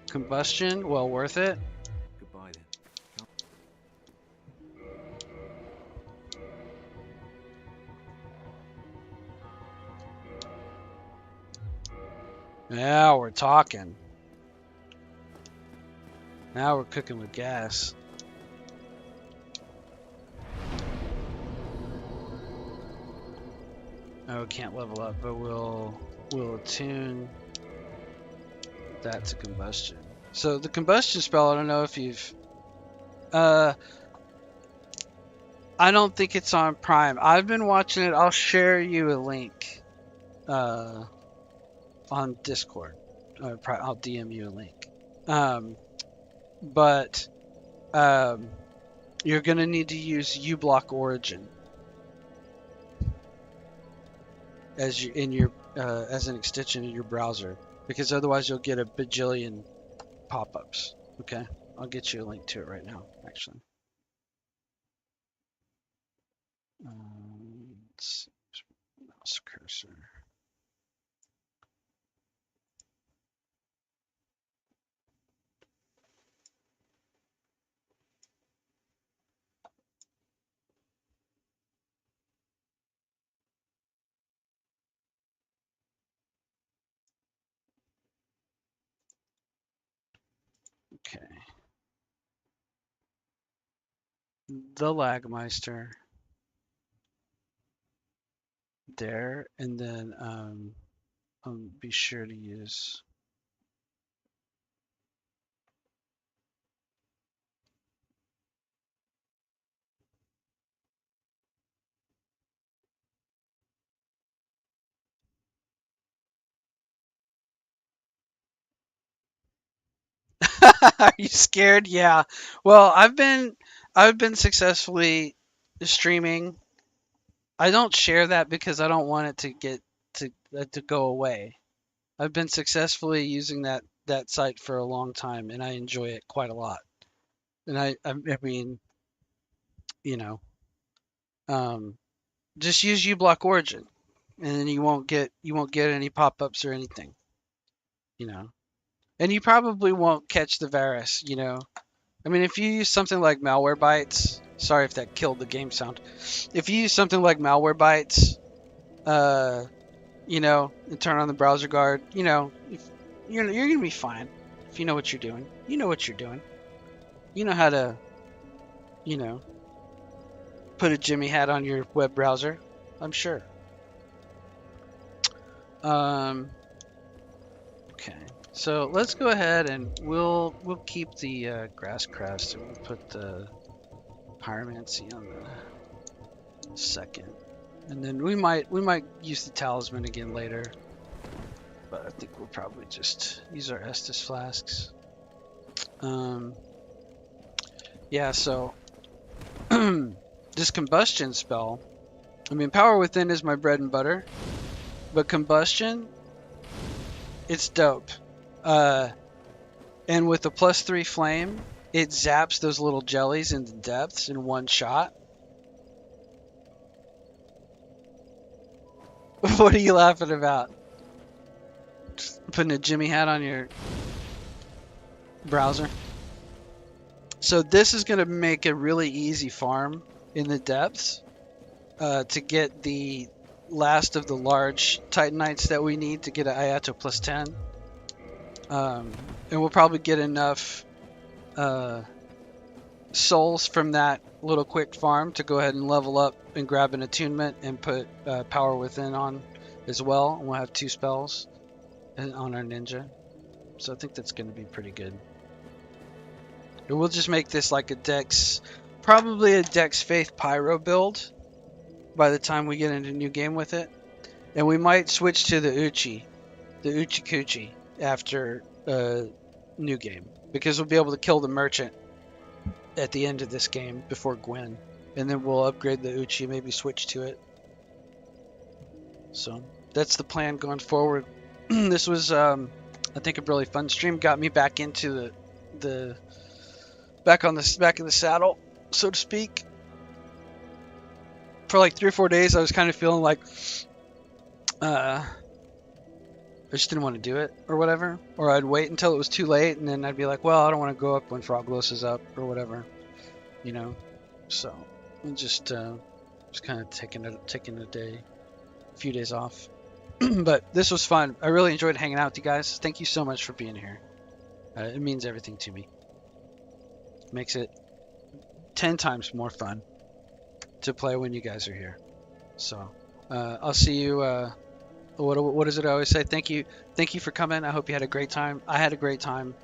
Combustion, well worth it. Goodbye then. Now we're talking. Now we're cooking with gas. Oh, we can't level up, but we'll attune that to combustion. So the combustion spell, I don't know if you've I don't think it's on Prime. I've been watching it. I'll share you a link on Discord. I'll DM you a link. But you're gonna need to use uBlock Origin as an extension in your browser, because otherwise you'll get a bajillion pop-ups. Okay, I'll get you a link to it right now, actually. Let's see, mouse cursor. Okay. The Lagmeister. There, and then be sure to use Are you scared? Yeah. Well, I've been successfully streaming. I don't share that because I don't want it to get to go away. I've been successfully using that site for a long time, and I enjoy it quite a lot. And I mean, you know, um, just use uBlock Origin, and then you won't get any pop-ups or anything, you know. And you probably won't catch the virus, you know. I mean, if you use something like Malwarebytes, sorry if that killed the game sound. If you use something like Malwarebytes, you know, and turn on the browser guard, you know, if you're gonna be fine if you know what you're doing. You know what you're doing. You know how to, you know, put a Jimmy hat on your web browser. I'm sure. Okay. So let's go ahead and we'll keep the grass crest, and we'll put the pyromancy on the second, and then we might use the talisman again later, but I think we'll probably just use our Estus flasks. Yeah. So this combustion spell, I mean, power within is my bread and butter, but combustion, it's dope. And with the +3 flame, it zaps those little jellies in the depths in one shot. What are you laughing about? Putting a Jimmy hat on your browser? So this is going to make a really easy farm in the depths to get the last of the large Titanites that we need to get an Iato +10. And we'll probably get enough souls from that little quick farm to go ahead and level up and grab an attunement and put power within on as well. And we'll have 2 spells on our ninja. So I think that's going to be pretty good. And we'll just make this like a Dex, probably a Dex Faith Pyro build by the time we get into new game with it. And we might switch to the Uchi. the Uchi Kuchi after new game, because we'll be able to kill the merchant at the end of this game before Gwen, and then we'll upgrade the Uchi, maybe switch to it. So that's the plan going forward. This was, I think, a really fun stream. Got me back into the back in the saddle, so to speak. For like 3 or 4 days, I was kind of feeling like I just didn't want to do it or whatever, or I'd wait until it was too late, and then I'd be like, well, I don't want to go up when Froglos is up or whatever, you know. So I'm just kind of taking a day, a few days off. But this was fun. I really enjoyed hanging out with you guys. Thank you so much for being here. It means everything to me. Makes it 10 times more fun to play when you guys are here. So I'll see you. What is it I always say? Thank you for coming. I hope you had a great time. I had a great time.